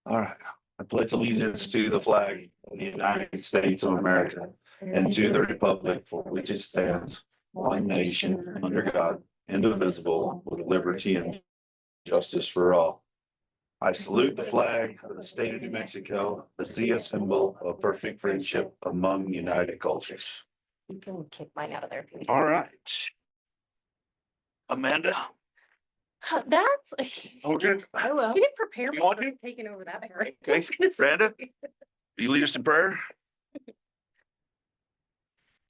All right. I pledge allegiance to the flag of the United States of America and to the republic for which it stands, one nation, under God, indivisible, with liberty and justice for all. I salute the flag of the state of New Mexico, the symbol of perfect friendship among united cultures. You can kick mine out of there. All right. Amanda, That's. we're good. I will. You didn't prepare me You want for to? taking over that. Right? Okay, Brenda, you lead us in prayer?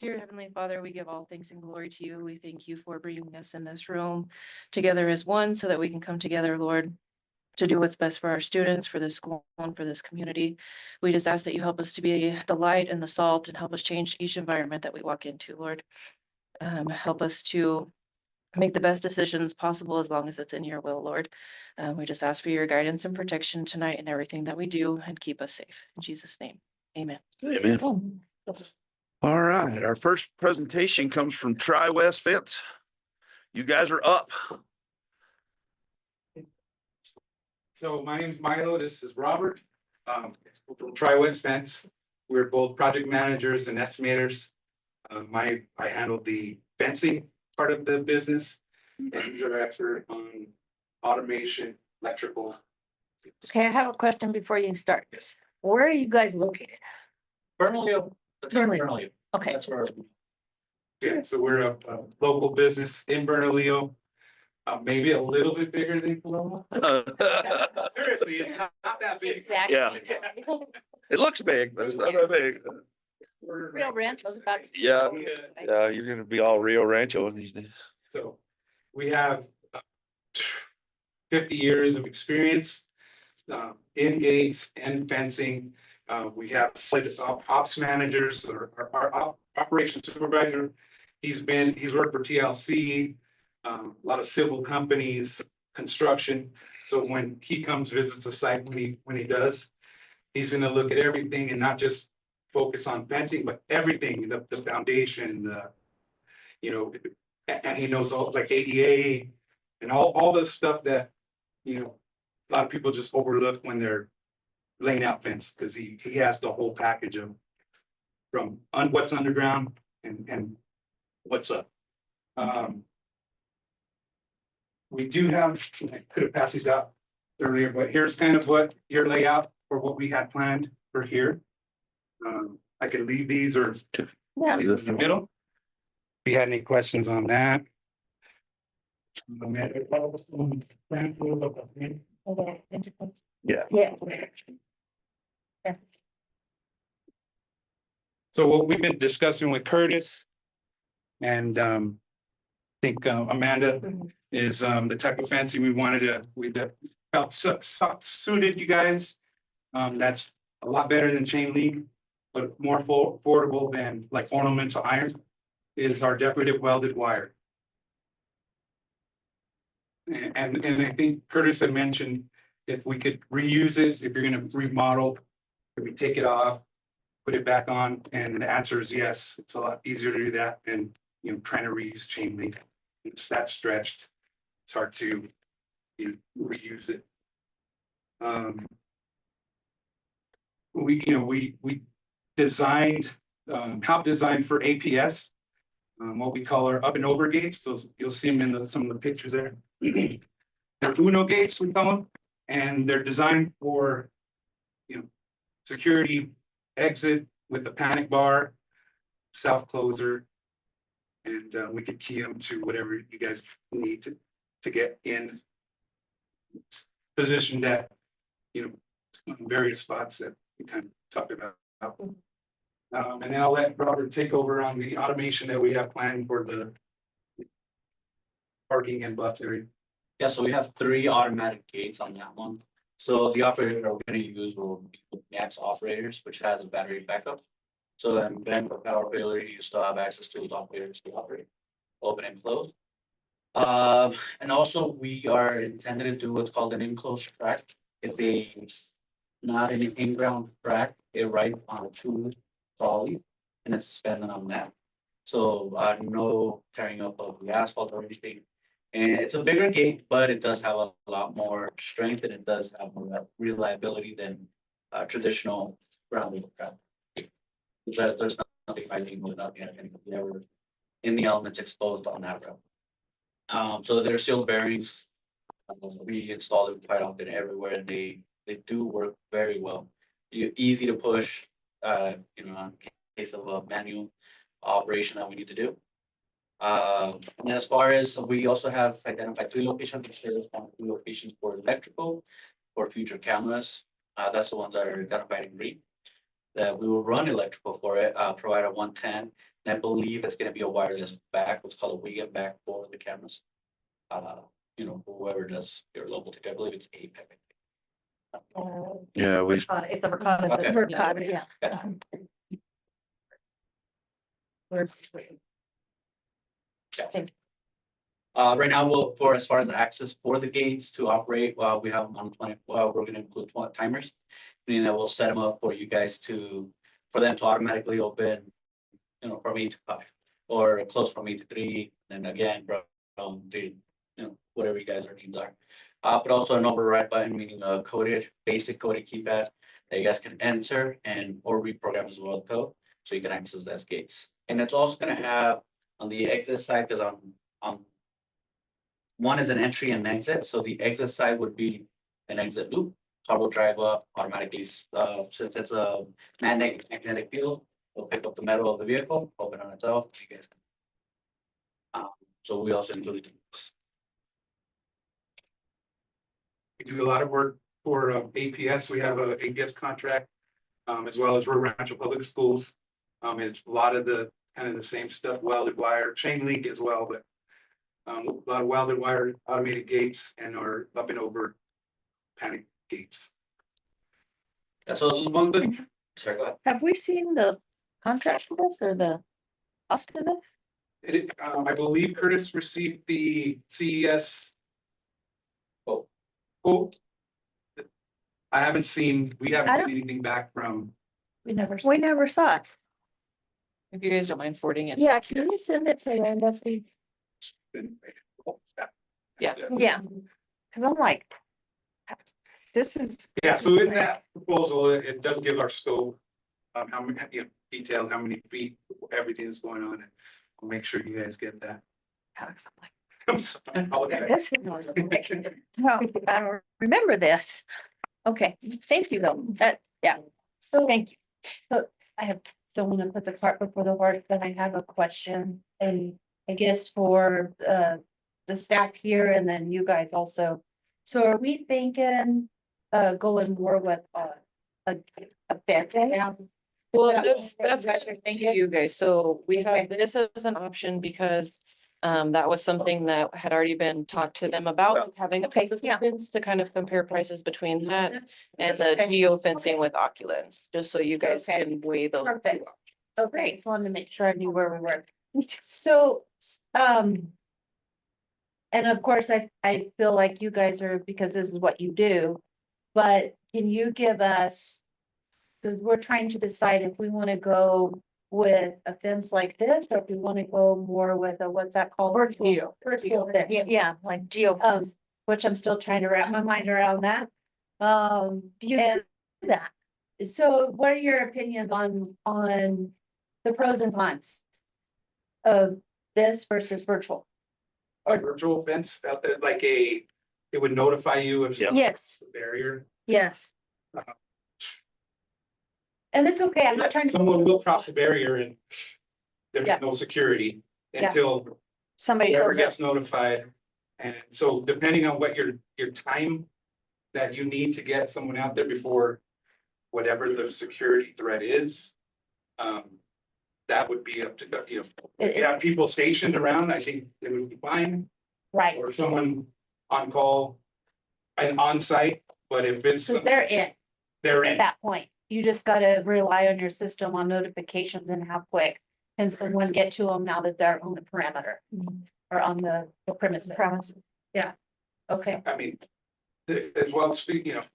Dear Heavenly Father, we give all thanks and glory to you. We thank you for bringing us in this room together as one so that we can come together, Lord, to do what's best for our students, for this school, and for this community. We just ask that you help us to be the light and the salt and help us change each environment that we walk into, Lord. Help us to make the best decisions possible as long as it's in your will, Lord. We just ask for your guidance and protection tonight in everything that we do and keep us safe. In Jesus' name, amen. Amen. All right, our first presentation comes from Tri-West Fence. You guys are up. So my name is Milo, this is Robert, from Tri-West Fence. We're both project managers and estimators. I handle the fencing part of the business, and he's our expert on automation, electrical. Okay, I have a question before you start. Where are you guys located? Bernalillo. Bernalillo. Okay. That's where. Yeah, so we're a local business in Bernalillo. Maybe a little bit bigger than Paloma. Seriously, it's not that big. Exactly. Yeah. It looks big, but it's not that big. Real Rancho's about. Yeah, yeah, you're gonna be all Rio Rancho these days. So we have 50 years of experience in gates and fencing. We have ops managers or our operations supervisor. He's worked for TLC, a lot of civil companies, construction. So when he comes, visits the site, when he does, he's gonna look at everything and not just focus on fencing, but everything, the foundation, and he knows all like ADA and all the stuff that, a lot of people just overlook when they're laying out fence, because he has the whole package of from what's underground and what's up. We do have, I could have passed these out earlier, but here's kind of what your layout for what we had planned for here. I could leave these or Yeah. leave them in the middle. If you had any questions on that. Yeah. Yeah. So what we've been discussing with Curtis and I think Amanda is the type of fencing we wanted to, we felt suited you guys. That's a lot better than chain link, but more affordable than like ornamental iron is our decorative welded wire. And I think Curtis had mentioned if we could reuse it, if you're gonna remodel, if we take it off, put it back on, and the answer is yes. It's a lot easier to do that than, trying to reuse chain link. It's that stretched. It's hard to reuse it. We designed, helped design for APS, what we call our up and over gates. Those you'll see them in some of the pictures there. They're Uno gates, we call them, and they're designed for, security exit with the panic bar, self closer, and we could key them to whatever you guys need to get in positioned at, various spots that we kind of talked about. And then I'll let Robert take over on the automation that we have planned for the parking and bus area. Yeah, so we have 3 automatic gates on that one. So the operator that we're gonna use will be Max operators, which has a battery backup. So then for power failure, you still have access to those operators to operate, open and close. And also we are intended to do what's called an enclosed track. It's not an in-ground track, it right on a 2 trolley, and it's suspended on that. So no tearing up of the asphalt or anything. And it's a bigger gate, but it does have a lot more strength and it does have more reliability than traditional ground level trap. There's nothing fighting without anything ever in the elements exposed on that route. So they're sealed bearings. We install them quite often everywhere and they do work very well. Easy to push, in case of a manual operation that we need to do. And as far as we also have identified 3 locations, there's 3 locations for electrical, for future cameras. That's the ones that are identified in green. That we will run electrical for it, provide a 110. And I believe it's gonna be a wireless back, what's called a weekend back for the cameras. Whoever does your local, I believe it's APEC. Yeah, we, It's a reconnaissance. Okay. Reconnaissance, yeah. Yeah. Right now, for as far as access for the gates to operate, we have them on 20, we're gonna include 20 timers. Meaning that we'll set them up for you guys for them to automatically open, from 8 to 5. Or close from 8 to 3, and again, from 3, whatever you guys' needs are. But also an override button, meaning a basic coded keypad that you guys can enter or reprogram as well code, so you can access those gates. And it's also gonna have on the exit side, because one is an entry and exit, so the exit side would be an exit loop. Car will drive up automatically, since it's a magnetic field, it'll pick up the metal of the vehicle, open on itself, you guys can. So we also include. We do a lot of work for APS. We have a APS contract, as well as Rio Rancho Public Schools. It's a lot of the kind of the same stuff, welded wire, chain link as well, but a lot of welded wire, automated gates, and our up and over panic gates. That's one good. Sorry, go ahead. Have we seen the contract for this or the cost of this? I believe Curtis received the CES. Oh, I haven't seen, we haven't seen anything back from. We never saw it. If you guys don't mind forwarding it. Yeah, can you send it to Amanda, please? Yeah. Yeah, cause I'm like, this is. Yeah, so in that proposal, it does give our scope, how many, detail, how many feet, everything is going on, and we'll make sure you guys get that. I'm sorry, I apologize. No, I don't remember this. Okay, thank you though, So thank you. don't want to put the cart before the horse, but I have a question. And I guess for the staff here and then you guys also. So are we thinking going more with a bed now? Well, that's actually, thank you guys. So we have this as an option because that was something that had already been talked to them about, having a piece of fence to kind of compare prices between that and the geo fencing with Oculus, just so you guys can weigh those. Perfect. Okay, just wanted to make sure I knew where we were. So, and of course, I feel like you guys are, because this is what you do, but can you give us, because we're trying to decide if we want to go with a fence like this, or if we want to go more with a, what's that called? Virtual fence. Yeah, like geo. Which I'm still trying to wrap my mind around that. Do you and do that? So what are your opinions on the pros and cons of this versus virtual? Or virtual fence out there, like it would notify you if something's Yes, a barrier. yes. And it's okay, I'm not trying to. Someone will cross the barrier and Yeah. there's no security Yeah. until Somebody whoever goes up. gets notified. And so depending on what your time that you need to get someone out there before whatever the security threat is, that would be up to, if you have people stationed around, I think it would be fine, Right, or someone on call and on site, but if it's, because they're in they're at in. that point. You just gotta rely on your system on notifications and how quick can someone get to them now that they're on the perimeter or on the premises. Yeah, okay. I mean, as well,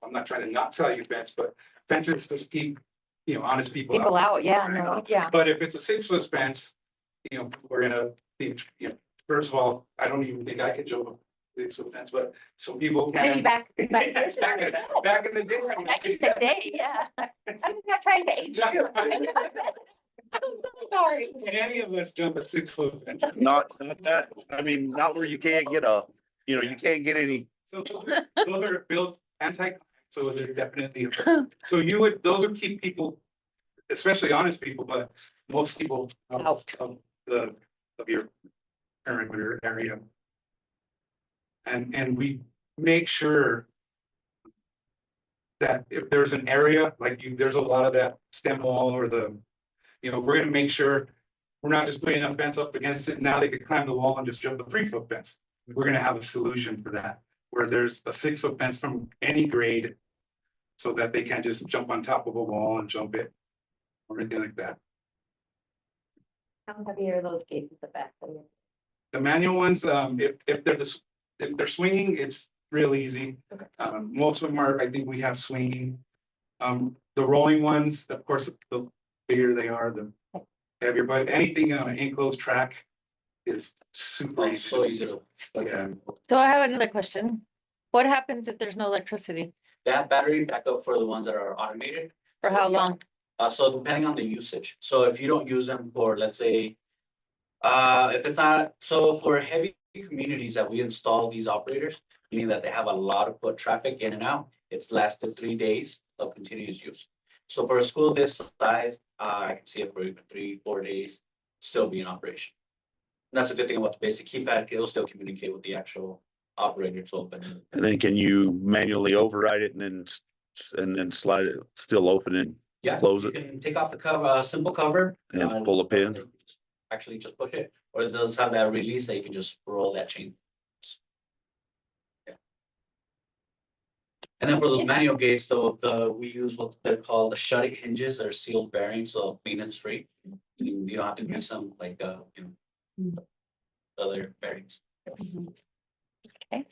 I'm not trying to not tell you fence, but fences just keep, honest people. People out, yeah, no, yeah. But if it's a 6-foot fence, we're gonna be, first of all, I don't even think I could jump a 6-foot fence, but some people Maybe can. back Back in the day. Back in the day, yeah. I'm not trying to age you. I'm so sorry. Any of us jump a 6-foot fence. Not that, I mean, not where you can't get you can't get any, So those are built anti, so they're definitely, so those would keep people, especially honest people, but most people out of your perimeter area. And we make sure that if there's an area, like there's a lot of that stem wall or we're gonna make sure we're not just putting a fence up against it, now they could climb the wall and just jump a 3-foot fence. We're gonna have a solution for that, where there's a 6-foot fence from any grade, so that they can't just jump on top of a wall and jump it, or anything like that. How heavy are those gates at the back? The manual ones, if they're swinging, it's real easy. Okay. Most of them are, I think we have swinging. The rolling ones, of course, the bigger they are, the heavier, but anything on an enclosed track is super Oh, easy. so easy to. Yeah. So I have another question. What happens if there's no electricity? They have battery backup for the ones that are automated. For how long? So depending on the usage, so if you don't use them for, let's say. If it's not, so for heavy communities that we install these operators, meaning that they have a lot of foot traffic in and out, it's lasted 3 days of continuous use. So for a school this size, I can see it for even 3-4 days, still be in operation. And that's a good thing about the basic keypad, it'll still communicate with the actual operator to open it. and then can you manually override it and then slide it, still open and Yeah, close you it can take off the cover, simple cover. and pull a pin? Actually just push it, or it does have that release that you can just roll that chain. Yeah. And then for those manual gates, we use what they're called the shutting hinges or sealed bearings, so maintenance free. You don't have to use some like, other bearings. Okay.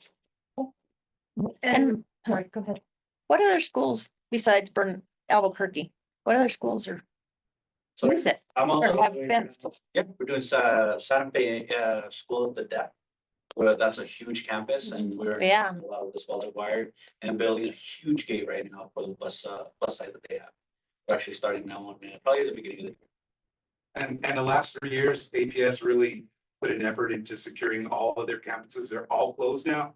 And, sorry, go ahead. What other schools besides Albuquerque? What other schools are, So use it? I'm Or also. have fenced? Yep, we're doing Santa Fe, School of the Deaf. Where that's a huge campus and we're. Yeah. A lot of this welded wire and building a huge gate right now for the bus site that they have. We're actually starting now on, probably the beginning of the. And the last 3 years, APS really put an effort into securing all of their campuses. They're all closed now.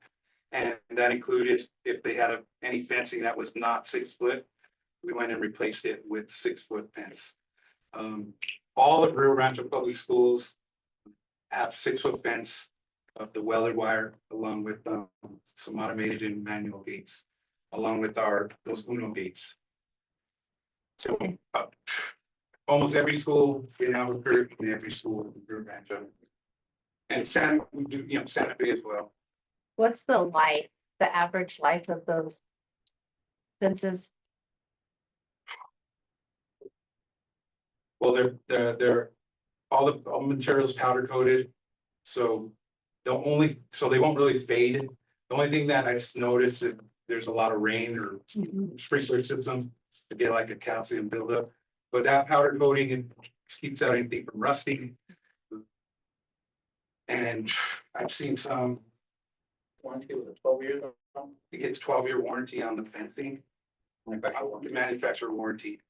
And that included if they had any fencing that was not 6 foot, we went and replaced it with 6-foot fence. All of Rio Rancho Public Schools have 6-foot fence of the welded wire, along with some automated and manual gates, along with those Uno gates. So almost every school in Albuquerque, and every school in Rio Rancho. And we do, Santa Fe as well. What's the average life of those fences? Well, they're all the materials powder coated. So they won't really fade. The only thing that I've noticed if there's a lot of rain or sprinkler systems to get like a calcium buildup. But that powder coating, it keeps out anything from rusting. And I've seen some warranty with a 12-year. It gets 12-year warranty on the fencing. Manufacturer warranty.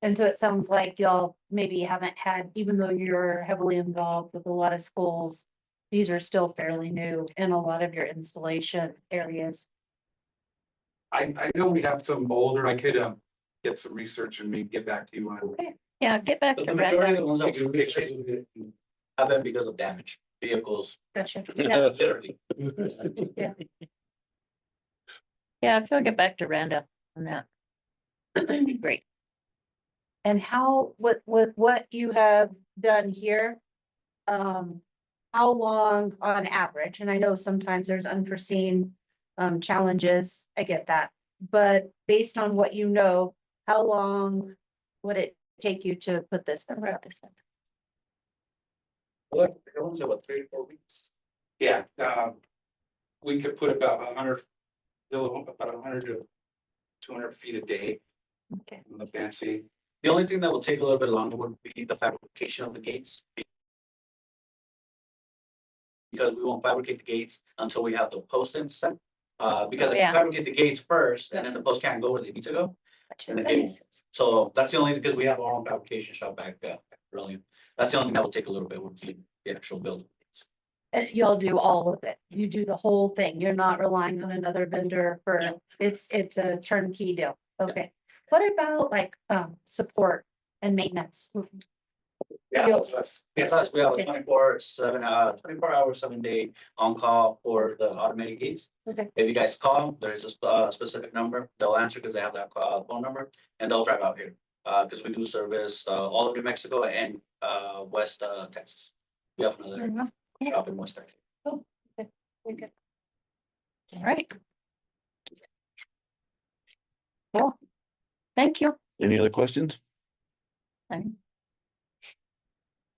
And so it sounds like y'all maybe haven't had, even though you're heavily involved with a lot of schools, these are still fairly new in a lot of your installation areas. I know we have some older, I could get some research and maybe get back to you on. Okay. Yeah, get back The to majority of Brenda. the ones that Take some we pictures replace of it. have been because of damage, vehicles, Gotcha. Yeah. literally. Yeah, if you'll get back to Randa on that. That'd be great. And with what you have done here, how long on average, and I know sometimes there's unforeseen challenges, I get that. But based on what you know, how long would it take you to put this fence up? What, I want to say what, 3 to 4 weeks? Yeah, we could put about 100, about 100 to 200 feet a day Okay. on the fancy. The only thing that will take a little bit longer would be the fabrication of the gates. because we won't fabricate the gates until we have the post in set. Because if we Yeah. fabricate the gates first, and then the post can't go where they need to go. Gotcha. And the That cable. makes sense. So that's the only, because we have our own fabrication shop back there, really. That's the only thing that will take a little bit, would be the actual building. And y'all do all of it. You do the whole thing. You're not relying on another vendor for, No. it's a turnkey deal. Okay. What about like, support and maintenance? Yeah, You'll- that's us. It's us. We have a Okay. 24 hour, 7-day on call for the automated gates. Okay. If you guys call, there's a specific number, they'll answer because they have that phone number, and they'll drive out here. Because we do service all of New Mexico and West Texas. We have another Mhm. shop in West Texas. Okay. All right. Cool. Thank you. Any other questions? Fine.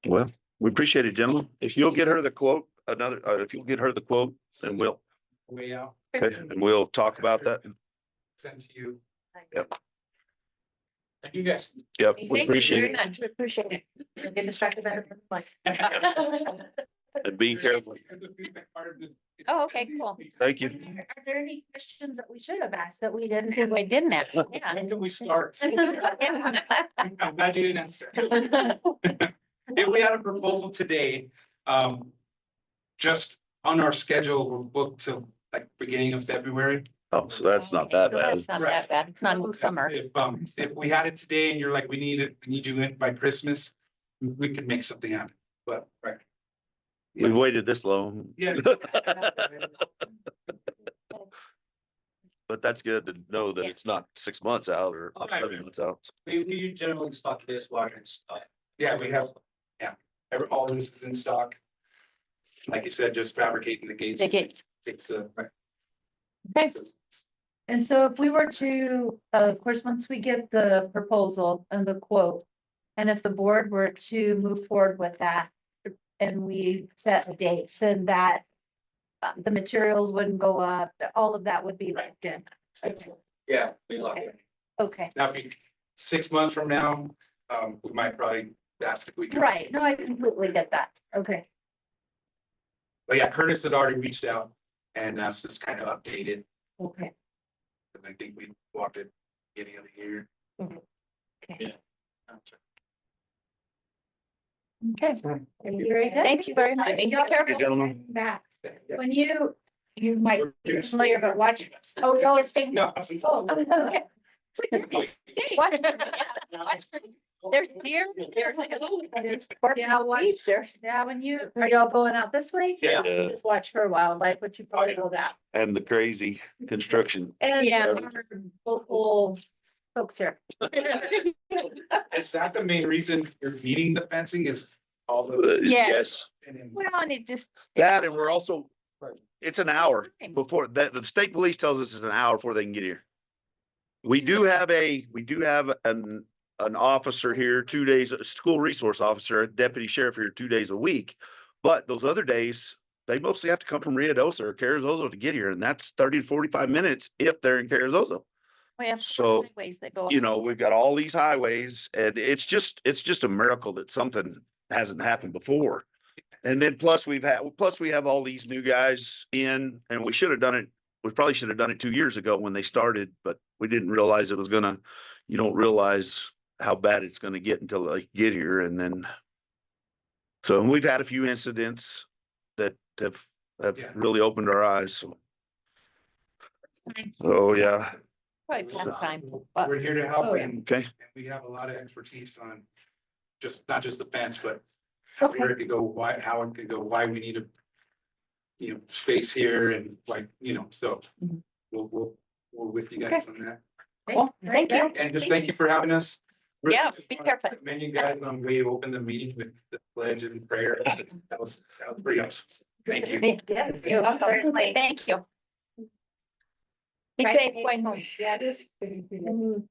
Well, we appreciate it, gentlemen. If you'll get her the quote, if you'll get her the quote, then we'll, Way out, okay, and we'll talk about that. send to you. Thank you guys. Yep, Thank we you appreciate very it. much. We appreciate it. Don't get distracted by the life. And be careful. Oh, okay, cool. Thank you. Are there any questions that we should have asked that we didn't? Because we didn't have, yeah. When can we start? I'm glad you didn't answer. If we had a proposal today, just on our schedule, we're booked till like beginning of February. Oh, so that's not that So bad. That's not that bad. It's not summer. If we had it today and you're like, we need you in by Christmas, we could make something happen, but, right. We've waited this long. Yeah. But that's good to know that it's not 6 months out or Okay. 7 months out. We generally stock this water and stuff. Yeah, we have, all of this is in stock. Like you said, just fabricating the gates. The gates. It's, Okay. And so if we were to, of course, once we get the proposal and the quote, and if the board were to move forward with that, and we set a date, then that the materials wouldn't go up, all of that would be locked in. Yeah. We lock it. Okay, now, if you, 6 months from now, we might probably ask if we can. right. No, I completely get that. Okay. But yeah, Curtis had already reached out and asked us kind of updated, Okay. because I think we walked it beginning of the year. Okay. Okay. Very good. Thank you very much. Be Take care. careful gentlemen. back. When you might be familiar, but watch. Oh, y'all are staying. No. Oh, okay. There's deer, there's. Yeah, watch. There's. Yeah, when you, are y'all going out this way? Yeah. Just watch for wildlife, but you probably know that. And the crazy construction. And Yeah. our local folks here. Is that the main reason you're needing the fencing is all the. Yeah. Yes, Well, and it just. that, and we're also, it's an hour before, that, the state police tells us it's an hour before they can get here. We do have an officer here 2 days, a school resource officer, a deputy sheriff here 2 days a week. But those other days, they mostly have to come from Ruidoso or Carrizozo to get here, and that's 30 to 45 minutes if they're in Carrizoso. We have So, highways that go. You know, we've got all these highways, and it's just a miracle that something hasn't happened before. And then plus we have all these new guys in, and we probably should have done it 2 years ago when they started, but we didn't realize you don't realize how bad it's gonna get until they get here, and then. So we've had a few incidents that have Yeah. really opened our eyes, so. Oh, yeah, Probably past time, but We're here to help Oh, yeah. and okay, we have a lot of expertise on not just the fence, but Okay. where it could go, how it could go, why we need a space here and like, so Mhm. we're with you guys on that. Cool. Thank you. And just thank you for having us. Really Yeah, just be wanna careful. commend you guys on the way you opened the meeting with the pledge and prayer. That was pretty awesome. Thank you. Yes. Certainly, thank you. Be Right. safe going home. Yeah, it is.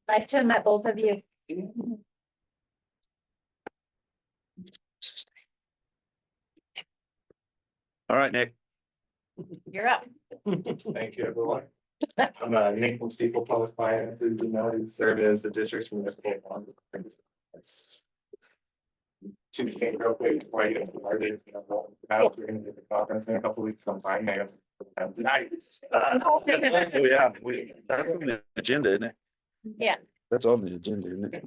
Nice to meet both of you. all right, Nick. You're up. Thank you, everyone. I'm Nick from Steeple Public Finance, and serve as the district's municipal bond. To say real quick before I get started, you know, now we're gonna get the conference in a couple weeks sometime, I have. Nice. Oh, yeah, that's on the agenda, isn't it? Yeah. That's on the agenda, isn't it?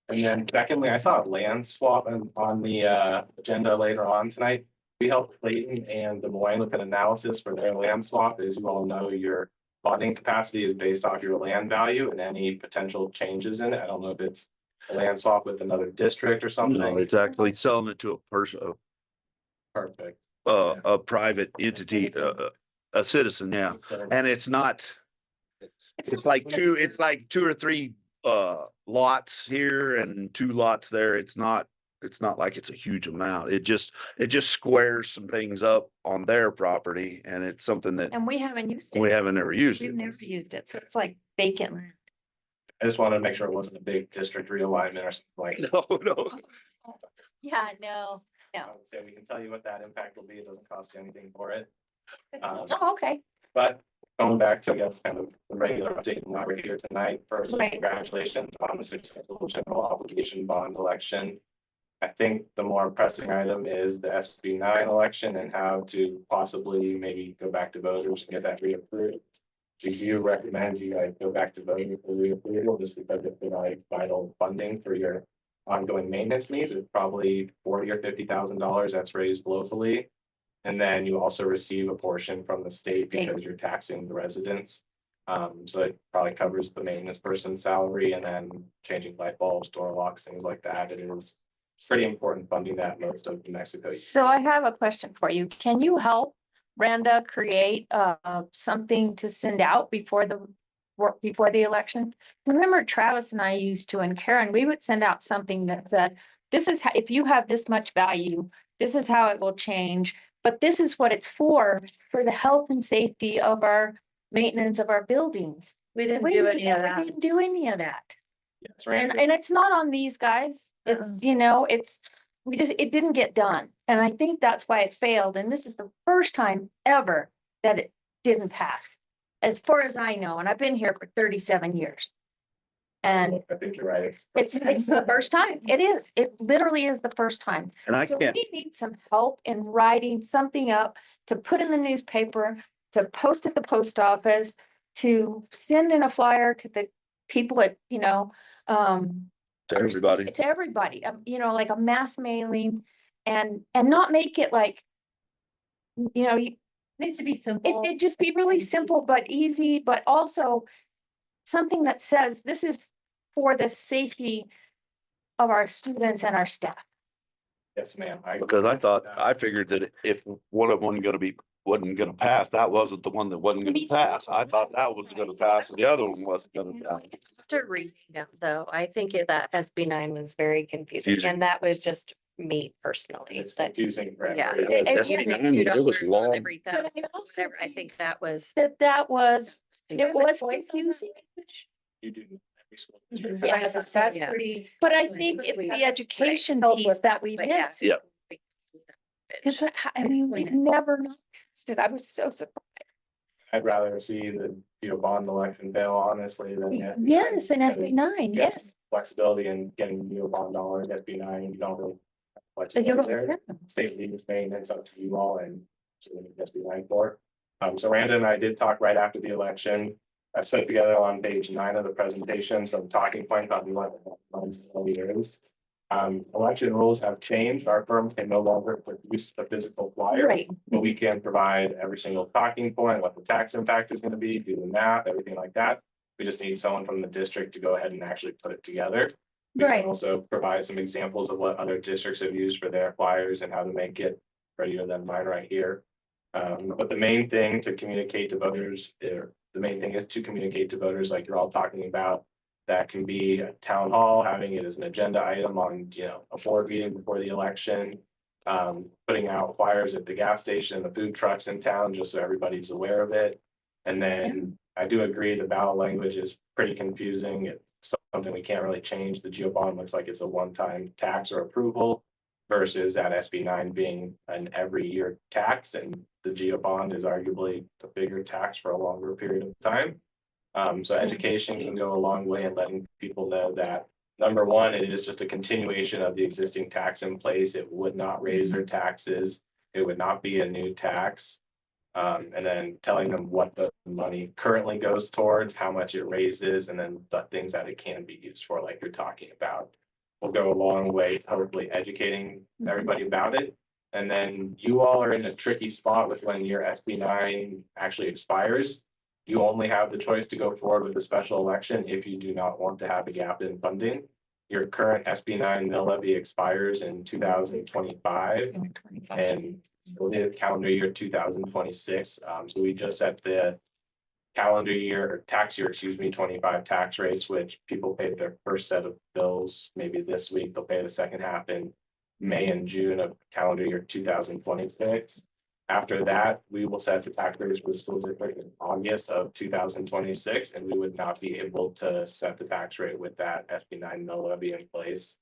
And then secondly, I saw a land swap on the agenda later on tonight. We helped Clayton and Des Moines with an analysis for their land swap. As you all know, your bonding capacity is based off your land value and any potential changes in it. I don't know if it's a land swap with another district or No, something. it's actually selling it to a person, Perfect. a private entity, a citizen, yeah. And it's not, it's like two or three, lots here and 2 lots there. It's not like it's a huge amount. It just squares some things up on their property, and it's something that And we haven't used it. we haven't ever used We've it. never used it, so it's like vacant land. I just wanted to make sure it wasn't a big district realignment or something like. No. Yeah, no. I would say we can tell you what that impact will be. It doesn't cost you anything for it. Oh, okay. But going back to, I guess, kind of the regular update, why we're here tonight. First, Right. congratulations on the successful general obligation bond election. I think the more pressing item is the SB9 election and how to possibly maybe go back to voters and get that reapproved. Do you recommend you guys go back to voting for reapproval just because it's like vital funding for your ongoing maintenance needs? It's probably $40,000 or $50,000 that's raised locally. And then you also receive a portion from the state because you're taxing the residents. So it probably covers the maintenance person's salary and then changing light bulbs, door locks, things like that. It is pretty important funding that most of New Mexico. So I have a question for you. Can you help Randa create something to send out before the election? Remember Travis and I used to, and Karen, we would send out something that said, this is how, if you have this much value, this is how it will change. But this is what it's for the health and safety of our maintenance of our buildings. We didn't We do any of never that. didn't do any of that. Yes, right. And it's not on these guys. It's, you know, it didn't get done. And I think that's why it failed. And this is the first time ever that it didn't pass, as far as I know. And I've been here for 37 years. And I think you're right. it's the first time. It is. It literally is the first time. And I So can't, we need some help in writing something up to put in the newspaper, to post at the post office, to send in a flyer to the people at, to everybody. to everybody, like a mass mailing and not make it like, Needs to be simple. it just be really simple but easy, but also something that says this is for the safety of our students and our staff. Yes, ma'am. Because I figured that if one of them wasn't gonna pass, that wasn't the one that wasn't gonna pass. I thought that was gonna pass, and the other one wasn't gonna pass. After reading it, though, I think that SB9 was very confusing, Confusing. and that was just me personally. It's But confusing. for yeah, everybody. It- That's you what pay I mean, it was $2 on long. every But thousand, I also whatever. I think that was. that was, it was confusing. You do every school. Yeah. That's Yeah. pretty. But I think it's the education piece that we missed. Yeah. Because I mean, we've never noticed it. I was so surprised. I'd rather see the, bond election fail honestly than. SB9, Yes, than because SB9, you have yes. Flexibility in getting bond dollars, SB9, you don't really. have You don't- flexibility there. State leaves maintenance up to you all and so we need SB9 for. So Randa and I did talk right after the election. I put together on page 9 of the presentation some talking points on what is. Election rules have changed. Our firm can no longer produce the physical flyer. Right. But we can provide every single talking point, what the tax impact is going to be, do the math, everything like that. We just need someone from the district to go ahead and actually put it together. We can Right. also provide some examples of what other districts have used for their flyers and how to make it prettier than mine right here. But the main thing to communicate to voters, the main thing is to communicate to voters like you're all talking about. That can be a town hall, having it as an agenda item on, a board meeting before the election. Putting out flyers at the gas station, the food trucks in town, just so everybody's aware of it. And then I do agree the ballot language is pretty confusing. It's something we can't really change. The GeoBond looks like it's a one-time tax or approval versus that SB9 being an every year tax, and the GeoBond is arguably a bigger tax for a longer period of time. So education can go a long way in letting people know that Number one, it is just a continuation of the existing tax in place. It would not raise their taxes. It would not be a new tax. And then telling them what the money currently goes towards, how much it raises, and then the things that it can be used for, like you're talking about. Will go a long way to hopefully educating everybody about it. And then you all are in a tricky spot with when your SB9 actually expires. You only have the choice to go forward with a special election if you do not want to have a gap in funding. Your current SB9 mill levy expires in 2025 and the calendar year 2026. So we just set the calendar year or tax year, excuse me, 25 tax rates, which people paid their first set of bills maybe this week. They'll pay the second half in May and June of calendar year 2026. After that, we will set the tax rates for the school district in August of 2026, and we would not be able to set the tax rate with that SB9 mill levy in place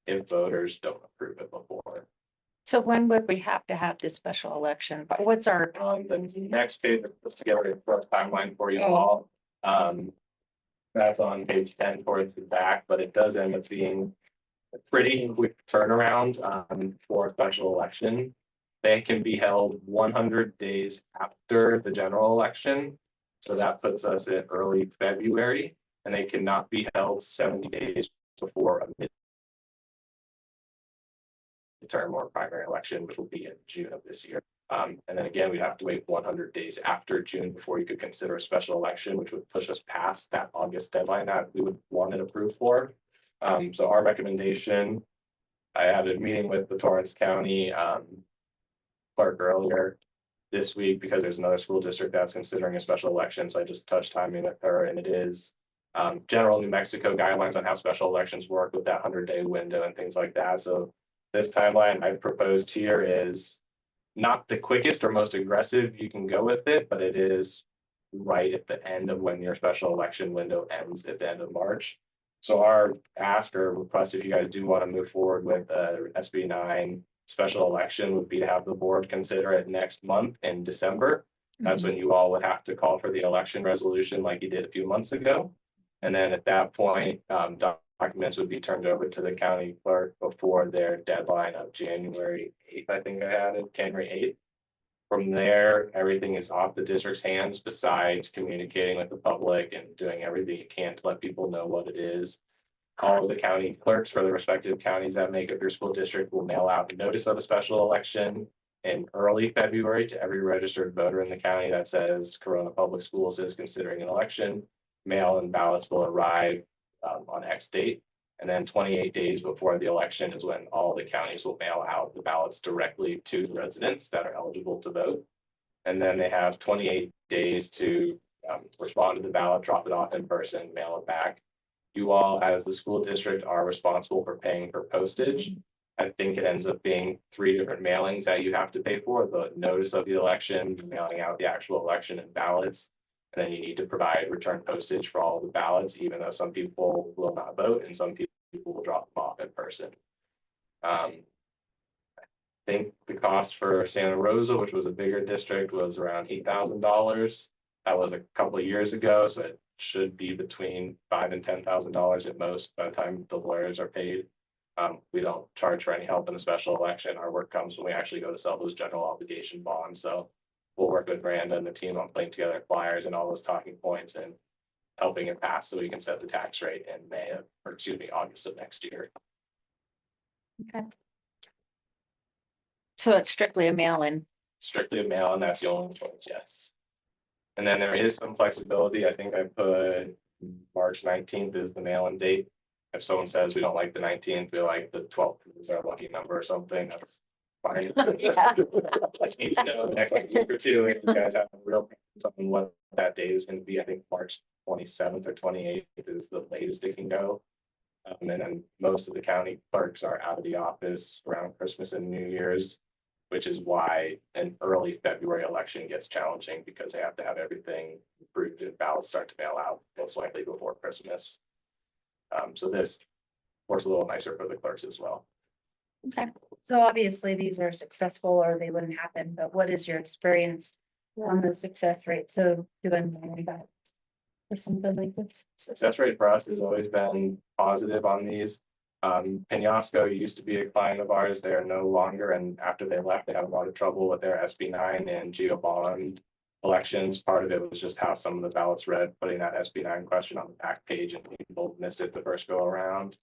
if voters don't approve it before. So when would we have to have this special election? But what's our, The next page that puts together a rough timeline for you Oh. all. That's on page 10 towards the back, but it does end up being a pretty quick turnaround for a special election. They can be held 100 days after the general election. So that puts us in early February, and they cannot be held 70 days before a midterm or primary election, which will be in June of this year. And then again, we'd have to wait 100 days after June before you could consider a special election, which would push us past that August deadline that we would want it approved for. So our recommendation, I had a meeting with the Torrance County clerk earlier this week because there's another school district that's considering a special election. So I just touched timing with her, and it is general New Mexico guidelines on how special elections work with that 100-day window and things like that. So this timeline I've proposed here is not the quickest or most aggressive you can go with it, but it is right at the end of when your special election window ends at the end of March. So our ask or request, if you guys do want to move forward with SB9 special election, would be to have the board consider it next month in December. That's when you all would have to call for the election resolution like you did a few months ago. And then at that point, documents would be turned over to the county clerk before their deadline of January 8th, I think I had it, January 8th. From there, everything is off the district's hands besides communicating with the public and doing everything you can to let people know what it is. All of the county clerks for the respective counties that make up your school district will mail out a notice of a special election in early February to every registered voter in the county that says Corona Public Schools is considering an election. Mail-in ballots will arrive on X date. And then 28 days before the election is when all the counties will mail out the ballots directly to the residents that are eligible to vote. And then they have 28 days to respond to the ballot, drop it off in person, mail it back. You all, as the school district, are responsible for paying for postage. I think it ends up being 3 different mailings that you have to pay for: the notice of the election, mailing out the actual election and ballots. And then you need to provide return postage for all the ballots, even though some people will not vote and some people will drop them off in person. I think the cost for Santa Rosa, which was a bigger district, was around $8,000. That was a couple of years ago, so it should be between $5,000 and $10,000 at most by the time the lawyers are paid. We don't charge for any help in a special election. Our work comes when we actually go to sell those general obligation bonds. So we'll work with Miranda and the team on putting together flyers and all those talking points and helping it pass so we can set the tax rate in August of next year. okay. So it's strictly a mail-in. Strictly a mail, and that's the only choice, yes. And then there is some flexibility. I think I put March 19th is the mail-in date. If someone says we don't like the 19th, we like the 12th is our lucky number or something, that's fine. Yeah. Just need to know the next week or two if you guys have a real something what that date is going to be. I think March 27th or 28th is the latest it can go. And then most of the county clerks are out of the office around Christmas and New Year's, which is why an early February election gets challenging because they have to have everything approved and ballots start to mail out most likely before Christmas. So this works a little nicer for the clerks as well. Okay. So obviously these were successful or they wouldn't happen, but what is your experience on the success rate? So doing that. or something like this. Success rate for us has always been positive on these. Penasco used to be a client of ours. They are no longer, and after they left, they had a lot of trouble with their SB9 and geo bond elections. Part of it was just how some of the ballots read, putting that SB9 question on the back page, and people missed it the first go around.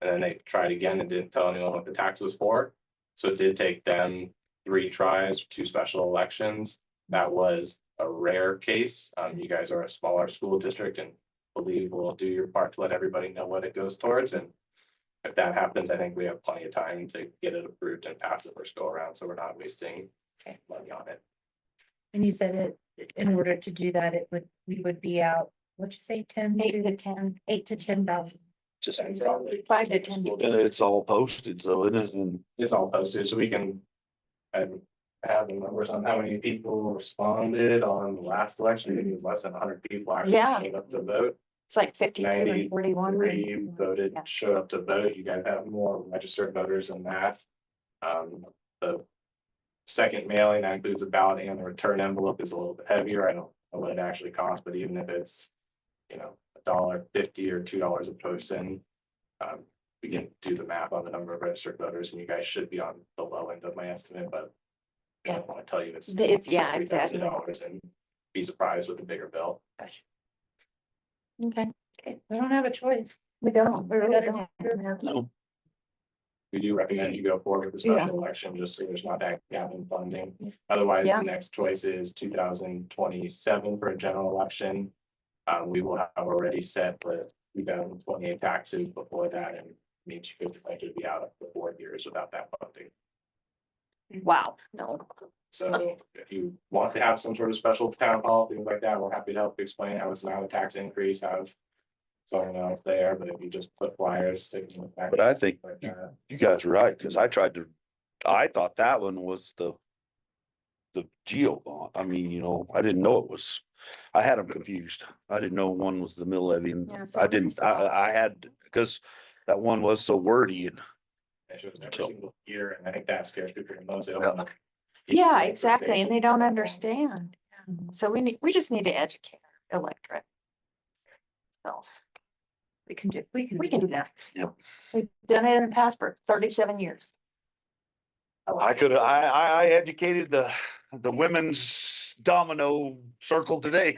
And then they tried again and didn't tell anyone what the tax was for. So it did take them 3 tries, 2 special elections. That was a rare case. You guys are a smaller school district and believe will do your part to let everybody know what it goes towards. And if that happens, I think we have plenty of time to get it approved and pass the first go around. So we're not wasting money on it. And you said it, in order to do that, we would be out, what'd you say, 8 to 10, 8 to 10,000. Just, and 5 to 10. it's all posted, so it isn't. It's all posted, so we can. I have the numbers on how many people responded on the last election. I think it was less than 100 people actually Yeah. showed up to vote. It's like 52 and 93 41. voted, Yeah. showed up to vote. You guys have more registered voters than that. The second mailing, that includes a ballot and the return envelope, is a little bit heavier. I don't know what it actually costs, but even if it's, $1.50 or $2 a person, we can do the math on the number of registered voters, and you guys should be on the low end of my estimate, but I don't want to tell you It's, yeah, exactly. $3,000 and be surprised with a bigger bill. Okay, Okay, we don't have a choice. we don't, we really Gotta don't. No, We do recommend you go forward with the Yeah. special election, just so there's not that gap in funding. Otherwise, Yeah. the next choice is 2027 for a general election. We will have already set the 2028 taxes before that, and means you could potentially be out for 4 years without that funding. Wow, no. So if you want to have some sort of special town hall, things like that, we're happy to help explain how it's not a tax increase, have something else there, but if you just put flyers, sticking with that. but I think Like that. you guys are right, because I thought that one was the geo bond. I mean, I didn't know it was, I had them confused. I didn't know one was the mill levy, and Yeah, so I didn't, I had, because that one was so wordy and. It shows every single year, and I think that scares people the most. Yeah. Yeah, exactly, and they don't understand. So we just need to educate our electorate. So We can do that. Yep. We've done it in the past for 37 years. I educated the women's domino circle today.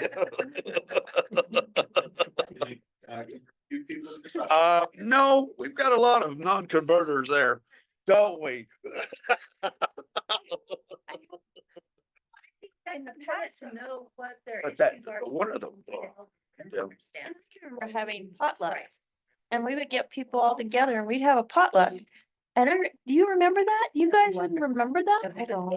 No, we've got a lot of non-converters there, don't we? In the past to know what their But that, issues are. one of them, yeah. Understand. We're having potlucks, and we would get people all together and we'd have a potluck. And do you remember that? You guys wouldn't remember that? I don't.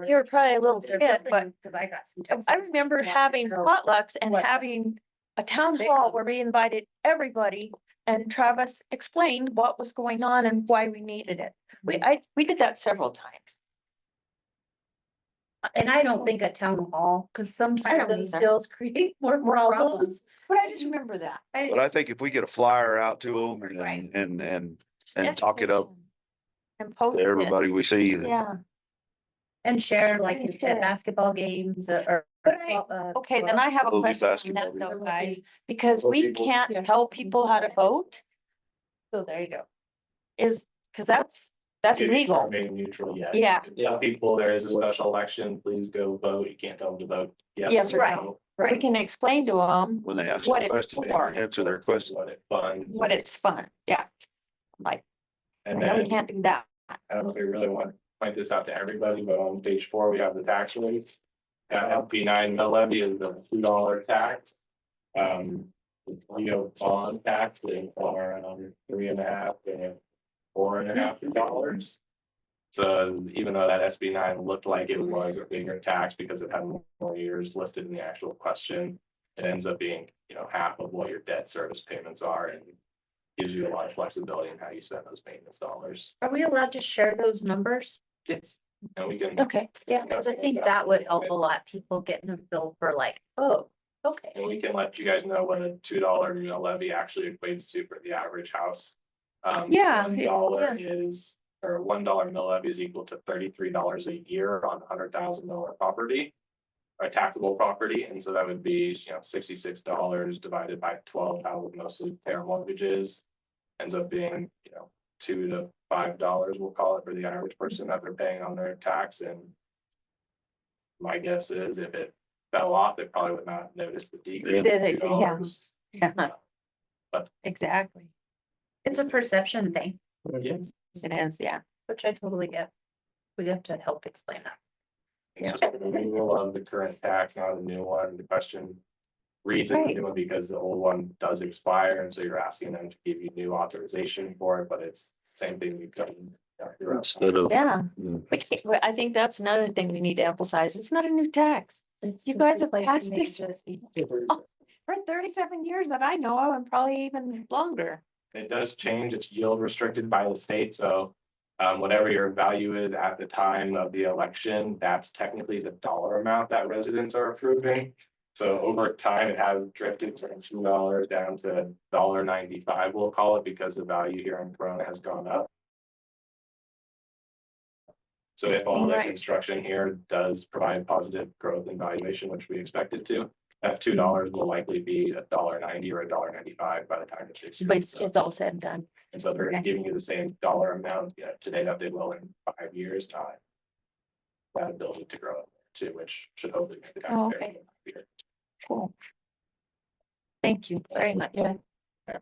You were probably a little kid, but Cause I got some. I remember having potlucks and having a town hall where we invited everybody, and Travis explained what was going on and why we needed it. We did that several times. And I don't think a town hall, cause sometimes don't those either. bills create more problems. But I just remember that. But I think if we get a flyer out to them Right. and Just talk it up education. And post to it. everybody we see. that- Yeah, And share like And at share. basketball games or. Right. Okay, then I have a Well, these question on that basketball though, guys, because we can't tell people how to vote So there you go. because that's illegal. Remain neutral, yeah. Yeah. Tell people there is a special election, please go vote. You can't tell them to vote. Yes or Right. no. We can explain to them When they ask What a it's question, for. answer their question. What it funds. what it's fun. Yeah. Like, And no, we then, can't do that. I don't know if we really want to point this out to everybody, but on page 4, we have the tax rates. LP9 mill levy is the $2 tax. Bond tax, they are $3.5 and $4.5. So even though that SB9 looked like it was a bigger tax because it had more years listed in the actual question, it ends up being, half of what your debt service payments are, and gives you a lot of flexibility in how you spend those maintenance dollars. Are we allowed to share those numbers? Yes. And we can. Okay, yeah. Cause I think that would help a lot, people getting a bill for like, oh, okay. And we can let you guys know what a $2 levy actually equates to for the average house. Yeah, $1 is, or $1 mill levy is equal to $33 a year on $100,000 property. a taxable property, and so that would be, $66 divided by 12, how we mostly pay our mortgages. Ends up being, $2 to $5, we'll call it, for the average person that they're paying on their tax, and my guess is if it fell off, they probably would not notice the decrease. Did it? of $2. Yeah, exactly. It's a perception thing, Yes. It is, yeah. which I totally get. We have to help explain that. It's just the renewal of the current tax, not the new one. The question reads as a Right. new one because the old one does expire, and so you're asking them to give you new authorization for it, but it's same thing we've done. Throughout. Instead of. Yeah, Mm. I think that's another thing we need to emphasize. It's not a new tax. You guys have passed this for 37 years that I know of, and probably even longer. It does change. It's yield restricted by the state, so whatever your value is at the time of the election, that's technically the dollar amount that residents are approving. So over time, it has drifted from $2 down to $1.95, we'll call it, because the value here in Corona has gone up. So if all the Right. construction here does provide positive growth and valuation, which we expect it to, that $2 will likely be $1.90 or $1.95 by the time it's 6 But years. it's all said and done. And so they're Okay. giving you the same dollar amount, today that they will in 5 years, not that ability to grow too, which should hopefully make the Oh, taxpayers okay. happier. Cool. Thank you very much.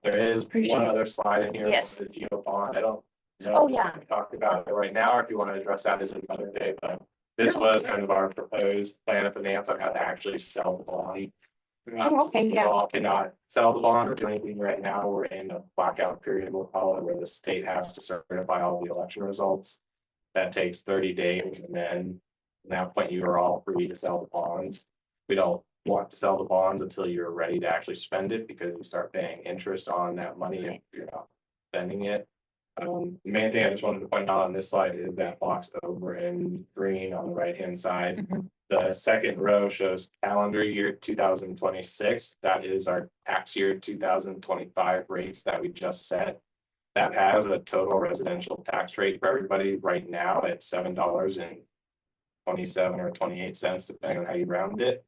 There is Appreciate one it. other slide in here. Yes. The geo bond. I don't know. Oh, if we yeah. can Talk about it right now, or if you want to address that as another day, but this was kind of our proposed plan of finance on how to actually sell the bond. Oh, okay, We yeah. all cannot sell the bond or do anything right now. We're in a blackout period, we'll call it, where the state has to certify all the election results. That takes 30 days, and then at that point you are all free to sell the bonds. We don't want to sell the bonds until you're ready to actually spend it, because you start paying interest on that money if you're not spending it. The main thing I just wanted to point out on this slide is that box over in green on the right-hand side. Mhm. The second row shows calendar year 2026. That is our tax year 2025 rates that we just set. That has a total residential tax rate for everybody right now at $7.27 or 28 cents, depending on how you round it.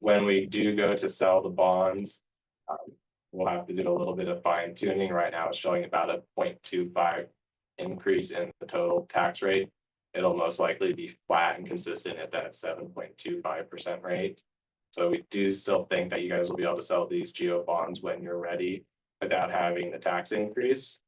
When we do go to sell the bonds, we'll have to do a little bit of fine tuning. Right now, it's showing about a 0.25 increase in the total tax rate. It'll most likely be flat and consistent at that 7.25% rate. So we do still think that you guys will be able to sell these geo bonds when you're ready without having the tax increase.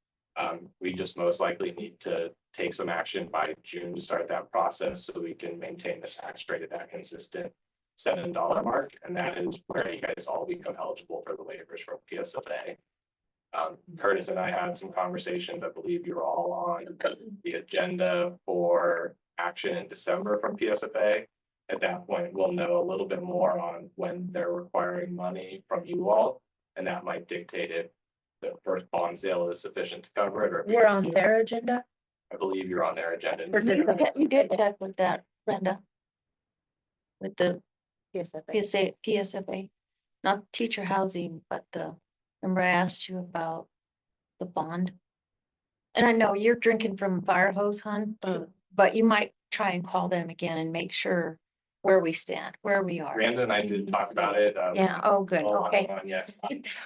We just most likely need to take some action by June to start that process so we can maintain the tax rate at that consistent $7 mark. And that is where you guys all become eligible for the waivers from PSFA. Curtis and I had some conversations. I believe you're all on the agenda for action in December from PSFA. At that point, we'll know a little bit more on when they're requiring money from you all, and that might dictate if the first bond sale is sufficient to cover it, or if we- We're on their agenda. I believe you're on their agenda. You did check with that, Brenda. With the PSFA. PSFA, not teacher housing, but remember I asked you about the bond? And I know you're drinking from a fire hose, hon, but you might try and call them again and make sure where we stand, where we are. Brandon and I did talk about it. Yeah, oh, good, all okay. one-on-one, yes.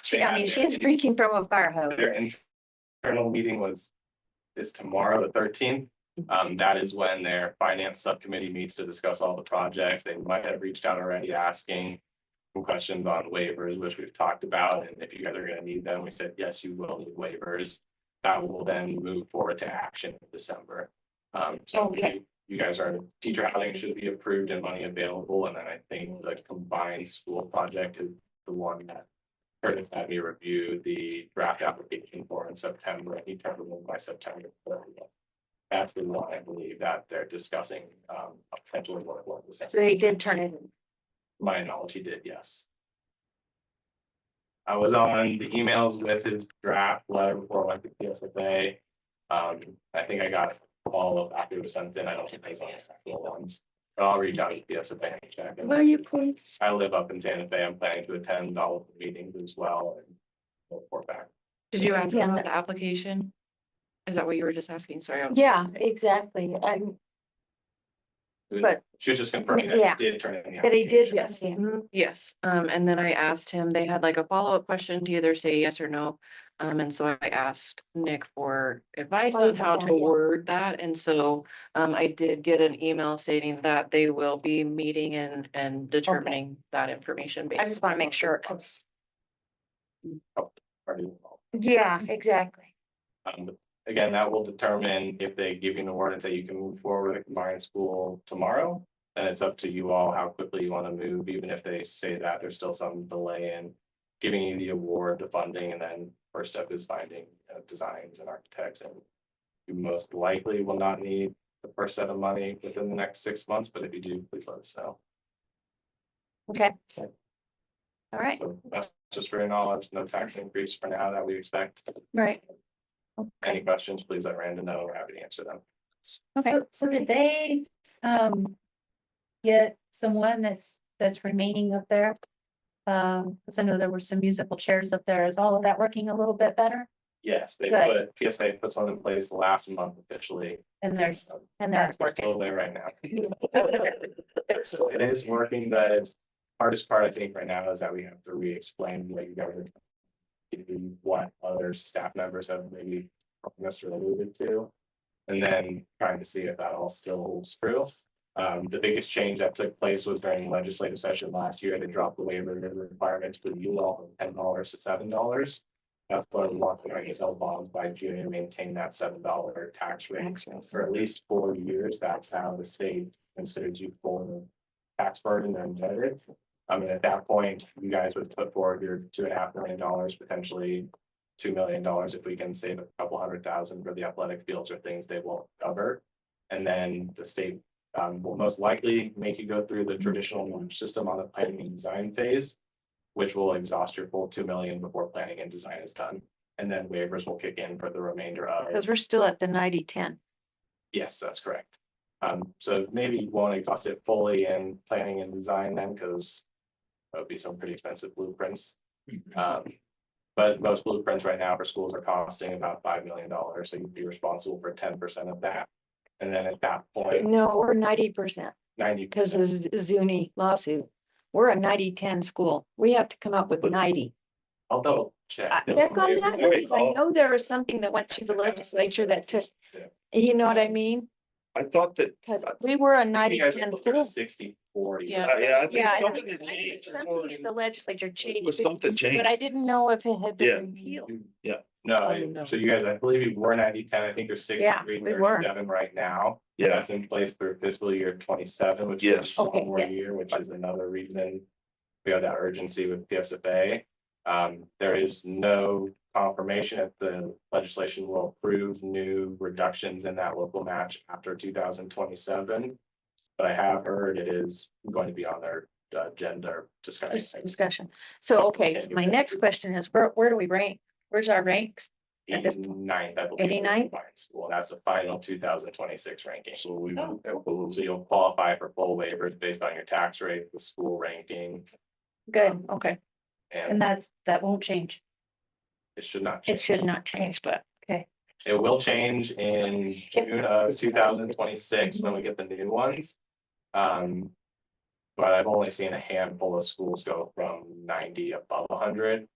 She is drinking from a fire hose. Their internal meeting is tomorrow, the 13th. That is when their finance subcommittee meets to discuss all the projects. They might have reached out already asking some questions on waivers, which we've talked about. And if you guys are gonna need them, we said, yes, you will need waivers. That will then move forward to action in December. So Okay. you guys are, teacher housing should be approved and money available. And then I think the combined school project is the one that Curtis had me review the draft application for in September. He turned it in by September 30th. That's the one I believe that they're discussing, potentially what it was. So they did turn it in. My knowledge, he did, yes. I was on the emails with his draft letter before I went to PSFA. I think I got all of after it was sent in. I don't think I saw the actual ones. But I'll reach out to PSFA and check. And Will you please? I live up in Santa Fe. I'm planning to attend all of the meetings as well and report back. Did you ask Yeah. about the application? Is that what you were just asking? Sorry. Yeah, exactly. But- She was just confirming that Yeah. he did turn in the That he did, application. yes. Mhm, yes, and then I asked him, they had like a follow-up question to either say yes or no. And so I asked Nick for advice on how to word that, and so I did get an email stating that they will be meeting and determining that information. I just want to make sure, 'cause- Already involved. yeah, exactly. But again, that will determine if they give you an award and say you can move forward with a combined school tomorrow. Then it's up to you all how quickly you want to move, even if they say that there's still some delay in giving you the award, the funding, and then first step is finding designs and architects. And you most likely will not need the first set of money within the next 6 months, but if you do, please let us know. Okay. All right, So that's just for your knowledge, no tax increase for now that we expect. right. Any Okay, questions, please let Randa know. We're happy to answer them. okay. So did they, get someone that's remaining up there? Cause I know there were some musical chairs up there. Is all of that working a little bit better? Yes, they Good. put, PSA puts one in place last month officially. And there's, And they're working. Still there right now. So it is working. The hardest part, I think, right now is that we have to re-explain what you guys are. What other staff members have maybe promised or alluded to. And then trying to see if that all still holds true. The biggest change that took place was during legislative session last year, they dropped the waiver requirements for you all from $10 to $7. That's what we want to sell bonds by June and maintain that $7 tax rate for at least 4 years. That's how the state considers you for the tax burden and embedded. I mean, at that point, you guys would put forward your $2.5 million, potentially $2 million if we can save a couple $100,000 for the athletic fields or things they won't cover. And then the state will most likely make you go through the traditional launch system on the planning and design phase, which will exhaust your full 2 million before planning and design is done. And then waivers will kick in for the remainder of. Because we're still at the 90-10. Yes, that's correct. So maybe you won't exhaust it fully in planning and design then, because that would be some pretty expensive blueprints. But most blueprints right now for schools are costing about $5 million, so you'd be responsible for 10% of that. And then at that point, No, we're 90% 90. because of Zuni lawsuit. We're a 90-10 school. We have to come up with 90. I'll double check. Check on that, because I know there was something that went through the legislature that took, you know what I mean? I thought that, Because we were a You guys are 90-10 looking at school. 60-40. Yeah. yeah, I think Yeah, something I had think changed. something in the legislature It changed, was something but changed. I didn't know if it had Yeah. been repealed. No, Oh, no. so you guys, I believe you were 90-10. I think you're Yeah, 63, we were. 37 right now. Yeah, That's in place through fiscal year 27, which Yes. is one Okay, more yes. year, which is another reason we have that urgency with PSFA. There is no confirmation if the legislation will approve new reductions in that local match after 2027. But I have heard it is going to be on their agenda discussion. So, okay, so my next question is, where do we rank? Where's our ranks? At this point? 89th, I believe. 89th? combined School, and that's the final 2026 ranking. so we. So you'll qualify for full waivers based on your tax rate, the school ranking, Good, okay. and and that won't change. it should not It change. should not change, but It will change in June of 2026 when we get the new ones. But I've only seen a handful of schools go from 90 above 100.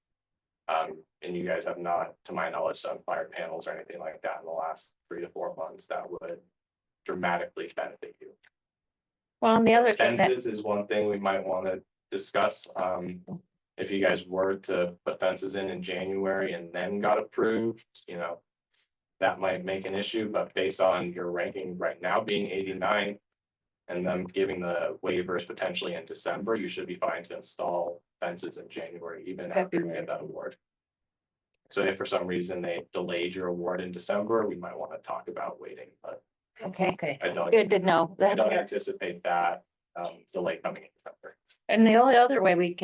And you guys have not, to my knowledge, done fire panels or anything like that in the last 3 to 4 months that would dramatically benefit you. well, and the other thing that, Fences is one thing we might want to discuss. If you guys were to put fences in January and then got approved, you know, that might make an issue, but based on your ranking right now being 89 and them giving the waivers potentially in December, you should be fine to install fences in January, even after you get that award. So if for some reason they delayed your award in December, we might want to talk about waiting, but okay, I don't. good to know I don't that. anticipate that delay coming in December. And the only other way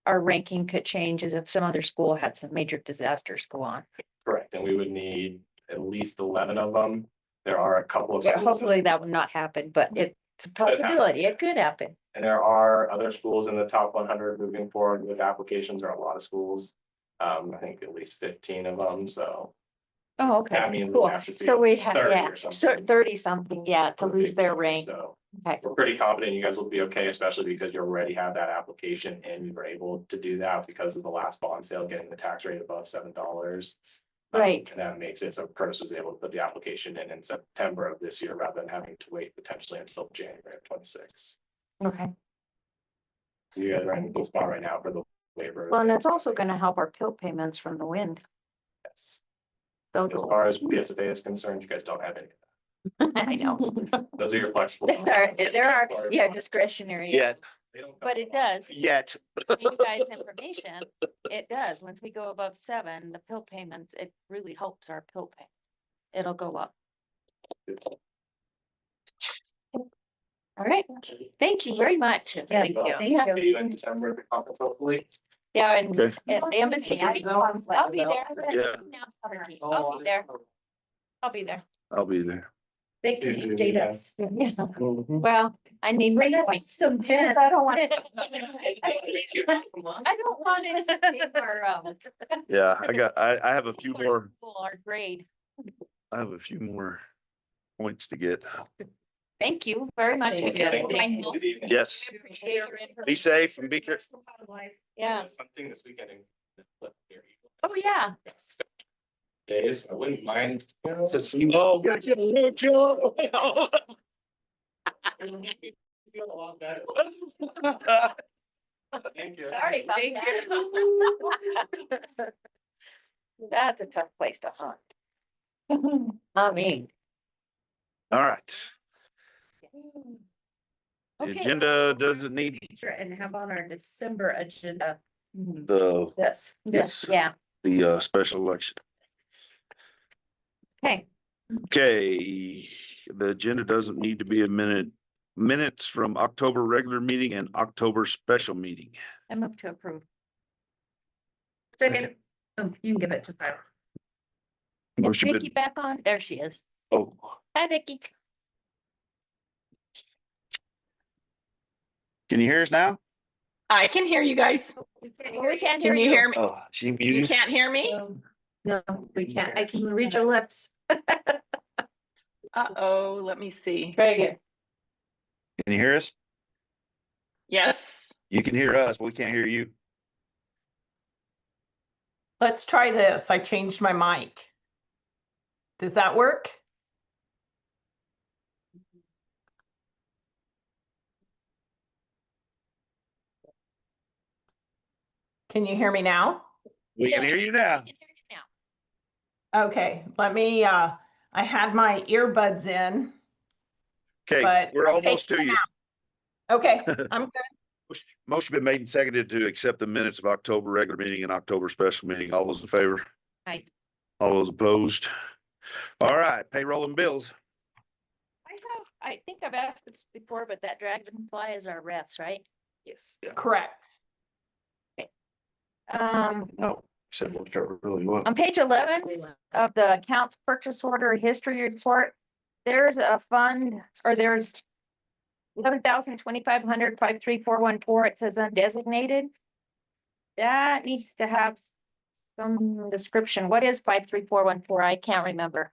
our ranking could change is if some other school had some major disasters go on. Correct, and we would need at least 11 of them. There are a couple of. Yeah, schools- hopefully that would not happen, but it's a possibility. It could happen. And there are other schools in the top 100 moving forward with applications. There are a lot of schools. I think at least 15 of them, so Oh, okay, That means cool. we'll have to see So we have, 30 yeah, or so something. 30 something, yeah, to lose their rank. So Okay, we're pretty confident you guys will be okay, especially because you already have that application and you were able to do that because of the last bond sale, getting the tax rate above $7. Right. And that makes it so Curtis was able to put the application in September of this year rather than having to wait potentially until January of 26. okay. So you guys are in a good spot right now for the waiver. Well, and it's also gonna help our pill payments from the wind. Yes. So As far as PSA is concerned, you guys don't have any. I know. Those are your flexible. There are, yeah, discretionary. Yet, They don't- But it does. yet. You guys information, it does. Once we go above 7, the pill payments, it really helps our pill pay. It'll go up. All right. Thank you very much. Thank you. Yeah, See you in December at the conference, hopefully. yeah, and Okay. at the embassy, I'll be there. Yeah. I'll be there. I'll be there. I'll be there. They can update us. Yeah. Well, I need my points. Some pen. I don't want it. I don't want it to take our, Yeah, I have a few more, our grade. I have a few more points to get. Thank you very much. Thank you. Good evening. Yes, Appreciate your be information. safe and be careful. Yeah. Something this weekend. Oh, yeah. Days, I wouldn't mind to see. Oh, gotta get a little job. Feel a lot better. Thank you. Sorry about that. That's a tough place to hunt. I mean. All right. The Okay. agenda doesn't need And how about our December agenda? the, This. yes, Yeah, the special election. okay. Okay, the agenda doesn't need to be a minutes from October regular meeting and October special meeting. I move to approve. Second. Oh, you can give it to Tyler. Is Motion Vicky been, back on? There she is. oh, Hi, Vicky. can you hear us now? I can hear you guys. We can't hear Can you hear me? Oh, she You muted. can't hear me? No, we can't. I can read your lips. Uh-oh, let me see. Try again. Can you hear us? Yes, You can hear us, but we can't hear you. let's try this. I changed my mic. Does that work? Can you hear me now? We can hear you now. We can hear you now. Okay, let me, I had my earbuds in. Okay, But we're I almost take to you. Okay, I'm good. Motion been made and seconded to accept the minutes of October regular meeting and October special meeting. All those in favor? Aye. All those opposed? All right, payroll and bills. I think I've asked this before, but that dragonfly is our refs, right? Yes. Correct. No, said worked out really well. On page 11 of the accounts purchase order history report, there's a fund, or there's 11,250 53414. It says undesignated. That needs to have some description. What is 53414? I can't remember.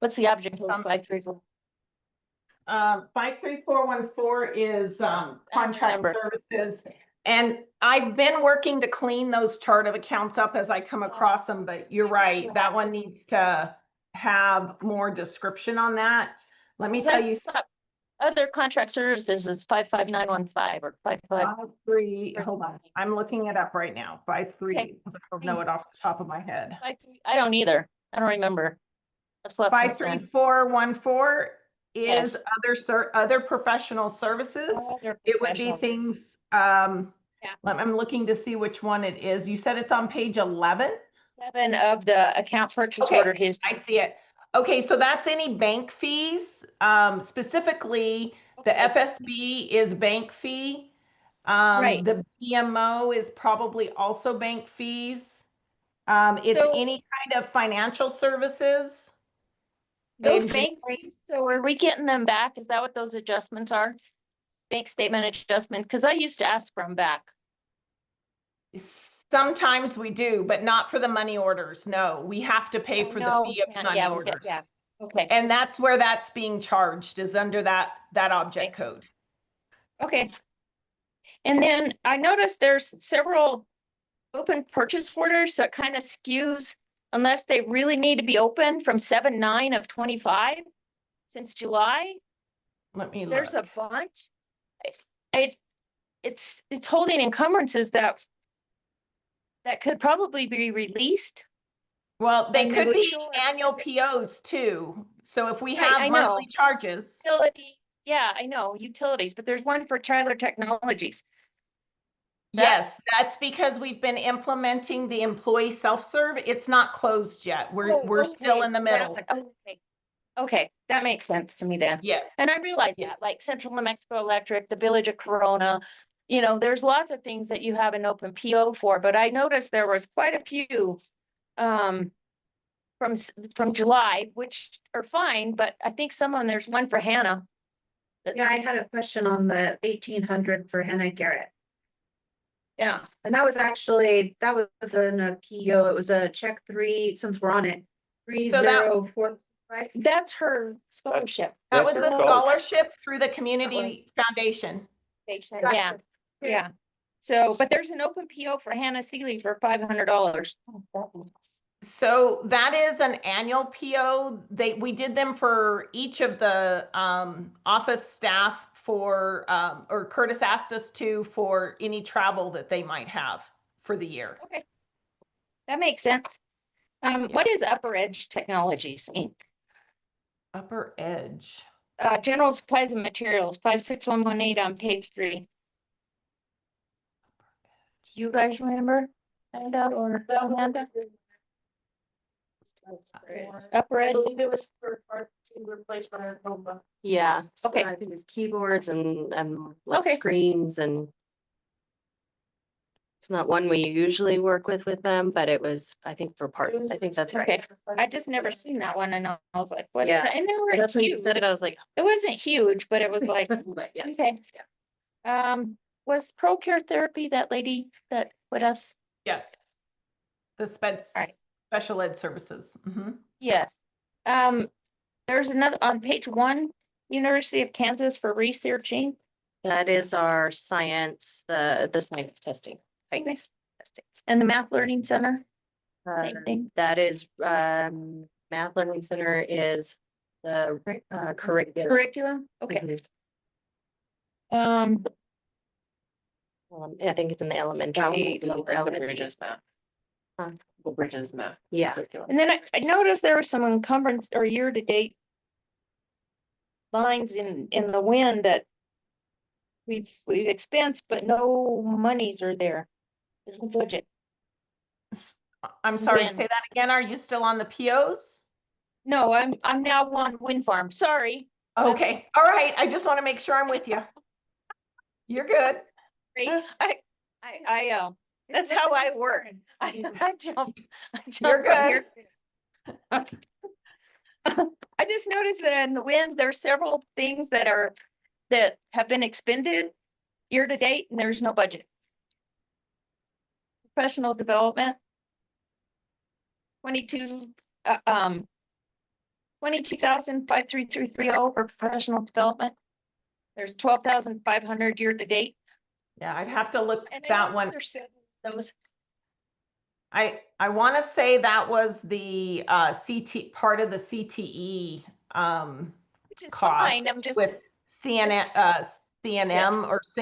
What's the object of 534? 53414 is contract remember. services. And I've been working to clean those chart of accounts up as I come across them, but you're right, that one needs to have more description on that. Let me tell you. Other contract services is 55915 or 55. 53, hold on, I'm looking it up right now, 53, I don't know it off the top of my head. I don't either. I don't remember. I've slept since then. 53414 Yes. is other professional services. Other It would be professionals. things, Yeah. I'm looking to see which one it is. You said it's on page 11? 7 of the account purchase Okay, order history. I see it. Okay, so that's any bank fees, specifically the Okay. FSB is bank fee. Right. The BMO is probably also bank fees. It's So- any kind of financial services. Those bank fees, so are we getting them back? Is that what those adjustments are? Bank statement adjustment, because I used to ask for them back. Sometimes we do, but not for the money orders. No, we have to pay for the No, fee of money yeah, orders. yeah, okay, And that's where that's being charged, is under that object Okay. code. okay. And then I noticed there's several open purchase orders, so it kind of skews unless they really need to be open from 7/9 of 25 since July. Let me There's look. a bunch. It's holding encumbrances that could probably be released. Well, they and they could would be show us- annual POs too. So if we Right, I have know. monthly charges, Utility, yeah, I know, utilities, but there's one for Tyler Technologies. yes, that's because we've been implementing the employee self-serve. It's not closed yet. We're still in the middle. Okay, okay, that makes sense to me then. Yes. And I realize Yeah. that, like Central New Mexico Electric, the Village of Corona, there's lots of things that you have an open PO for, but I noticed there was quite a few from July, which are fine, but I think there's one for Hannah. Yeah, I had a question on the 1,800 for Hannah Garrett. Yeah, And that was in a PO. It was a check 3, since we're on it. So that- 3045. that's her scholarship. That was That's the her scholarship through the community foundation. Yeah, yeah. So, but there's an open PO for Hannah Seeley for $500. So that is an annual PO. We did them for each of the office staff for, or Curtis asked us to, for any travel that they might have for the year. Okay. That makes sense. What is Upper Edge Technologies, Inc.? Upper Edge. General supplies and materials, 56118 on page 3. You guys remember? Amanda or Amanda? Upper I Edge, believe it was for part to replace our Chromebook. Yeah. so Okay. I think it's keyboards and like Okay. screens and. It's not one we usually work with them, but it was, I think for part, I think that's okay. right. I just never seen that one and I was like, what is Yeah. that? And they were That's when you huge. said it, I was like. It wasn't huge, but it was like, But yeah. okay. Was Pro Care Therapy that lady that put us? Yes. The Right. special ed services. Mhm. Yes. There's another on page 1, University of Kansas for researching. That is our science, the science testing. Nice. And the Math Learning Center, same Uh, thing. That is, Math Learning Center is the curriculum. Curriculum, okay. Mhm. Um, I think it's in the elementary. Bridges map. Huh? Bridges map. Yeah. and then I noticed there was some encumbrance or year-to-date lines in the wind that we've expensed, but no monies are there. There's no budget. I'm sorry, When? say that again. Are you still on the POs? No, I'm now on wind farm, sorry. Okay, all right. I just want to make sure I'm with you. You're good. That's how I work. I jump. You're good. here. I just noticed that in the wind, there's several things that have been expended year to date, and there's no budget. Professional development. 22,53330 for professional development. There's 12,500 year to date. Yeah, I'd have to look And I that know one. there's several of those. I want to say that was the CT part of the CTE Which is cost fine, I'm just, with CNM CNM or is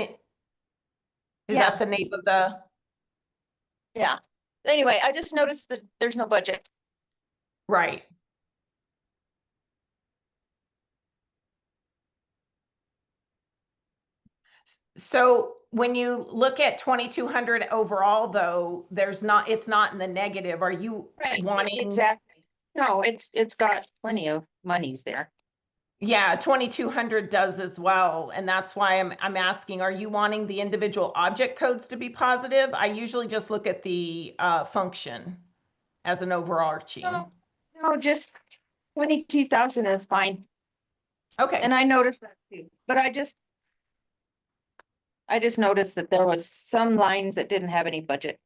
Yeah. that the name of the? yeah. Anyway, I just noticed that there's no budget. Right. So when you look at 2,200 overall, though, it's not in the negative. Are you wanting? Exactly. No, it's got plenty of monies there. Yeah, 2,200 does as well. And that's why I'm asking, are you wanting the individual object codes to be positive? I usually just look at the function as an overarching. No, just 22,000 is fine. Okay, And I noticed that too, but I just noticed that there was some lines that didn't have any budget.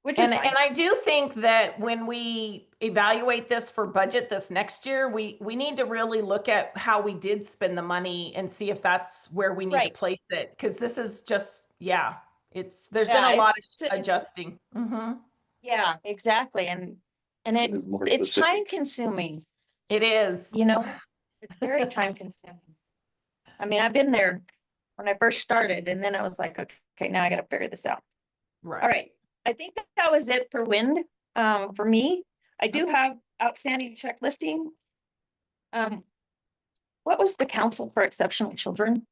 which is And fine. I do think that when we evaluate this for budget this next year, we need to really look at how we did spend the money and see if that's where we need to Right. place it. Because this is just, yeah, there's been Yeah, a lot it's- of adjusting. Yeah, exactly. And More it's specific. time consuming, It is. you know, it's very time consuming. I mean, I've been there when I first started and then I was like, okay, now I gotta figure this out. All right. I think that was it for wind, for me. I do have outstanding check listing. What was the Council for Exceptional Children?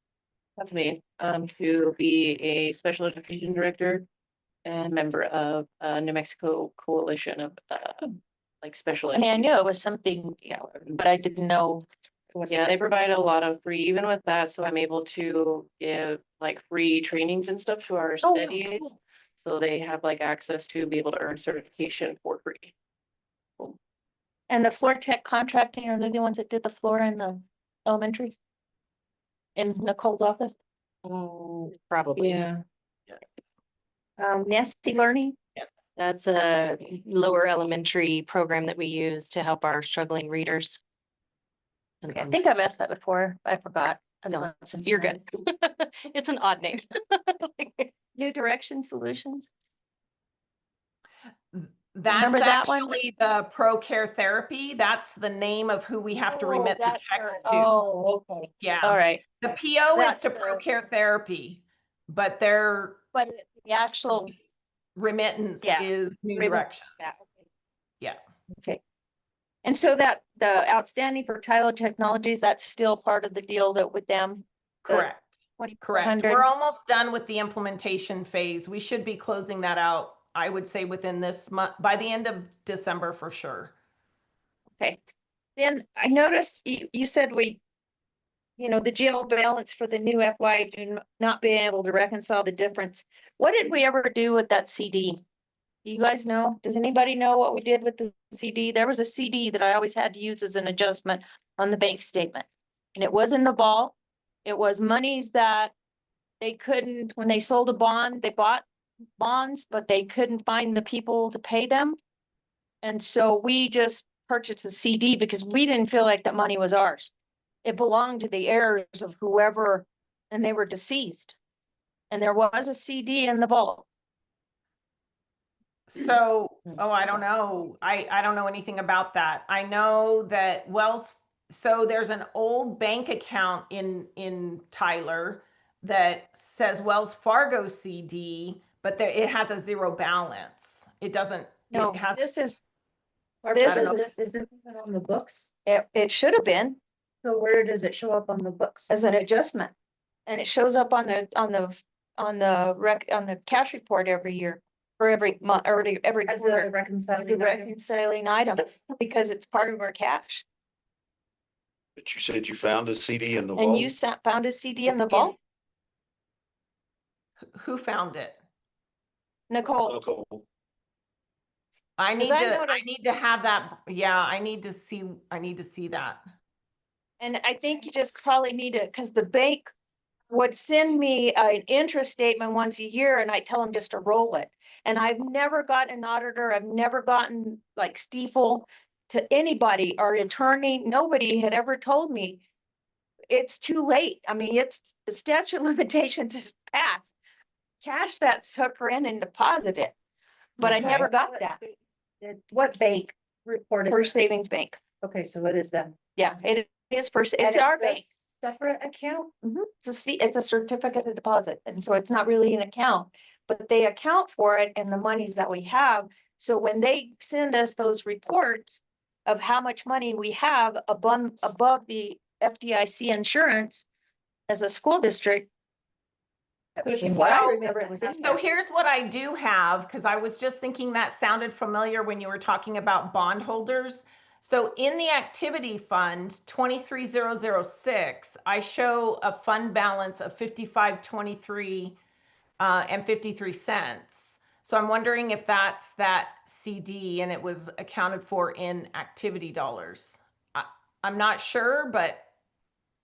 That's me, to be a special education director and member of New Mexico Coalition of like special. I mean, I education. knew it was something, you know, but I didn't know. It was Yeah, they provide a lot of free, even with that, so I'm able to give like free trainings and stuff to our Oh, study aides. cool. So they have like access to be able to earn certification for free. And the floor tech contracting, are they the ones that did the floor in the elementary? In Nicole's office? Oh, probably. Yeah. Yes. Nancy Learning? Yes. That's a lower elementary program that we use to help our struggling readers. Okay, I think I've asked that before. I forgot. No, you're good. It's an odd name. New Direction Solutions? That's Remember that one? actually the Pro Care Therapy. That's the name of who we have to remit the that's checks her. to. Oh, okay. All Yeah. right. The PO is That's to Pro the- Care Therapy, but their But the actual, remittance Yeah. is New Remit- Direction. yeah, okay. Yeah. Okay. And so that the outstanding for Tyler Technologies, that's still part of the deal that with them? Correct. Correct. 2,400? We're almost done with the implementation phase. We should be closing that out, I would say within this month, by the end of December for sure. Okay. Then I noticed you said the GL balance for the new FY not being able to reconcile the difference. What did we ever do with that CD? Do you guys know? Does anybody know what we did with the CD? There was a CD that I always had to use as an adjustment on the bank statement. And it was in the vault. It was monies that they couldn't, when they sold a bond, they bought bonds, but they couldn't find the people to pay them. And so we just purchased a CD because we didn't feel like that money was ours. It belonged to the heirs of whoever, and they were deceased. And there was a CD in the vault. So, I don't know. I don't know anything about that. I know that so there's an old bank account in Tyler that says Wells Fargo CD, but it has a zero balance. It doesn't, No, it has, this is, Or This I don't is- know, is this even on the books? it should have been So where does it show up on the books? as an adjustment. And it shows up on the cash report every year, or every month, or every As a quarter. As a reconciling item? reconciling item, because it's part of our cash. But you said you found a CD in the And you vault? found a CD in the vault, who found it? Nicole? Local. I need I to, I noticed- need to have that. Yeah, I need to see that. And I think you just probably need to, because the bank would send me an interest statement once a year and I tell them just to roll it. And I've never gotten an auditor, I've never gotten like Stiefel to anybody, our attorney, nobody had ever told me. It's too late. I mean, the statute of limitations is passed. Cash that sucker in and deposit it. But I Okay. never got that. What bank reported? First Savings Bank. Okay, so what is that? Yeah, it is first, And it's our a bank. Separate account? It's a certificate of deposit, and so it's not really an account, but they account for it in the monies that we have. So when they send us those reports of how much money we have above the FDIC insurance as a school district. Which is what I remember it was in So there. here's what I do have, because I was just thinking that sounded familiar when you were talking about bondholders. So in the activity fund 23006, I show a fund balance of 5523 and 53 cents. So I'm wondering if that's that CD and it was accounted for in activity dollars. I'm not sure, but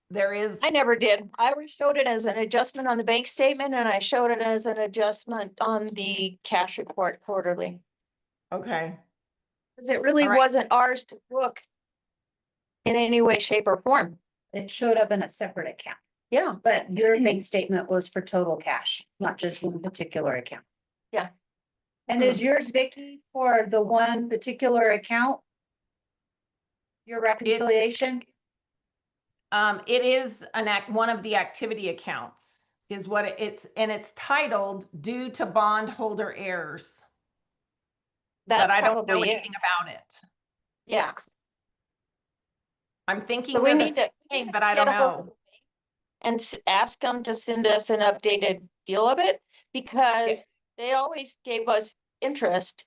there is. I never did. I always showed it as an adjustment on the bank statement and I showed it as an adjustment on the cash report quarterly. Okay, Cause it really All right. wasn't ours to book in any way, shape or form. It showed up in a separate account, Yeah, but your bank statement was for total cash, not just one particular account. Yeah. And is yours, Vicky, for the one particular account? Your reconciliation? it is one of the activity accounts is what it's titled due to bondholder errors. that's But I don't know probably it. anything about it. Yeah. I'm thinking So we they're the need to. same, but I don't get a hold of know. them And ask them to send us an updated deal of it, because they always gave us interest.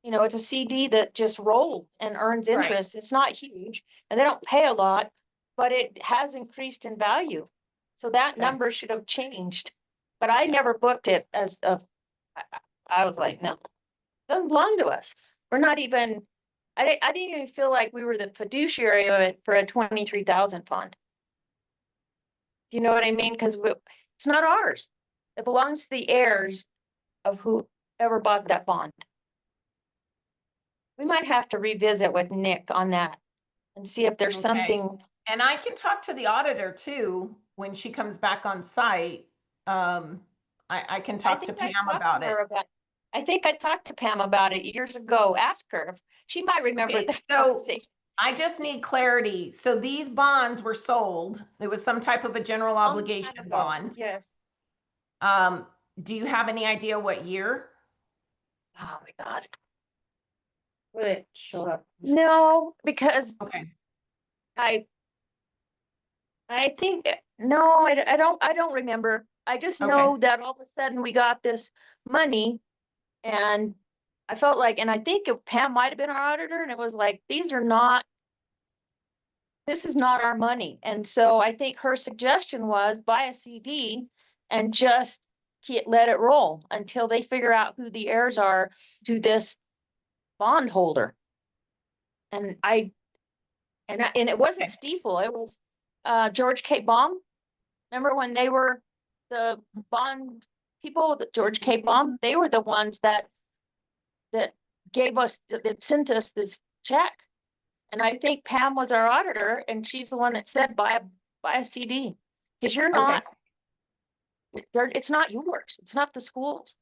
You know, it's a CD that just rolled and earns Right. interest. It's not huge and they don't pay a lot, but it has increased in value. So that Okay. number should have changed, but I never booked it as I was like, no, doesn't belong to us. We're not even, I didn't even feel like we were the fiduciary of it for a 23,000 fund. You know what I mean? Because it's not ours. It belongs to the heirs of whoever bought that bond. We might have to revisit with Nick on that and see if there's Okay. something. And I can talk to the auditor too, when she comes back on site. I can talk to think I Pam talked about to it. her I think I talked to Pam about it years ago. Ask her. She might remember Okay, that so conversation. I just need clarity. So these bonds were sold. It was some type of a general Long obligation time ago. bond. Yes. Do you have any idea what year? Oh my God. Would it show up? No, because Okay, I think, no, I don't remember. I just Okay. know that all of a sudden we got this money and I felt like, and I think Pam might have been our auditor and it was like, this is not our money. And so I think her suggestion was buy a CD and just let it roll until they figure out who the heirs are to this bondholder. And it wasn't Stiefel, it was George K. Baum. Remember when they were the bond people, the George K. Baum, they were the ones that gave us, that sent us this check. And I think Pam was our auditor and she's the one that said buy a CD. Because you're not, it's not yours. It's not the school's.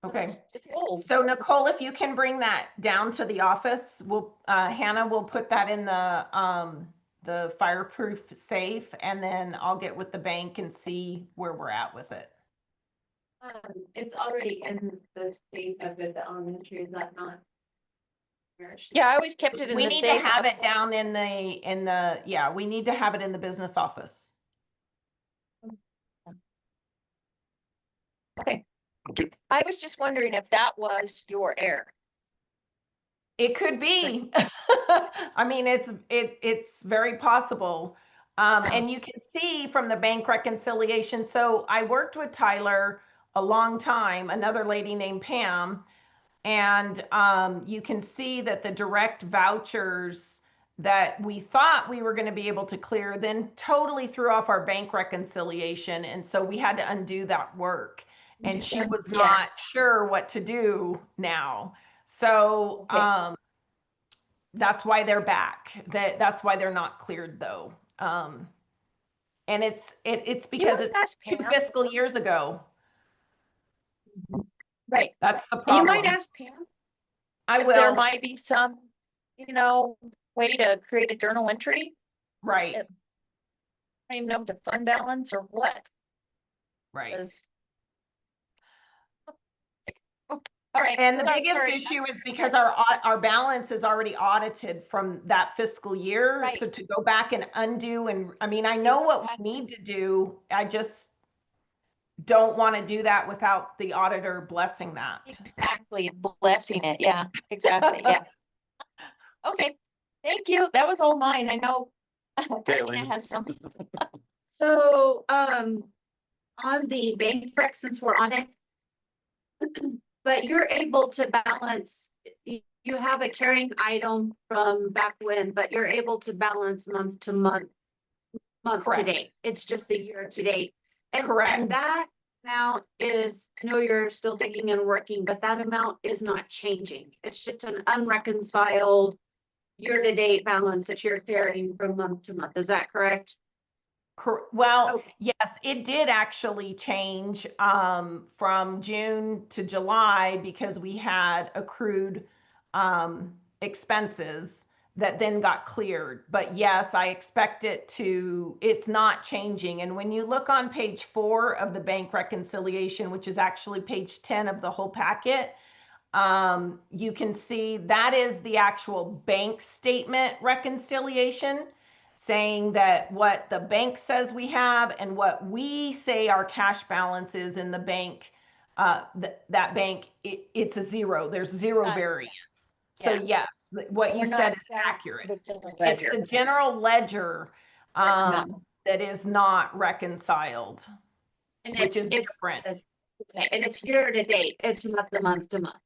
okay. It's old. So Nicole, if you can bring that down to the office, Hannah will put that in the fireproof safe, and then I'll get with the bank and see where we're at with it. It's already in the state of it, the elementary, is that not? Yeah, I always kept it in We the need to safe. have it down in the, yeah, we need to have it in the business office. Okay. I was just wondering if that was your heir. It could be. I mean, it's very possible. And you can see from the bank reconciliation. So I worked with Tyler a long time, another lady named Pam. And you can see that the direct vouchers that we thought we were going to be able to clear then totally threw off our bank reconciliation. And so we had to undo that work. And she was not sure what to do now. So that's why they're back. That's why they're not cleared though. And it's because it's 2 fiscal years ago. Right. That's the And problem. you might ask Pam. I if there will. might be some, way to create a journal entry. Right. I don't even know if the fund balance or what. Right. All right. And the biggest issue is because our balance is already audited from that fiscal year. Right. So to go back and undo, and I mean, I know what we need to do. I just don't want to do that without the auditor blessing that. Exactly. Blessing it. Yeah, exactly. Yeah. Okay. Thank you. That was all mine. I know. Diana has some. So, on the bank rec, since we're on it. But you're able to balance, you have a carrying item from back when, but you're able to balance month to month month to Correct. date. It's just the year to date. And Correct. that amount is, I know you're still digging and working, but that amount is not changing. It's just an unreconciled year-to-date balance that you're carrying from month to month. Is that correct? Well, Okay. yes, it did actually change from June to July because we had accrued expenses that then got cleared. But yes, I expect it's not changing. And when you look on page 4 of the bank reconciliation, which is actually page 10 of the whole packet, you can see that is the actual bank statement reconciliation, saying that what the bank says we have and what we say our cash balance is in the bank, that bank, it's a zero. There's zero Right. variance. So Yeah. yes, what you We're said not is back to accurate. the general It's ledger. the general ledger Right. that is not reconciled, And which is it's different. okay, and it's year to date. It's month to month to month.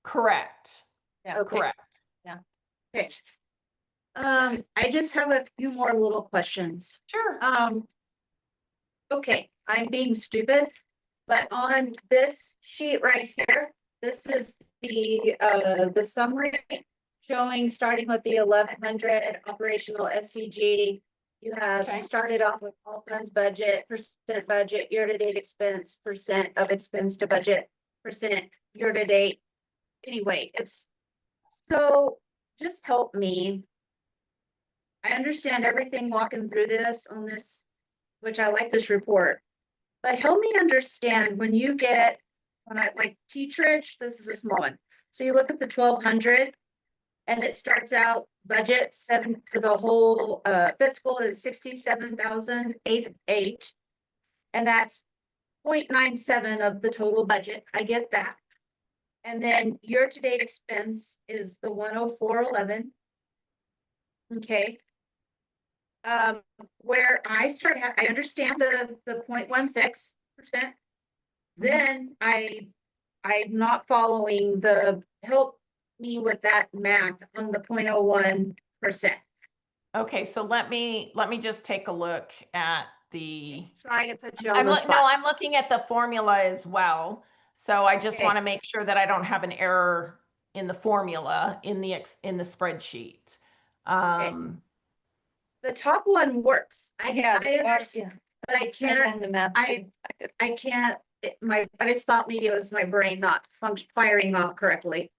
Correct. Yeah. Okay. Correct. Okay. I just have a few more little questions. Sure. Okay, I'm being stupid, but on this sheet right here, this is the summary showing starting with the 1100 operational SCG. You have Okay. started off with all funds budget, percent budget, year-to-date expense, percent of expense to budget, percent year-to-date. Anyway, it's so just help me. I understand everything walking through this on this, which I like this report. But help me understand when you get, when I like Teacherich, this is a small one. So you look at the 1200 and it starts out budget 7 for the whole fiscal is 67,088. And that's 0.97 of the total budget. I get that. And then year-to-date expense is the 10411. Okay. Where I I understand the 0.16%. Then I'm not following help me with that math on the 0.01%. Okay, so let me just take a look at the, Sorry to put you on the no, spot. I'm looking at the formula as well. So I just Okay. want to make sure that I don't have an error in the formula in the spreadsheet. The top one works. I Yeah, understand, but I can't, the math. I can't, I just thought maybe it was my brain not firing off correctly.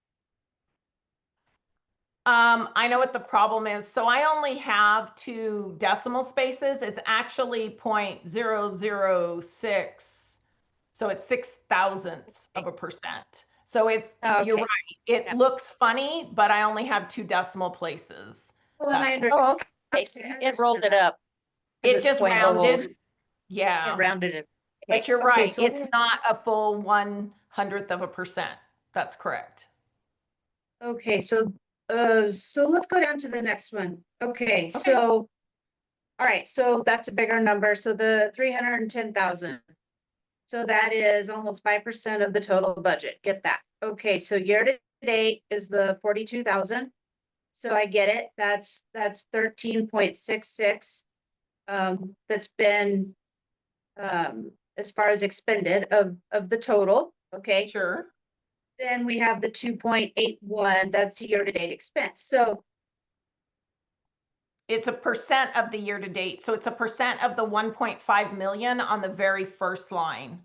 I know what the problem is. So I only have 2 decimal spaces. It's actually 0.006. So it's 6,000ths of a percent. So it's, you're Okay. right. It looks funny, but I only have 2 decimal places. Well, and I That's- understand. Okay, so it rolled it up. 'cause It it's just 0.00. rounded. It Yeah, rounded it. but you're Okay, right. so- It's not a full 1/100th of a percent. That's correct. Okay, so let's go down to the next one. Okay, so, all right, so that's a bigger number. So the 310,000. So that is almost 5% of the total budget. Get that. Okay, so year to date is the 42,000. So I get it. That's 13.66. That's been as far as expended of the total. Okay. Sure. Then we have the 2.81, that's year-to-date expense. So, It's a percent of the year to date. So it's a percent of the 1.5 million on the very first line.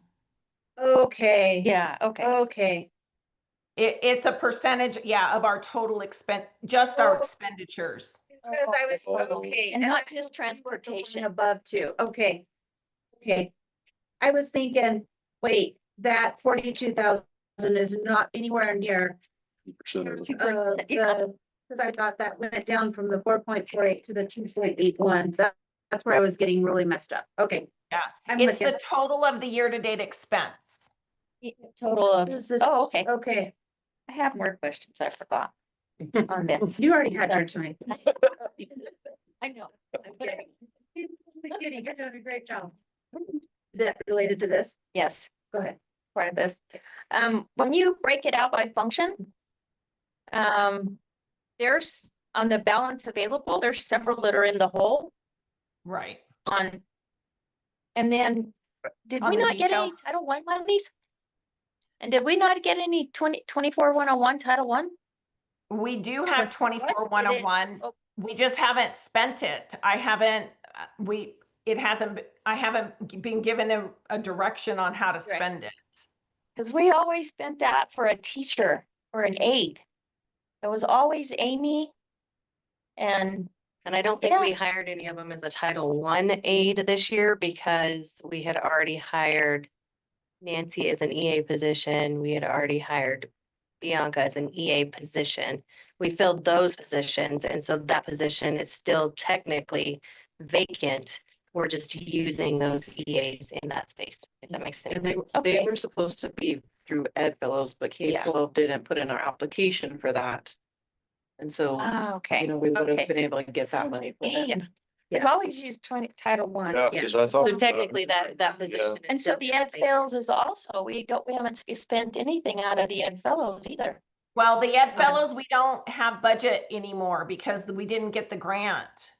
okay. Yeah, okay. Okay. It's a percentage, yeah, of our total just our expenditures. Because I was, okay. And not I just was thinking the one transportation. above too. Okay. Okay. I was thinking, wait, that 42,000 is not anywhere near because I thought that went down from the 4.48 to the 2.81. That's where I was getting really messed up. Okay. Yeah, I'm it's with the total of the year to date expense. Total of, Is it- oh, okay. Okay. I have more questions. I forgot on this. You already had your time. I know. I'm kidding. You're doing a great job. Is it related to this? Yes, Go ahead. part of this. When you break it out by function, there's on the balance available, there's several that are in the hole. Right. on. And then, did On we the not get any details. Title I monies? And did we not get any 24-101 Title I? We do It have was 24-101. Oh. We just haven't spent it. I haven't, I haven't been given a direction on how to Right. spend it. Because we always spent that for a teacher or an aide. It was always Amy. And And I don't think we Yeah. hired any of them as a Title I aide this year because we had already hired Nancy as an EA position. We had already hired Bianca as an EA position. We filled those positions, and so that position is still technically vacant. We're just using those EAs in that space, if that makes sense. And they Okay. were supposed to be through Ed Fellows, but Yeah. K-12 didn't put in our application for that. And so, Okay. you know, we would okay. have been able to get that money for them. We've Yeah. always used Title I. Yeah, Yeah. because I thought. So technically that position. is And so still the Ed vacant. Fellows is also, we haven't spent anything out of the Ed Fellows either. Well, the Ed Fellows, we don't have budget anymore because we didn't get the grant.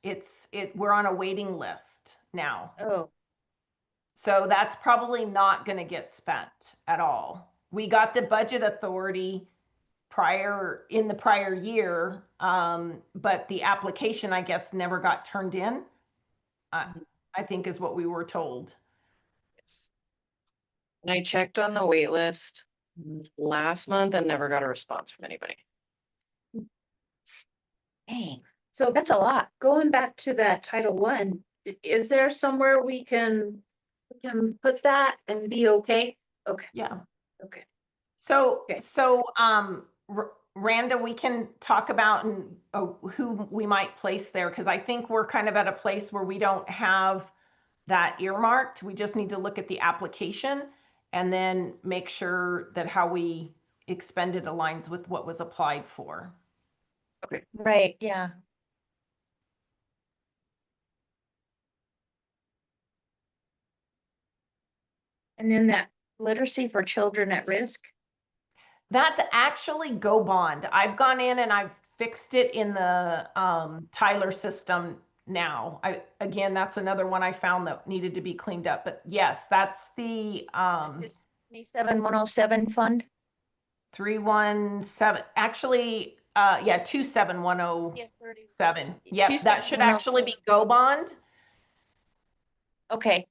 We're on a waiting list now. Oh, So that's probably not gonna get spent at all. We got the budget authority in the prior year, but the application, I guess, never got turned in. I think is what we were told. And I checked on the wait list last month and never got a response from anybody. dang, So that's a lot. going back to that Title I, is there somewhere we can put that and be okay? Okay, Yeah. okay. So, Okay. Randa, we can talk about who we might place there, because I think we're kind of at a place where we don't have that earmarked. We just need to look at the application and then make sure that how we expend it aligns with what was applied for. Right, yeah. And then that literacy for children at risk. That's actually Go Bond. I've gone in and I've fixed it in the Tyler system now. Again, that's another one I found that needed to be cleaned up. But yes, that's the 27107 fund. 317, actually, yeah, 27107. Yes, 30. Yep, that should actually be Go Bond. Okay.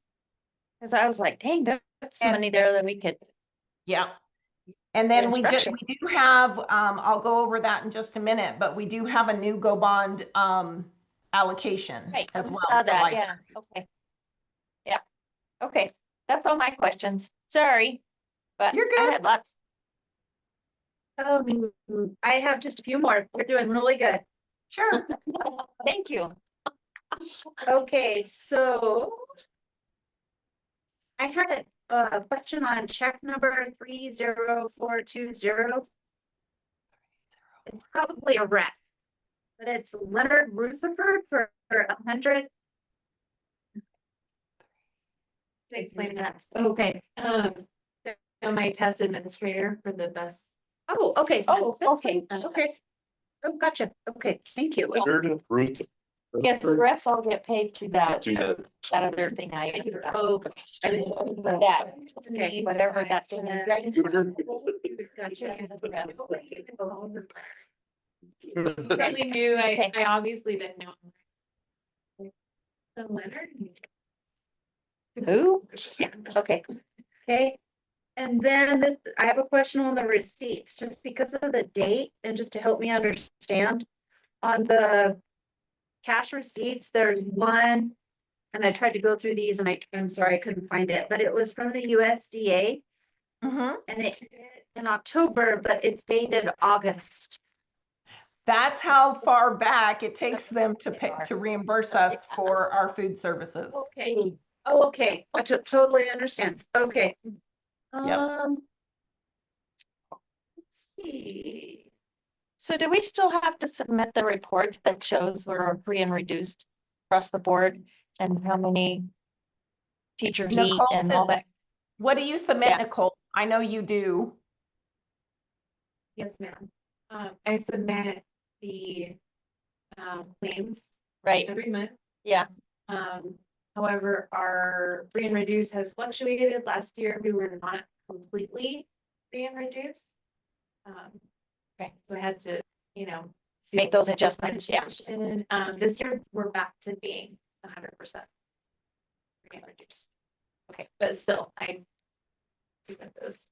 Because I was like, dang, that's some money there that we could. Yeah. And then we instruction. do have, I'll go over that in just a minute, but we do have a new Go Bond allocation Right, as I well. saw for that, library. yeah, okay. Yeah, okay, that's all my questions. Sorry, but You're I good. had lots. I have just a few more. We're doing really good. Sure. Thank you. Okay, so I had a question on check number 30420. It's probably a wreck, but it's Leonard Rutherford for 100. Explain that. Okay. My test administrator for the best. Oh, okay. Oh, That's okay. fine. Okay. Oh, gotcha. Okay, thank you. Ruth. Yes, the refs all get paid through that, Do that. that other thing I. Oh, That, okay. whatever that thing is. Gotcha. Probably knew, Okay. I obviously didn't know. So Leonard. Who? Yeah, okay. Okay. And then this, I have a question on the receipts, just because of the date and just to help me understand. On the cash receipts, there's one, and I tried to go through these and I'm sorry, I couldn't find it, but it was from the USDA Mhm. and it in October, but it's dated August. That's how far back it takes them to pay, to reimburse us for our food services. Okay. Oh, okay. I totally understand. Okay. Yep. Let's see. So do we still have to submit the report that shows we're free and reduced across the board and how many teachers eat Nicole and said- all that? What do you submit, Yeah. Nicole? I know you do. Yes, ma'am. I submit the claims Right, every month. yeah, However, our free and reduced has fluctuated. Last year, we were not completely free and reduced. Okay. So I had to, you know. Make those adjustments, yeah. And, this year, we're back to being 100% free and reduced. Okay. But still, I. Even those.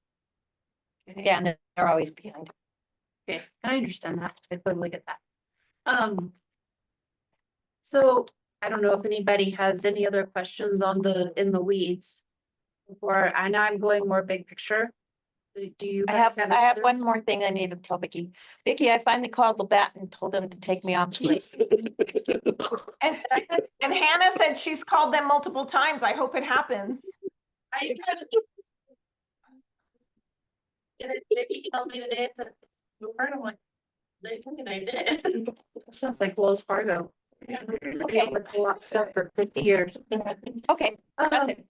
Yeah, and they're always behind. Okay, I understand that. I totally get that. So I don't know if anybody has any other questions on in the weeds. Or I know I'm going more big picture. Do you? I guys have any other- one more thing I need to tell Vicky. Vicky, I finally called the bat and told them to take me off the list. And Hannah said she's called them multiple times. I hope it happens. I and then Vicky told me today that the word I'm like, they told me they did. Sounds like Wells Fargo. Okay. With a lot of stuff for 50 years. Okay, that's it.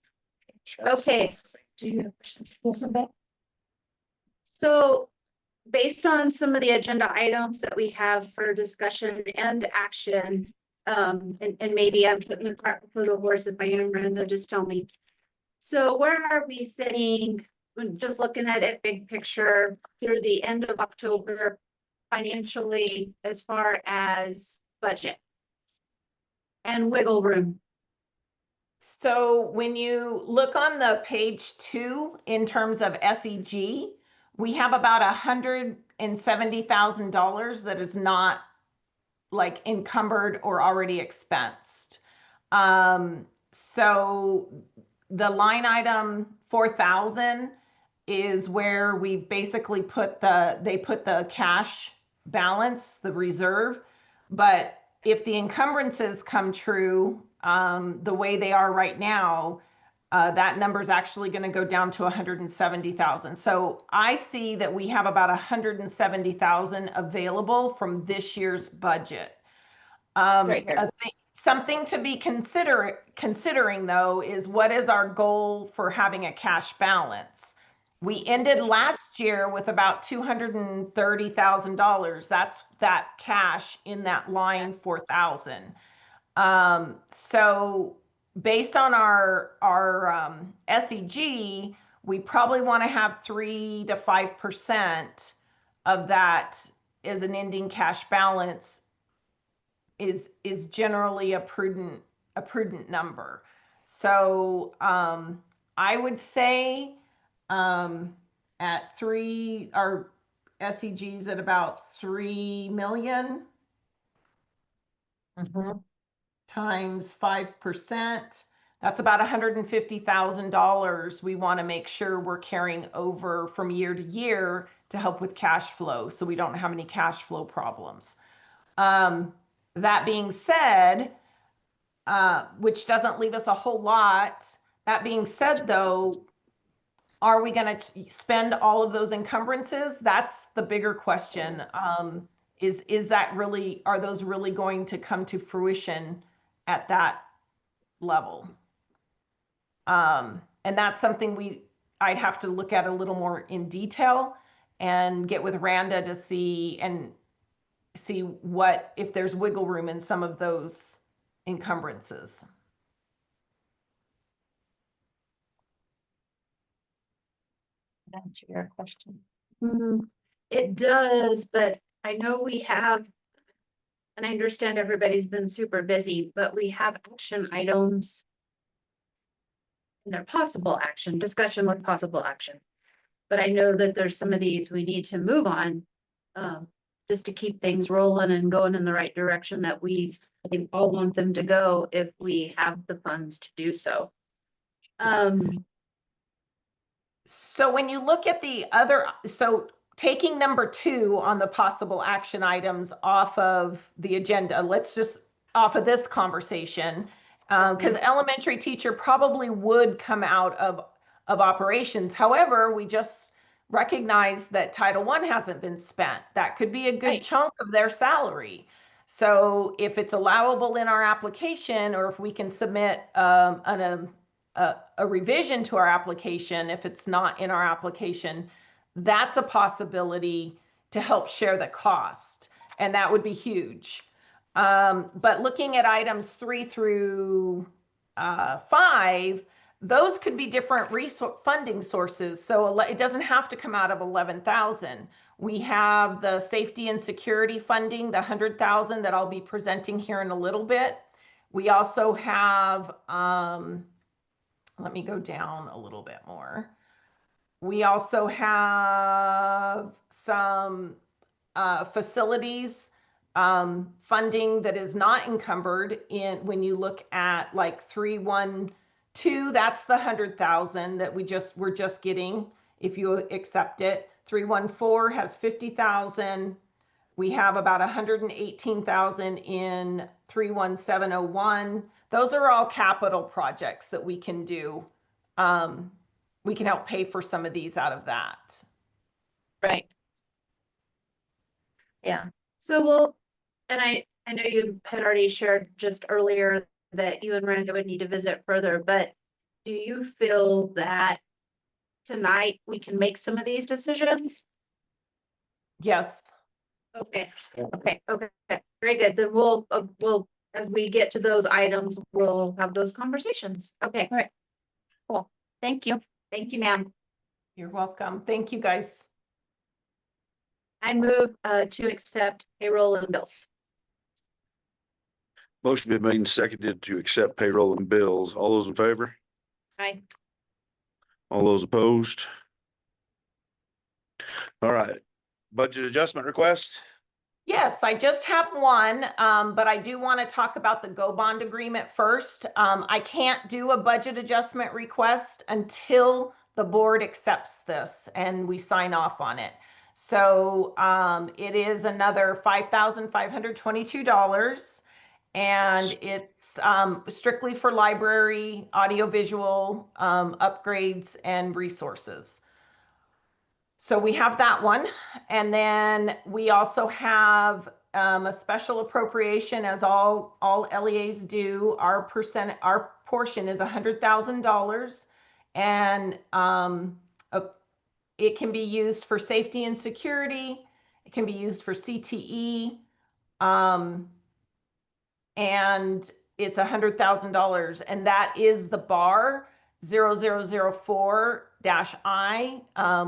Okay, do you have questions? So based on some of the agenda items that we have for discussion and action, and maybe I'm putting the cart before the horse. If I am, Brenda, just tell me. So where are we sitting, when just looking at it big picture through the end of October financially as far as budget and wiggle room? So when you look on the page 2 in terms of SEG, we have about $170,000 that is not like encumbered or already expensed. So the line item 4,000 is where we basically put they put the cash balance, the reserve. But if the encumbrances come true, the way they are right now, that number is actually going to go down to 170,000. So I see that we have about 170,000 available from this year's budget. Right here. Something to be considering though is what is our goal for having a cash balance? We ended last year with about $230,000. That's that cash in that line 4,000. So based on our SEG, we probably want to have 3 to 5% of that as an ending cash balance is generally a prudent number. So I would say at 3, our SEG's at about 3 million. Times 5%, that's about $150,000 we want to make sure we're carrying over from year to year to help with cash flow, so we don't have any cash flow problems. That being said, which doesn't leave us a whole lot. That being said, though, are we going to spend all of those encumbrances? That's the bigger question. Is that really, are those really going to come to fruition at that level? And that's something I'd have to look at a little more in detail and get with Randa to see what, if there's wiggle room in some of those encumbrances. Answer your question. It does, but I know we have, and I understand everybody's been super busy, but we have action items. And they're possible action, discussion with possible action. But I know that there's some of these we need to move on, just to keep things rolling and going in the right direction that we, I think, all want them to go if we have the funds to do so. So when you look at the other, so taking number 2 on the possible action items off of the agenda, let's just off of this conversation, because elementary teacher probably would come out of operations. However, we just recognize that Title I hasn't been spent. That could be a good chunk of their salary. So if it's allowable in our application, or if we can submit a revision to our application, if it's not in our application, that's a possibility to help share the cost. And that would be huge. But looking at items 3 through 5, those could be different funding sources. So it doesn't have to come out of 11,000. We have the safety and security funding, the 100,000 that I'll be presenting here in a little bit. We also have, let me go down a little bit more. We also have some facilities funding that is not encumbered in when you look at like 312, that's the 100,000 that we're just getting if you accept it. 314 has 50,000. We have about 118,000 in 31701. Those are all capital projects that we can do. We can help pay for some of these out of that. Right. Yeah. So and I know you had already shared just earlier that you and Miranda would need to visit further, but do you feel that tonight we can make some of these decisions? Yes. Okay, very good. Then we'll, as we get to those items, we'll have those conversations. Okay. All right. Cool. Thank you. Thank you, ma'am. You're welcome. Thank you, guys. I move to accept payroll and bills. Motion been made and seconded to accept payroll and bills. All those in favor? Aye. All those opposed? All right. Budget adjustment request? Yes, I just have one, but I do want to talk about the Go Bond agreement first. I can't do a budget adjustment request until the board accepts this and we sign off on it. So it is another $5,522, and it's strictly for library, audiovisual upgrades and resources. So we have that one. And then we also have a special appropriation, as all LEAs do. Our portion is $100,000, and it can be used for safety and security. It can be used for CTE, and it's $100,000, and that is the bar 0004-I,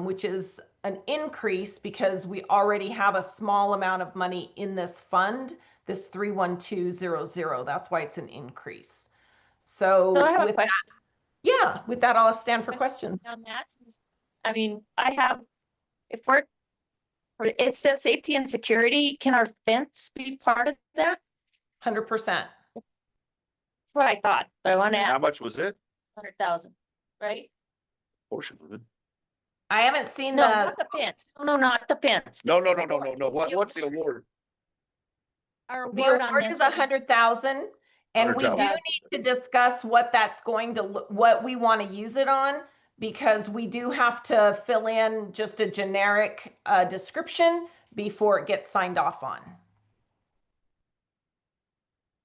which is an increase because we already have a small amount of money in this fund, this 31200. That's why it's an increase. So I have a question. Yeah, with that, I'll stand for questions. On that, I mean, if it says safety and security, can our fence be part of that? 100%. That's what I thought, but I want to How ask much was it? 100,000, right? Portion of it. I haven't seen No, not the fence. No, not the fence. No. What's the award? Our The award on award this is one. 100,000, and we do 100,000. need to discuss what that's going to what we want to use it on, because we do have to fill in just a generic description before it gets signed off on.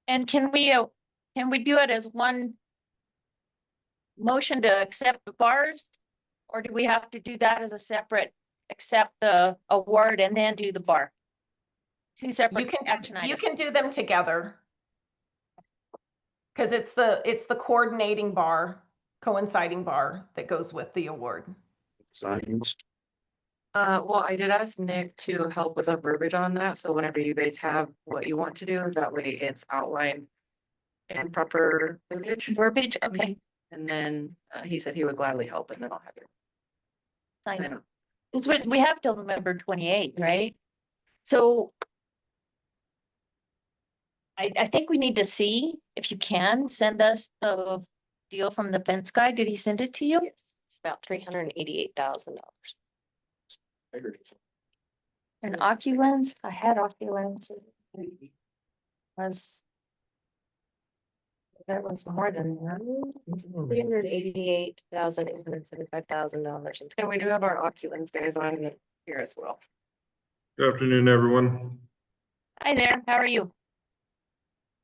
And can we do it as one motion to accept the bars? Or do we have to do that as a separate, accept the award and then do the bar? Two separate action items. You can do them together, because it's the coordinating bar, coinciding bar that goes with the award. Signs. Well, I did ask Nick to help with a verbiage on that, so whenever you guys have what you want to do, that way it's outlined in proper verbiage. Okay. And then he said he would gladly help, and then I'll have it. Sign it. Because we have till November 28th, right? So I think we need to see if you can send us the deal from the fence guy. Did he send it to you? Yes, it's about $388,000. And Oculens, I had Oculens. That was more than that. $388,875,000. And we do have our Oculens guys on here as well. Good afternoon, everyone. Hi there, how are you?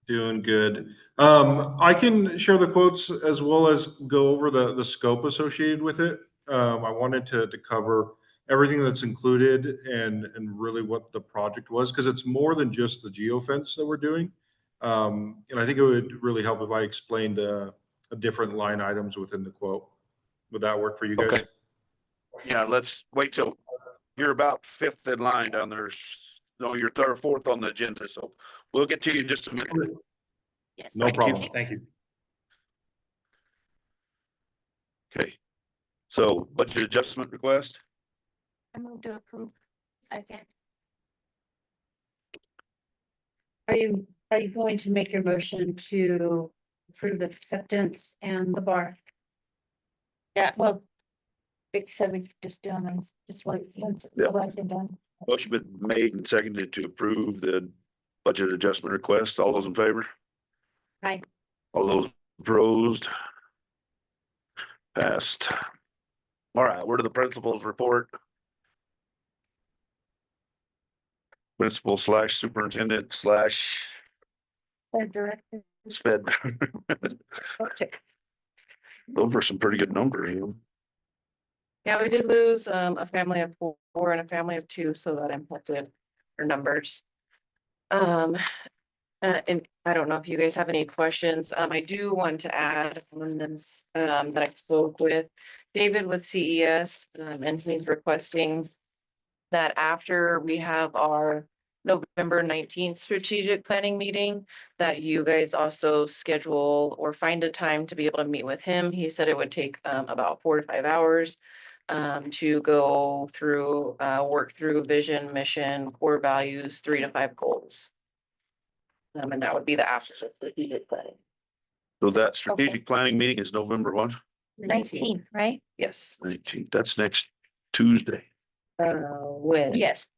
Doing good. I can share the quotes as well as go over the scope associated with it. I wanted to cover everything that's included and really what the project was, because it's more than just the geofence that we're doing. And I think it would really help if I explained the different line items within the quote. Would that work for you guys? Okay. Yeah, let's wait till you're about fifth in line down there. No, you're third or fourth on the agenda, so we'll get to you in just a minute. Yes. No Thank you. problem. Thank you. Okay. So budget adjustment request? I move to approve. Second. Are you going to make your motion to approve acceptance and the bar? Yeah, well, Vic said we could just do them, just like, once Yeah. they're done. Motion been made and seconded to approve the budget adjustment request. All those in favor? Aye. All those opposed? Passed. All right, where do the principals report? Principal / superintendent / Director. sped. Those were some pretty good numbers. Yeah, we did lose a family of 4 and a family of 2, so that impacted our numbers. And I don't know if you guys have any questions. I do want to add on this that I spoke with David with CES, and he's requesting that after we have our November 19th strategic planning meeting, that you guys also schedule or find a time to be able to meet with him. He said it would take about 4 to 5 hours to go through, work through vision, mission, core values, 3 to 5 goals. And that would be the after strategic planning. So that strategic planning meeting is November 19th, right? Yes. 19th. That's next Tuesday. When? Yes.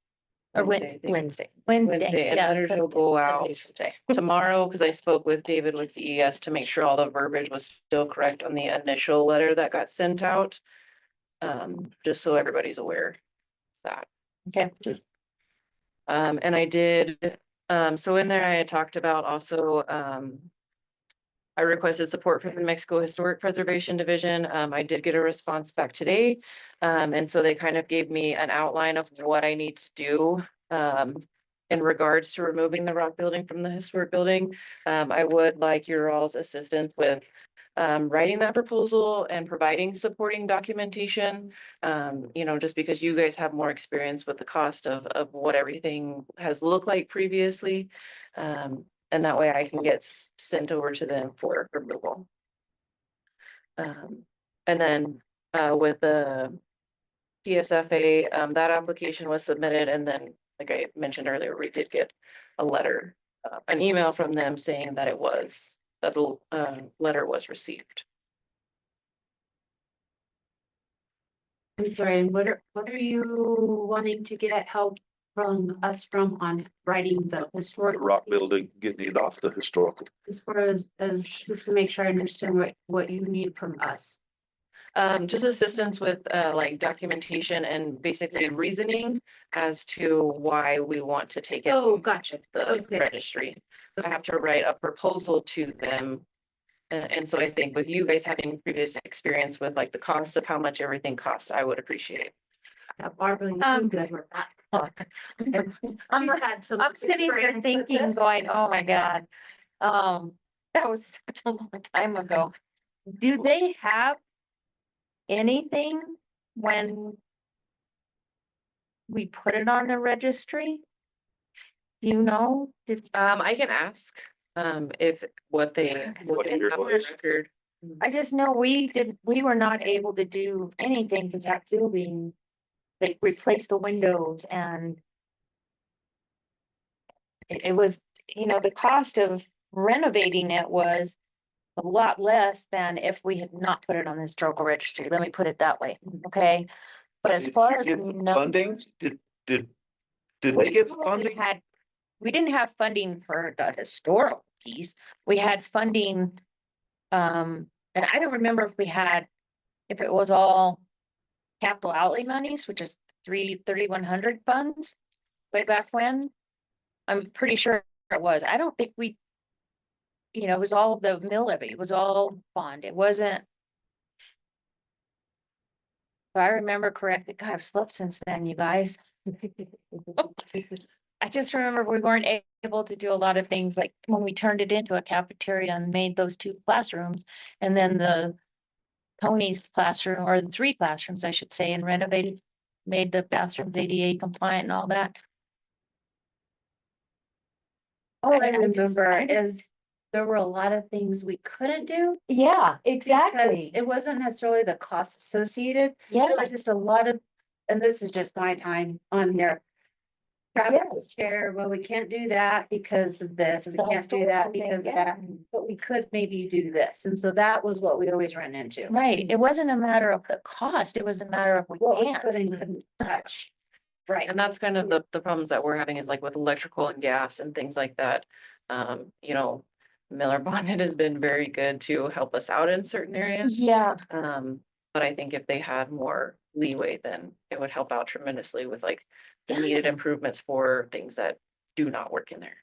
Or Wednesday, I think. Wednesday. Wednesday, and yeah, letters will go out Tuesday. tomorrow, because I spoke with David with CES to make sure all the verbiage was still correct on the initial letter that got sent out. Just so everybody's aware of that. Okay. And I did, so in there I had talked about also, I requested support from the Mexico Historic Preservation Division. I did get a response back today. And so they kind of gave me an outline of what I need to do in regards to removing the rock building from the historic building. I would like your all's assistance with writing that proposal and providing supporting documentation. You know, just because you guys have more experience with the cost of what everything has looked like previously. And that way I can get sent over to them for removal. And then with the PSFA, that application was submitted, and then, like I mentioned earlier, we did get a letter, an email from them saying that the letter was received. I'm sorry, and what are you wanting to get help from us from on writing the historic? The rock building, getting it off the historical. As far as just to make sure I understand what you need from us. Just assistance with like documentation and basically reasoning as to why we want to take it. Oh, gotcha. The Okay. registry. I have to write a proposal to them. And so I think with you guys having previous experience with like the cost of how much everything costs, I would appreciate it. Barbara, you good with that? I'm sitting here thinking, going, oh my God. That was such a long time ago. Do they have anything when we put it on the registry? Do you know? I can ask if what they What have year on was? record. I just know we were not able to do anything to that building. They replaced the windows and it was, you know, the cost of renovating it was a lot less than if we had not put it on the historical registry. Let me put it that way, okay? But as far as we know. Funding, did they get funding? We didn't have funding for the historical piece. We had funding, and I don't remember if it was all capital outlay monies, which is 3100 funds way back when. I'm pretty sure it was. I don't think it was all the mill levy. It was all bond. It wasn't. If I remember correctly, God, I've slept since then, you guys. I just remember we weren't able to do a lot of things, like when we turned it into a cafeteria and made those 2 classrooms. And then the Tony's classroom, or the 3 classrooms, I should say, and renovated, made the bathrooms ADA compliant and all that. All I I just- remember I just- is there were a lot of things we couldn't do. Yeah, Because exactly. it wasn't necessarily the cost associated. Yeah, There was just a lot of, and this is just my time on here. Travis chair, well, we can't do that because of this, or we can't do that because of that, but we could maybe do this. And so that was what we always ran into. right. It wasn't a matter of the cost, it was a matter of we What we can't. could and couldn't touch. Right. And that's kind of the problems that we're having is like with electrical and gas and things like that. You know, Miller Bonnet has been very good to help us out in certain areas. Yeah, But I think if they had more leeway, then it would help out tremendously with like the needed improvements for things that do not work in there.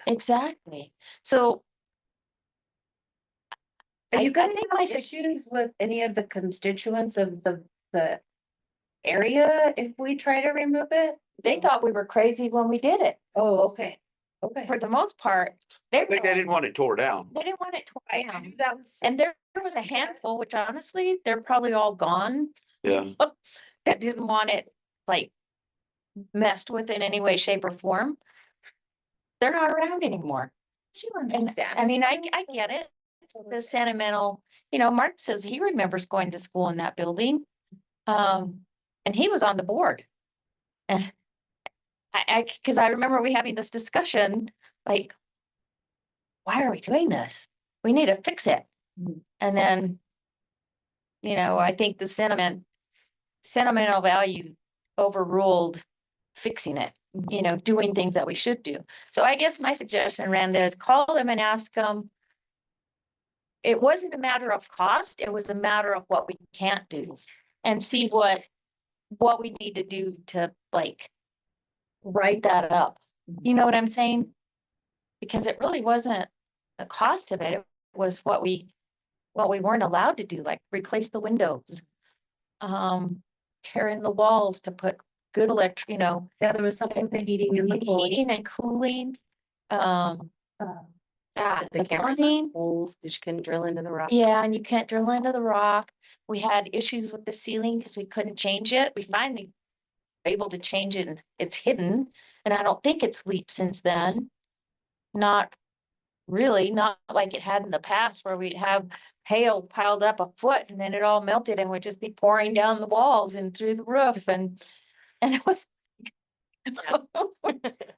exactly. So Are you I gonna think have my issues with any of the constituents of the area if we try to remove it? they thought we were crazy when we did it. Oh, okay. Okay. For the most part, they I think they didn't want it tore down. They didn't want it torn down. That was. And there was a handful, which honestly, they're probably all gone, Yeah. that didn't want it like messed with in any way, shape or form. They're not around anymore. And I mean, I get it. The sentimental, Mark says he remembers going to school in that building. And he was on the board. And cause I remember we having this discussion, like, why are we doing this? We need to fix it. And then, I think the sentimental value overruled fixing it, doing things that we should do. So I guess my suggestion, Randa, is call them and ask them. It wasn't a matter of cost, it was a matter of what we can't do, and see what we need to do to like write that up. You know what I'm saying? Because it really wasn't the cost of it, it was what we weren't allowed to do, like replace the windows. Tear in the walls to put good electric, Yeah, there was something with heating and the cooling. heating and cooling. The cameras plumbing. holes, you couldn't drill into the rock. Yeah, and you can't drill into the rock. We had issues with the ceiling because we couldn't change it. We finally were able to change it and it's hidden. And I don't think it's leaked since then. Not really, not like it had in the past where we'd have hail piled up a foot and then it all melted and would just be pouring down the walls and through the roof and it was.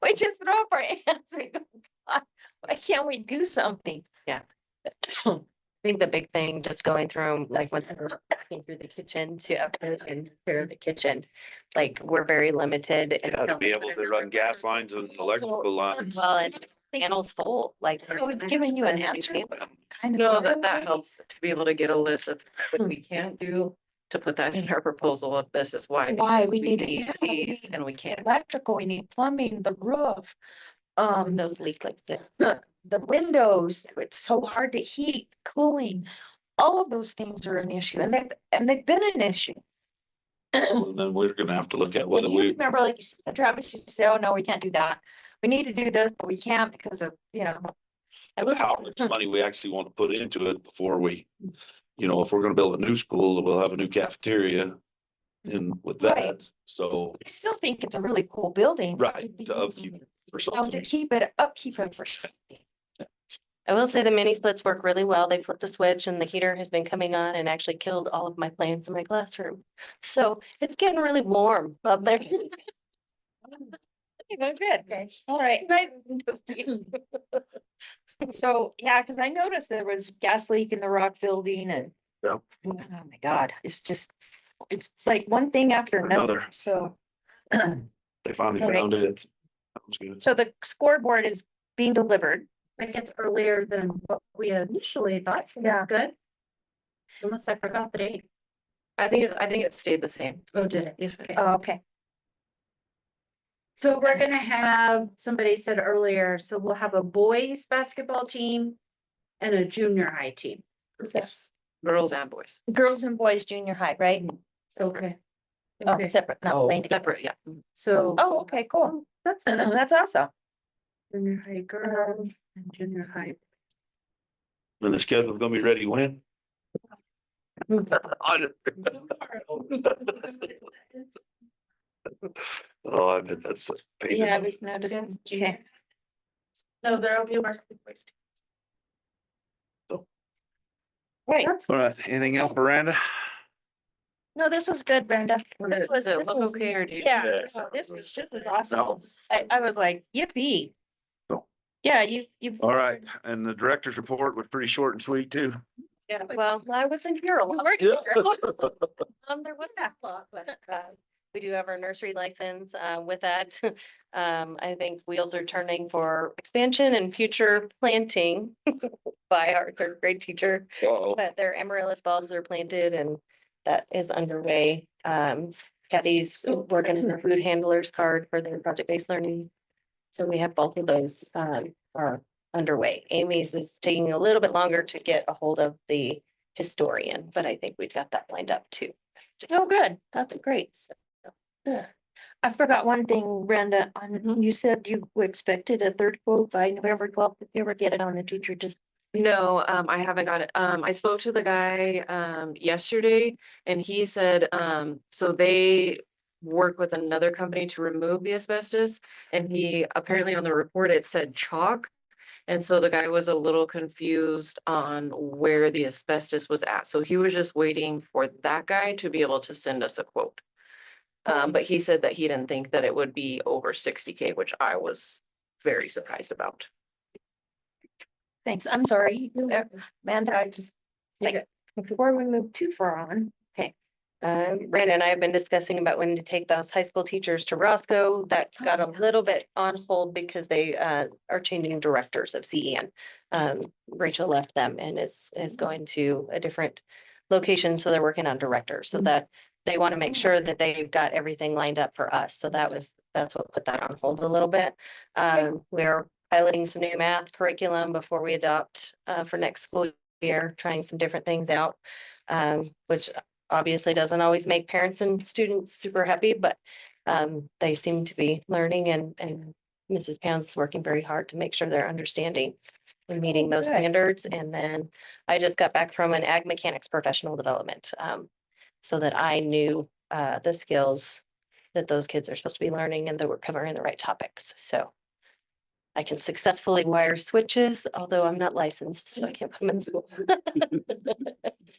We just throw up our hands and go, God, why can't we do something? I think the big thing, just going through, like when we're walking through the kitchen to upgrade and repair the kitchen, like we're very limited. You know, to be able to run gas lines and electrical lines. Well, and panels full, like. We've given you an answer. Kind of. No, that helps to be able to get a list of what we can't do, to put that in our proposal of this is why. Why because we need need these and we can't. Electrical, we need plumbing, the roof, Those leak like that. the windows, it's so hard to heat, cooling. All of those things are an issue and they've been an issue. Then we're gonna have to look at whether And you we, remember, like you said, Travis used to say, oh, no, we can't do that. We need to do this, but we can't because of, how much money we actually want to put into it before we, if we're gonna build a new school, we'll have a new cafeteria. And with Right. that, so, I still think it's a really cool building. right, It'd be to upkeep easy. for To something. keep it for safety. I will say the mini splits work really well. They flipped the switch and the heater has been coming on and actually killed all of my plants in my classroom. So it's getting really warm up there. Good. Okay. All right. So, yeah, because I noticed there was gas leak in the rock building and. Yeah. Oh my God, it's like one thing after another, Another. so. They finally Okay. found it. That was good. So the scoreboard is being delivered. Like it's earlier than what we initially thought. So Yeah. that's good. Unless I forgot the date. I think it stayed the same. Oh, did it? Yes. Okay. Oh, okay. So we're gonna have, somebody said earlier, so we'll have a boys basketball team and a junior high team. Yes. Girls and boys. Girls and boys junior high, right? Okay. Oh, Okay. separate, not Oh, Lansing. separate, yeah. So. Oh, okay, cool. That's awesome. Junior high girls and junior high. And the schedule's gonna be ready when? Oh, I bet that's a pain. Yeah, I in the- was noticing. Okay. No, there'll be more. Right. All right, anything else, Miranda? No, this was good, Brenda. This was, Does it this look was, okay, or do you? yeah, Yeah. no, this was awesome. No. I was like, yippee. So. Yeah, you. All right, and the director's report was pretty short and sweet too. Yeah, well, I wasn't here a lot. Yeah. There was a lot, but, we do have our nursery license, with that. I think wheels are turning for expansion and future planting by our third grade teacher. Uh-oh. But their amaryllis bulbs are planted and that is underway. Kathy's working on her food handlers card for their project-based learning. So we have both of those, are underway. Amy's is taking a little bit longer to get a hold of the historian, but I think we've got that lined up too. Oh, good. That's great. Yeah. I forgot one thing, Brenda, you said you expected a third quote by November 12th. If you ever get it on the teacher, just. No, I haven't got it. I spoke to the guy, yesterday and he said, so they work with another company to remove the asbestos. And he, apparently on the report, it said chalk. And so the guy was a little confused on where the asbestos was at. So he was just waiting for that guy to be able to send us a quote. But he said that he didn't think that it would be over 60K, which I was very surprised about. Thanks. I'm sorry. Amanda, I just, like, before we move too far on. Okay. Brandon and I have been discussing about when to take those high school teachers to Roscoe. That got a little bit on hold because they are changing directors of CEN. Rachel left them and is going to a different location, so they're working on directors, so that they want to make sure that they've got everything lined up for us. So that's what put that on hold a little bit. We're piloting some new math curriculum before we adopt for next school year, trying some different things out, which obviously doesn't always make parents and students super happy, but they seem to be learning, and Mrs. Pounds is working very hard to make sure they're understanding and meeting those Good. standards. And then I just got back from an ag mechanics professional development, so that I knew the skills that those kids are supposed to be learning and that we're covering the right topics. So I can successfully wire switches, although I'm not licensed, so I can't put them in school.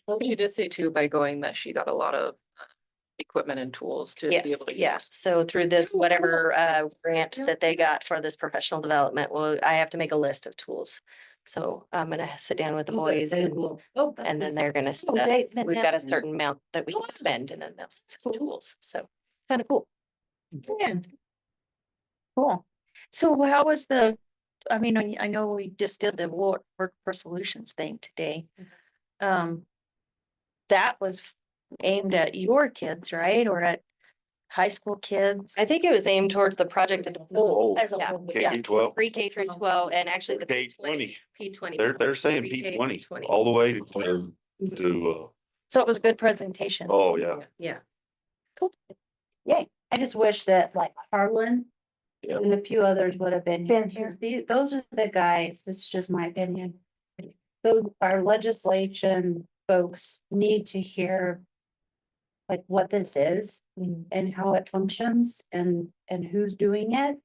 Well, she did say too, by going, that she got a lot of equipment and tools to be Yes, able to yeah. use. So through this, whatever grant that they got for this professional development, well, I have to make a list of tools. So I'm gonna sit down with the boys and then they're gonna, we've got a certain amount that we can spend and then that's tools. So kind of cool. Cool. So how was I mean, I know we just did the work for solutions thing today. That was aimed at your kids, right? Or at high school kids? I think it was aimed towards the project as a whole. Oh, As a Yeah. whole, K yeah. through 12. Pre-K through 12 and actually the K-20. P20. They're saying Pre-K P20 all the way to, So it was a good presentation. oh, yeah. Yeah. Cool. Yay. I just wish that like Harlan Yeah. and a few others would have been here. Those are the guys, this is just my opinion. Those, our legislation folks need to hear like what this is and how it functions and who's doing it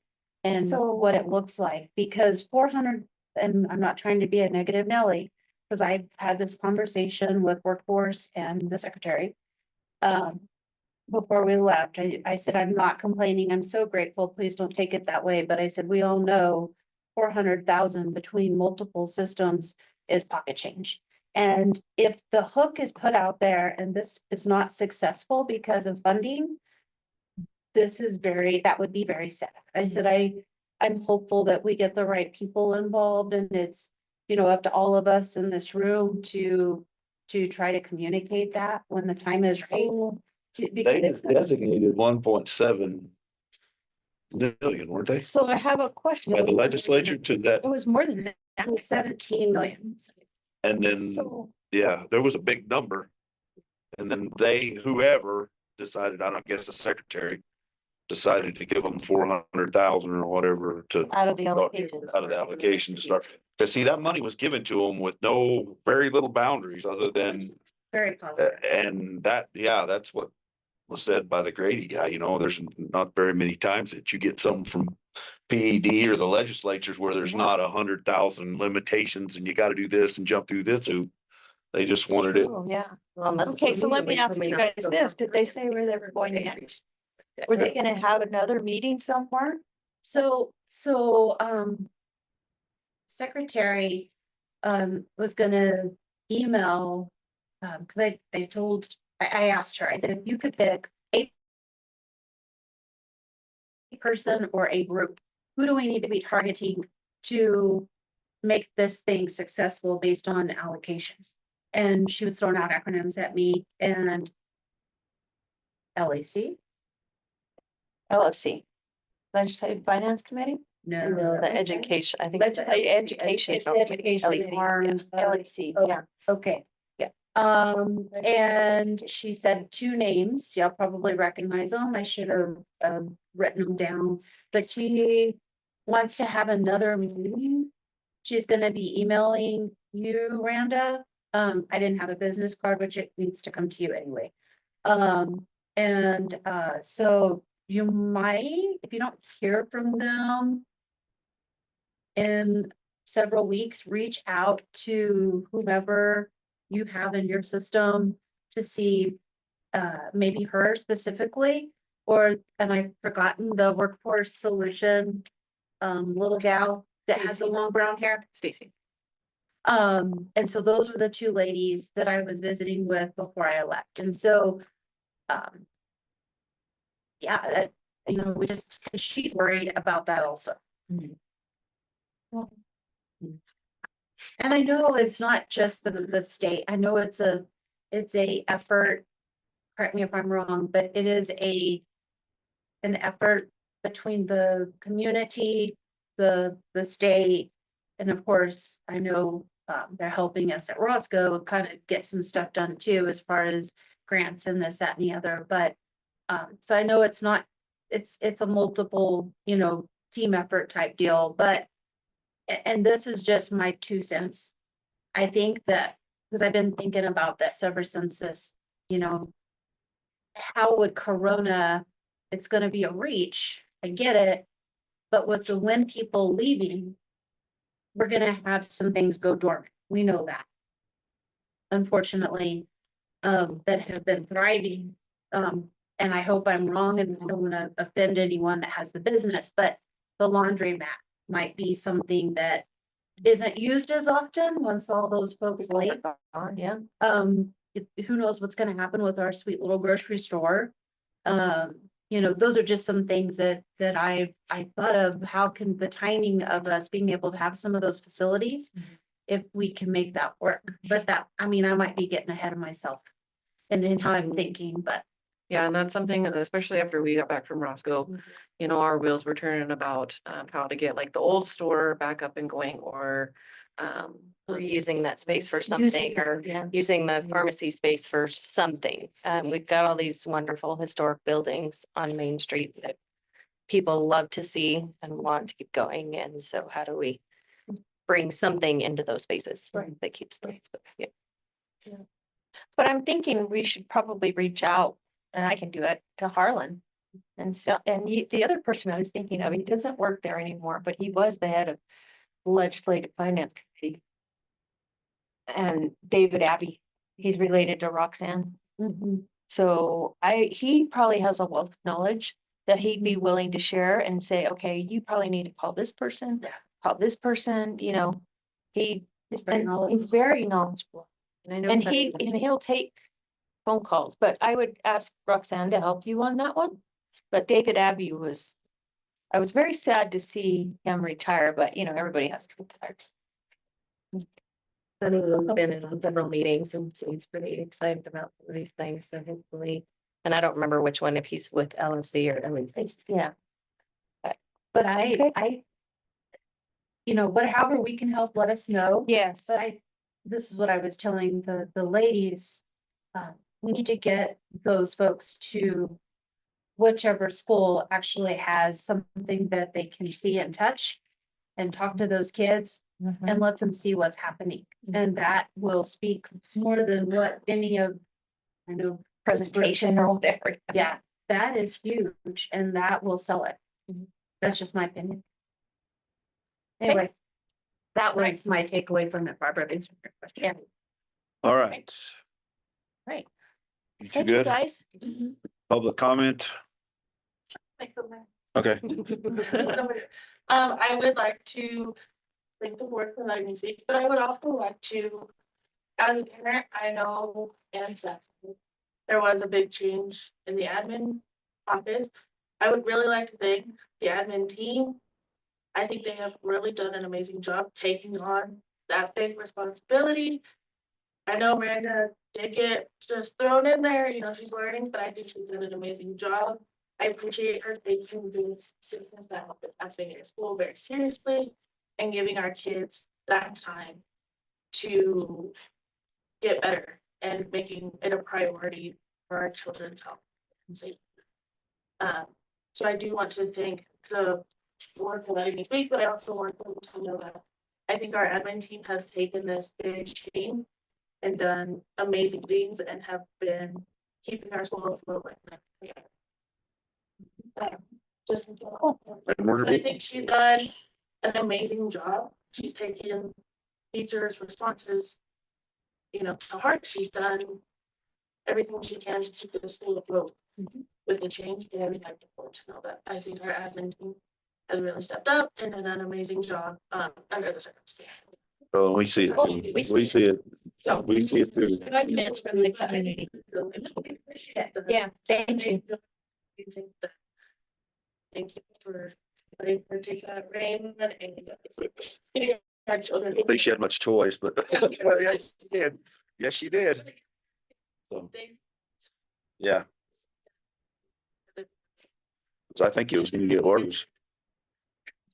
and So- what it looks like, because 400, and I'm not trying to be a negative Nelly, because I've had this conversation with workforce and the secretary. Before we left, I said, I'm not complaining. I'm so grateful. Please don't take it that way. But I said, we all know 400,000 between multiple systems is pocket change. And if the hook is put out there and this is not successful because of funding, that would be very sad. I said, I'm hopeful that we get the right people involved and it's, up to all of us in this room to try to communicate that when the time is right. They Because designated 1.7 million, weren't they? So I have a question. By the legislature to that, It was more than that. it was 17 million. and then, So, yeah, there was a big number. And then whoever decided, I don't guess the secretary decided to give them 400,000 or whatever to. Out of the start- allocation. Out of the allocation to start. Cause see, that money was given to them with very little boundaries other than, Very positive. and that, yeah, that's what was said by the Grady guy, there's not very many times that you get something from PED or the legislatures where there's not 100,000 limitations and you gotta do this and jump through this hoop. They just wanted it. Oh, yeah. Well, that's Okay, what so we let me do. ask you guys this. Did they say where they were going next? Were they gonna have another meeting somewhere? Secretary, was gonna email, cause they told, I asked her, I said, if you could pick a person or a group, who do we need to be targeting to make this thing successful based on allocations? And she was throwing out acronyms at me and LAC? LFC. Legislative Finance Committee? No, No. the education, I think. It's the education. It's the education LEC, arm. LEC, Oh, yeah. Okay. Yeah. And she said two names. Y'all probably recognize them. I should have written them down, but she wants to have another meeting. She's gonna be emailing you, Rhonda. I didn't have a business card, which it needs to come to you anyway. So you might, if you don't hear from them in several weeks, reach out to whomever you have in your system to see maybe her specifically, and I've forgotten the workforce solution little gal that has the long brown hair. Stacy. And so those were the two ladies that I was visiting with before I left. And so yeah, she's worried about that also. And I know it's not just the state. I know it's a effort, correct me if I'm wrong, but it is an effort between the community, the state, and of course, I know they're helping us at Roscoe kind of get some stuff done too, as far as grants and this, that, and the other, but so I know it's not, it's a multiple, team effort type deal, but and this is just my 2 cents. I think that, because I've been thinking about this ever since this, how would Corona, it's gonna be a reach, I get it. But with the when people leaving, we're gonna have some things go dormant. We know that. Unfortunately, that have been thriving. And I hope I'm wrong and I don't wanna offend anyone that has the business, but the laundromat might be something that isn't used as often once all those folks leave. Yeah. Who knows what's gonna happen with our sweet little grocery store? Those are just some things that I thought of. How can the timing of us being able to have some of those facilities, if we can make that work? But I might be getting ahead of myself and then how I'm thinking, but Yeah, and that's something, especially after we got back from Roscoe, our wheels were turning about how to get like the old store back up and going, or We're using that space for something, or Yeah. using the pharmacy space for something. We've got all these wonderful historic buildings on Main Street that people love to see and want to keep going. And so how do we bring something into those spaces that keeps those? Yeah. But I'm thinking we should probably reach out, and I can do it, to Harlan. And so, the other person I was thinking of, he doesn't work there anymore, but he was the head of the Legislative Finance Committee. And David Abbey, he's related to Roxanne. So he probably has a wealth of knowledge that he'd be willing to share and say, okay, you probably need to call this person, call this person, he's very knowledgeable. And he'll take phone calls, but I would ask Roxanne to help you on that one. But David Abbey I was very sad to see him retire, but everybody has to retire. I've been in several meetings, and so he's pretty excited about some of these things, so hopefully, and I don't remember which one, if he's with LFC or LEC. Yeah. But however we can help, let us know. Yes. But this is what I was telling the ladies. we need to get those folks to whichever school actually has something that they can see and touch and talk to those kids and let them see what's happening. And that will speak more than what any of, I know, Presentation or whatever. yeah, that is huge and that will sell it. That's just my opinion. Anyway, that was my takeaway from it, Barbara. Thanks for your question. Yeah. All right. Right. You Thank you, good? guys. Public comment? Okay. I would like to thank the board for letting me speak, but I would also like to, as a parent, I know and staff, there was a big change in the admin office. I would really like to thank the admin team. I think they have really done an amazing job taking on that big responsibility. I know Miranda did get just thrown in there, you know, she's learning, but I think she did an amazing job. I appreciate her taking this sickness that happening at school very seriously and giving our kids that time to get better and making it a priority for our children's health and safety. So I do want to thank the board for letting me speak, but I also want them to know that I think our admin team has taken this big change and done amazing things and have been keeping our school afloat like that. Just, I think she's done an amazing job. She's taken teachers' responses, you know, to heart. She's done everything she can to keep the school afloat with the change. And we'd like the board to know that I think our admin team has really stepped up and done an amazing job under the circumstances. Oh, we see it. We see it. So We see it too. Comments from the community. Yeah, thank you. Thank you for letting her take that reign and our I children. don't think she had much choice, but yes, she did. Yes, she did. So, yeah. So I think it was gonna get orders.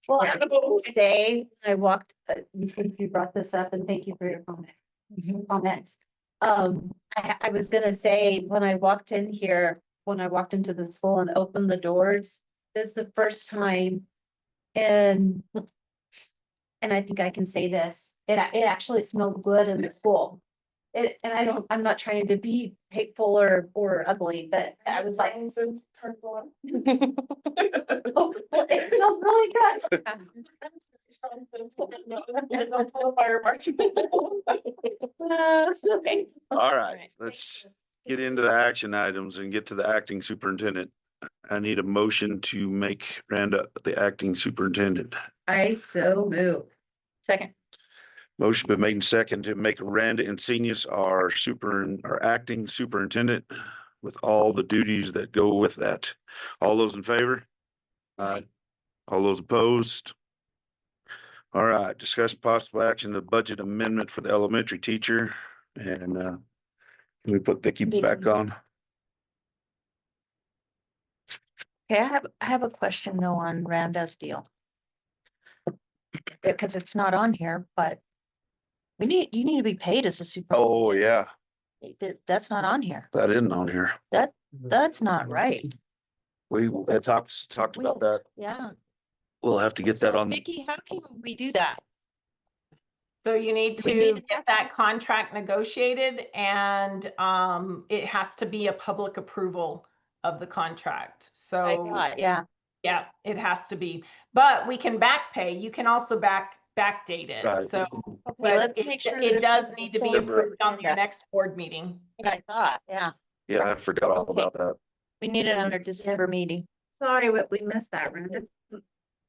Well, I will say, I walked, since you brought this up, and thank you for your comments. I was gonna say, when I walked in here, when I walked into the school and opened the doors, this is the first time. And I think I can say this, it actually smelled good in the school. And I'm not trying to be hateful or ugly, but I was like. It smells really good. All right, let's get into the action items and get to the acting superintendent. I need a motion to make Randa the acting superintendent. I so move. Second. Motion been made and second to make Randa Insenius our acting superintendent with all the duties that go with that. All those in favor? All those opposed? All right, discuss possible action of budget amendment for the elementary teacher and can we put Vicky back on? Okay, I have a question though on Randa's deal. Because it's not on here, but you need to be paid as a super. Oh, yeah, That's not on here. that isn't on here. That's not right. We had talked about that. Yeah. We'll have to get that So on. Vicky, how can we do that? So you need We need to to get that contract negotiated and it has to be a public approval of the contract. I So got, yeah. yeah, it has to be, but we can back pay. You can also backdate it. Right. So, Okay, but let's make sure it that does it's need to so be approved on your agenda. next board meeting. I thought, yeah. Yeah, I forgot all Okay. about that. We need it on our December meeting, Sorry, we missed that, Rhonda.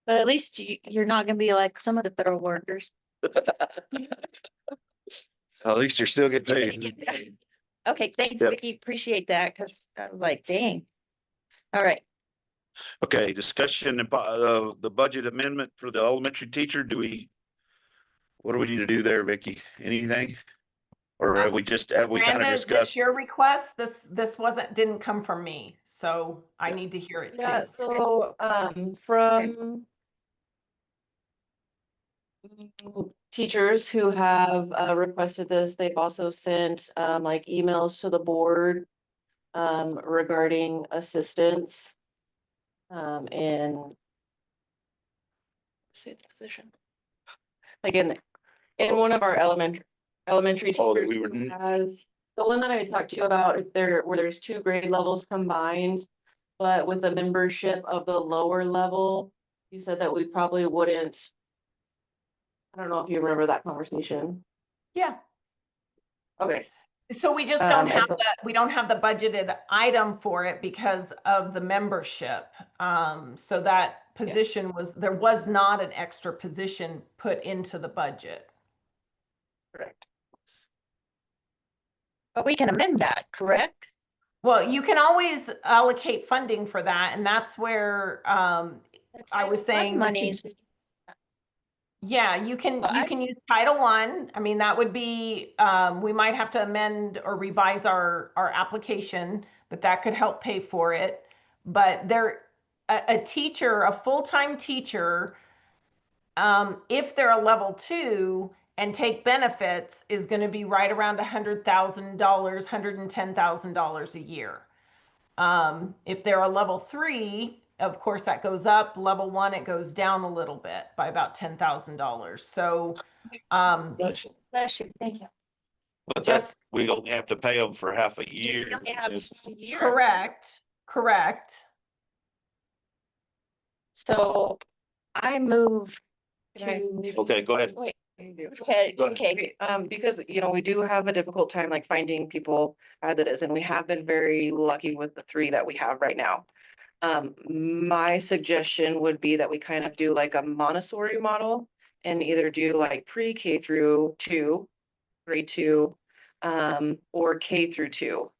but at least you're not gonna be like some of the federal workers. At least you're still getting paid. Okay, thanks, Yep. Vicky. Appreciate that, because I was like, dang. All right. Okay, discussion of the budget amendment for the elementary teacher. What do we need to do there, Vicky? Anything? Or have we kind of Miranda, is this discussed? your request? This didn't come from me, so I need to hear it Yeah, too. so, from teachers who have requested this. They've also sent like emails to the board regarding assistance in say the position. Like in one of our elementary Oh, that teachers we were- who has, the one that I talked to you about, if there, where there's 2 grade levels combined, but with a membership of the lower level, you said that we probably wouldn't. I don't know if you remember that conversation. Yeah. Okay, So we just don't and have so- we don't have the budgeted item for it because of the membership. So that position there was not an extra position put into the budget. correct. But we can amend that, correct? Well, you can always allocate funding for that, and that's where, I was saying. Monies, Yeah, you can use Title I. I mean, that would be, we might have to amend or revise our application, but that could help pay for it. But a teacher, a full-time teacher, if they're a level 2 and take benefits, is gonna be right around $100,000, $110,000 a year. If they're a level 3, of course, that goes up. Level 1, it goes down a little bit by about $10,000. So, bless you, thank you. But just- we don't have to pay them for half a year. You only have a year. correct. So I move Okay. to, Okay, go ahead. wait, Okay, Go ahead. okay, because, you know, we do have a difficult time like finding people as it is, and we have been very lucky with the 3 that we have right now. My suggestion would be that we kind of do like a Montessori model and either do like pre-K through 2, grade 2, or K through 2.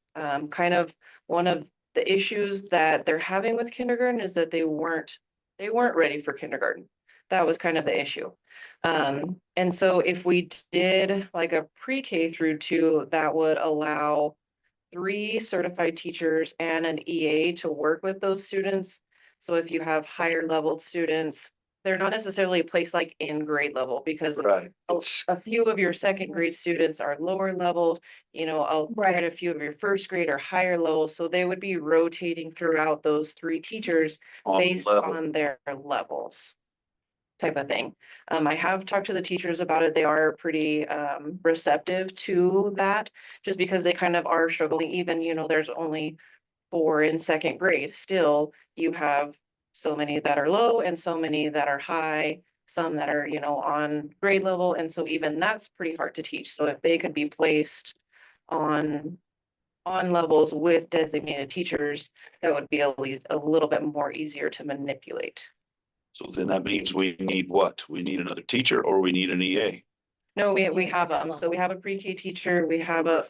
Kind of one of the issues that they're having with kindergarten is that they weren't ready for kindergarten. That was kind of the issue. And so if we did like a pre-K through 2, that would allow 3 certified teachers and an EA to work with those students. So if you have higher leveled students, they're not necessarily placed like in grade level because Right. a few of your second grade students are lower leveled, you know, quite a few of your first grade are higher level. So they would be rotating throughout those 3 teachers based level. on their levels type of thing. I have talked to the teachers about it. They are pretty receptive to that just because they kind of are struggling. Even, you know, there's only 4 in second grade. Still, you have so many that are low and so many that are high, some that are, you know, on grade level. And so even that's pretty hard to teach. So if they could be placed on levels with designated teachers, that would be at least a little bit more easier to manipulate. So then that means we need what? We need another teacher or we need an EA? No, we have, so we have a pre-K teacher, we have a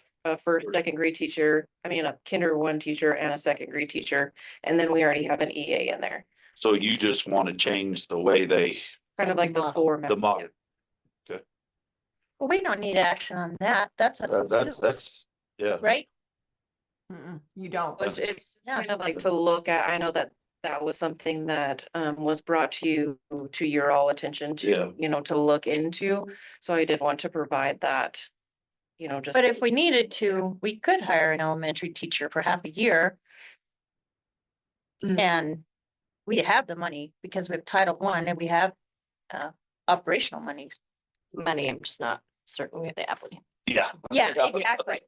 first, second grade teacher, I mean, a kinder 1 teacher and a second grade teacher, and then we already have an EA in there. So you just want to change the way they, Kind of like the format. the model. well, we don't need action on that. That's up to you, That's, yeah. right? You don't. It's kind of like to look at, I know that was something that was brought to your all attention Yeah. to, you know, to look into. So I did want to provide that, you know, just. But if we needed to, we could hire an elementary teacher for half a year. Mhm. And we have the money because we have Title I and we have operational monies. Money, I'm just not certain we have the applicant. Yeah. Yeah, exactly.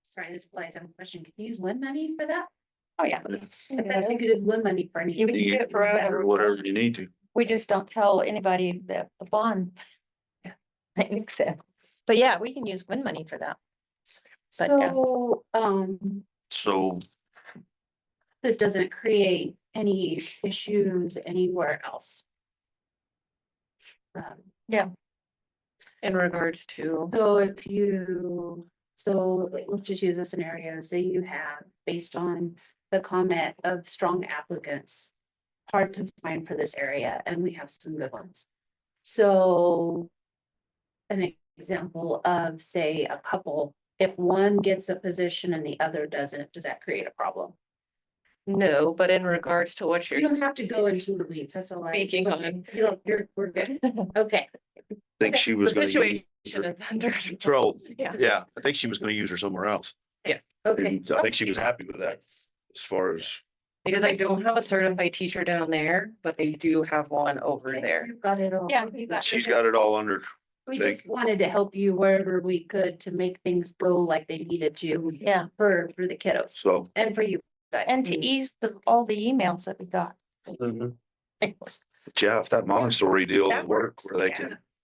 Sorry, this is a dumb question. Can you use WIN money for that? Oh, yeah. I bet you could use WIN money for anything. We can do it forever. Whatever you need to. We just don't tell anybody that the bond. Makes it. But yeah, we can use WIN money for that. But, yeah. So, So this doesn't create any issues anywhere else. In regards to, So if you, so let's just use a scenario, say you have, based on the comment of strong applicants, hard to find for this area, and we have some good ones. So an example of, say, a couple, if one gets a position and the other doesn't, does that create a problem? no, but in regards to what You you're don't have to go into the weeds, that's all I. speaking on, You don't, we're good. Okay. think she The was gonna use situation her. is under. Control. Yeah. Yeah, I think she was gonna use her somewhere else. Okay. And I think she was happy with that as far as, Because I don't have a certified teacher down there, but I do have one over there. You've got it all. Yeah, You got she's it. got it all under. We just wanted to help you wherever we could to make things go like they needed to yeah, for the kiddos So. and for you. guys. and to ease all the emails that we got. It was- Yeah, if that Montessori deal That will work works,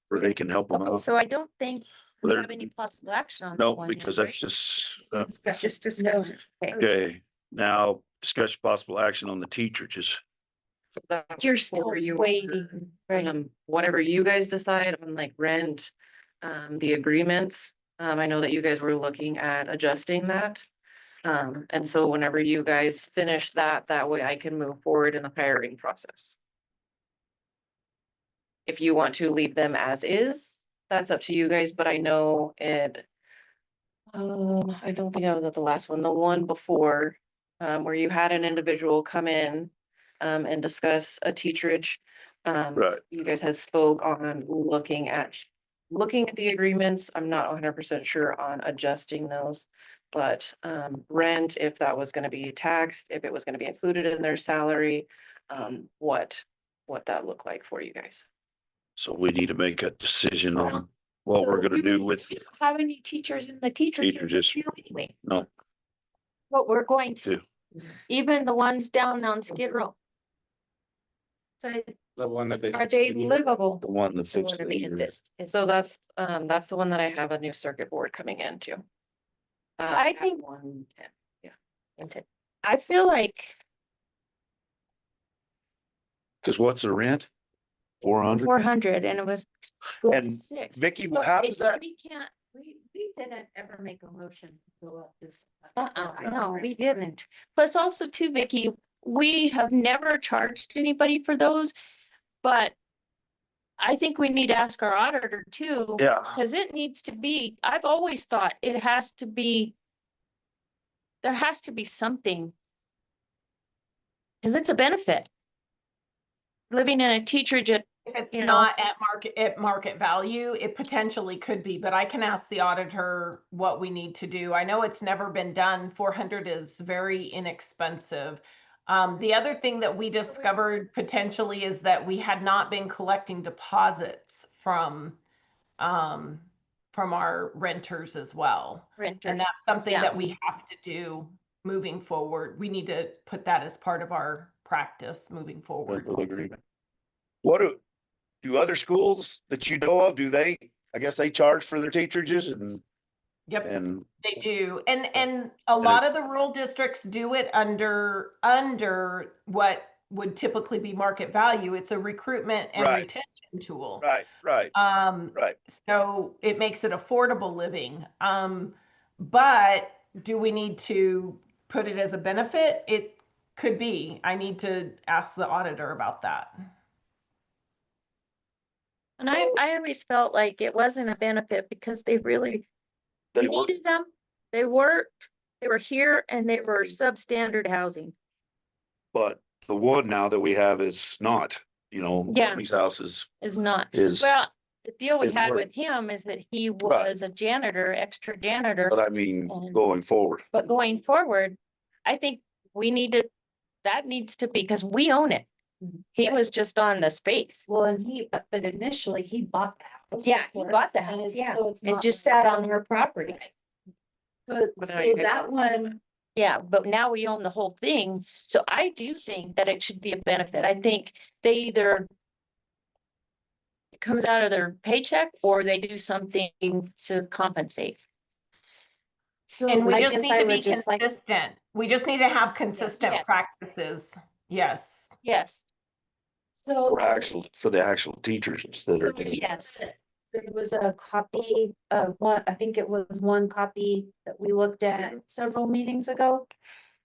where they can help them Okay, out. so I don't think we They're- have any possible action on. No, that one, because right? that's just, It's just discussion. Okay. okay, now discuss possible action on the teachers. So that's You're still where you are. waiting, right? Whatever you guys decide on like rent, the agreements, I know that you guys were looking at adjusting that. And so whenever you guys finish that, that way I can move forward in the hiring process. If you want to leave them as is, that's up to you guys, but I know it. I don't think I was at the last one, the one before, where you had an individual come in, and discuss a teacherage. Right. You guys had spoke on looking at the agreements. I'm not 100% sure on adjusting those. But, rent, if that was gonna be taxed, if it was gonna be included in their salary, what that looked like for you guys. So we need to make a decision on what we're gonna do with, Have any teachers in the teachers? Teachers. Anyway, no, what we're going to, to, even the ones down on Skid Row, So The one that they. are they livable? the one that So fixed what I mean, the, this- So that's the one that I have a new circuit board coming into. I at think- 110. I feel like cause what's the rent? 400? 400 and it was And 6. Vicky, But how does that, We can't, we didn't ever make a motion to go up this. no, we didn't. Plus also too, Vicky, we have never charged anybody for those, but I think we need to ask our auditor too. yeah, Cause it needs to be, I've always thought it has to be. There has to be something. Cause it's a benefit. Living in a teacherage at, If it's You know. not at market value, it potentially could be, but I can ask the auditor what we need to do. I know it's never been done. 400 is very inexpensive. The other thing that we discovered potentially is that we had not been collecting deposits from our renters as well. renters. And that's something Yeah. that we have to do moving forward. We need to put that as part of our practice moving forward. rental agreement. What do other schools that you know of, do they, I guess they charge for their teacherages Yep. and, They do. And a lot of the rural districts do it under what would typically be market value. It's a recruitment and Right. retention tool. right, right, right. So it makes it affordable living. But do we need to put it as a benefit? It could be. I need to ask the auditor about that. And I always felt like it wasn't a benefit because they really They work, needed them. They worked, they were here and they were substandard housing. but the one now that we have is not, Yeah. these houses Is not, is, well, the deal we is had work. with him is that he was a janitor, extra janitor. but I mean, And- going forward. But going forward, I think we need to, that needs to be, because we own it. He was just on the space. Well, and but initially he bought the house. Yeah, he bought the And house, it's- yeah. so it's It not just like- sat on her property. But But now so you guys that own one, Yeah, but now we own the whole thing. So I do think that it should be a benefit. I think they either it comes out of their paycheck or they do something to compensate. so And we I just guess need I to be would just like, consistent. We just need to have consistent Yes. practices. Yes. Yes, so. For the actual teachers that are So, doing. yes. There was a copy of one, I think it was one copy that we looked at several meetings ago.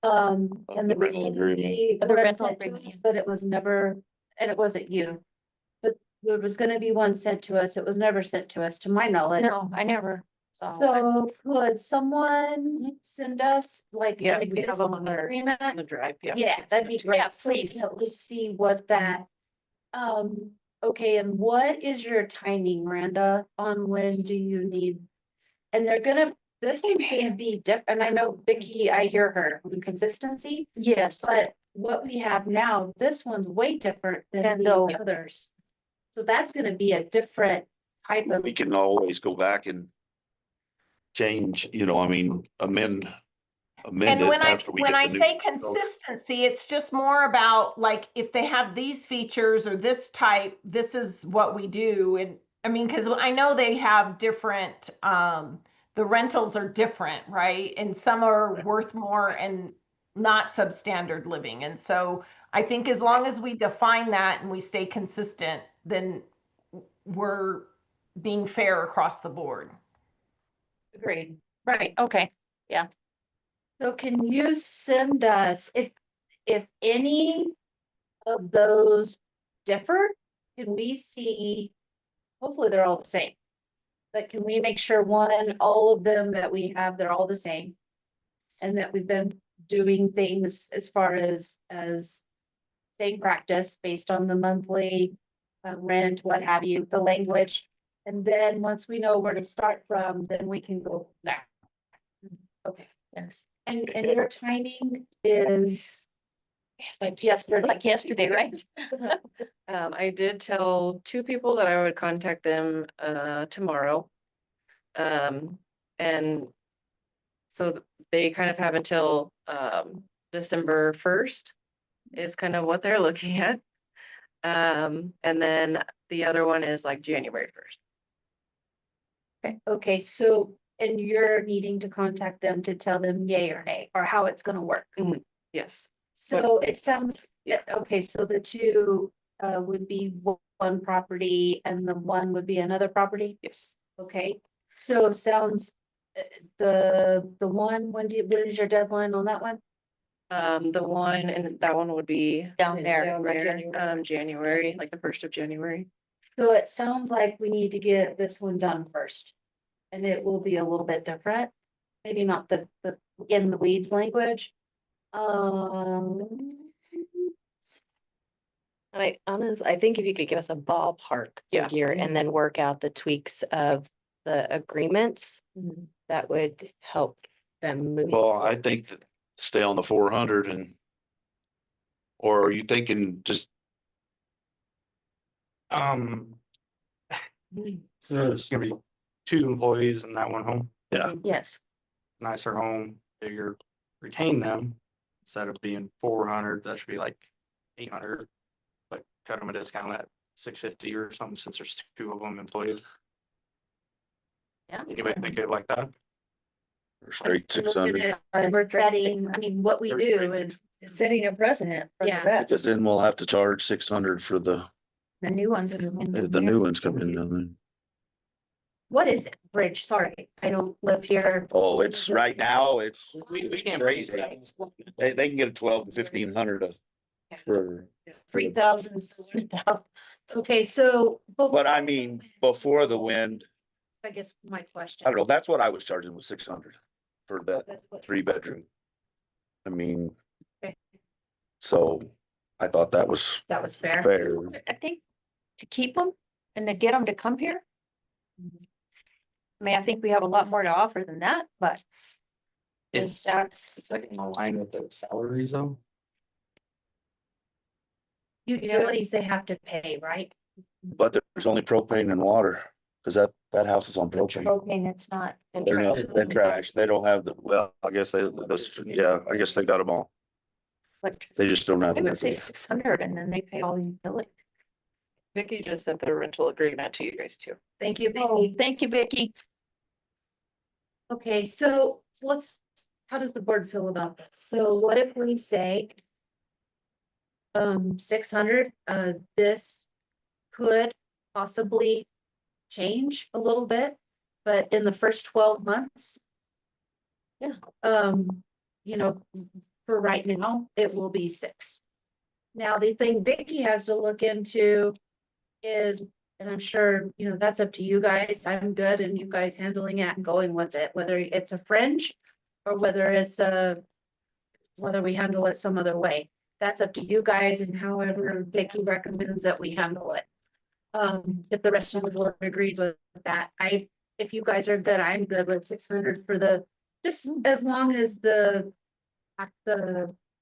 Of And the there was rental gonna agreement. be Of the one rental sent to agreement, us, yeah. but it was never, and it wasn't you. But there was gonna be one sent to us. It was never sent to us, to my knowledge. No, I never saw one. So could someone send us like? Yeah, an we have them on existing our- agreement? On the drive, yeah. Yeah, that'd be Yeah, great. So we please. can at least see what that, Okay, and what is your timing, Miranda, on when do you need? And this one can be different, and I know Vicky, I hear her, consistency, Yes, but what we have now, this one's way different than And the others. So that's gonna be a different type of, We can always go back and change, I mean, amend And it when I, after we when get I the new. say consistency, it's just more about like, if they have these features or this type, this is what we do. And I mean, cause I know they have different, the rentals are different, right? And some are worth more and not substandard living. And so I think as long as we define that and we stay consistent, then we're being fair across the board. agreed. right, okay, So can you send us, if any of those differ, can we see, hopefully they're all the same. But can we make sure all of them that we have, they're all the same? And that we've been doing things as far as same practice based on the monthly rent, what have you, the language. And then once we know where to start from, then we can go there. Okay, yes. and your timing is It's like yesterday, right? I did tell 2 people that I would contact them tomorrow. And so they kind of have until December 1st is kind of what they're looking at. And then the other one is like January 1st. okay, so, and you're needing to contact them to tell them yay or nay, or how it's gonna work. Yes. So it sounds, okay, so the two would be one property and the one would be another property? Yes. Okay, so it sounds, the one, when is your deadline on that one? The one, and that one would be Down there. January, like the 1st of January. So it sounds like we need to get this one done first. And it will be a little bit different, maybe not the in the weeds language. I think if you could give us a ballpark Yeah. figure and then work out the tweaks of the agreements, Mm-hmm. that would help them move. Well, I think that stay on the 400 or are you thinking just, So it's gonna be 2 employees in that one home, yeah, Yes, nicer home, bigger, retain them. Instead of being 400, that should be like 800. Like cut them a discount at 650 or something since there's 2 of them employed. Yeah. Anybody think it like that? or straight 600, we're setting, I mean, what we do is Setting a precedent for the Yeah. rest, because then we'll have to charge 600 for the the new ones. coming in. the new ones coming in. what is it, Bridge? Sorry, I don't live here. Oh, it's right now, we can't raise that. They can get a 12 to 1,500 for, 3,000. Okay, so. but I mean, before the wind, I guess my question. I don't know, that's what I was charging was 600 for that That's what- 3-bedroom. I mean. Okay. So I thought that was That was fair. fair. I think to keep them and to get them to come here. I mean, I think we have a lot more to offer than that, but It's that's, like in line with the salaries though. Utilities they have to pay, right? But there's only propane and water, because that house is on propane. propane, it's not. They're not, they're trash. They don't have I guess I guess they got them all. They just don't have. I would say 600 and then they pay all the utilities. Vicky just sent the rental agreement to you guys too. Thank you, Oh, Vicky. thank you, Vicky. Okay, so how does the board feel about this? So what if we say 600, this could possibly change a little bit, but in the first 12 months. Yeah. For right now, it will be 6. Now, the thing Vicky has to look into is, and I'm sure, that's up to you guys. I'm good and you guys handling it and going with it, whether it's a fringe or whether we handle it some other way. That's up to you guys and however Vicky recommends that we handle it. If the rest of the board agrees with that, if you guys are good, I'm good with 600 for just as long as the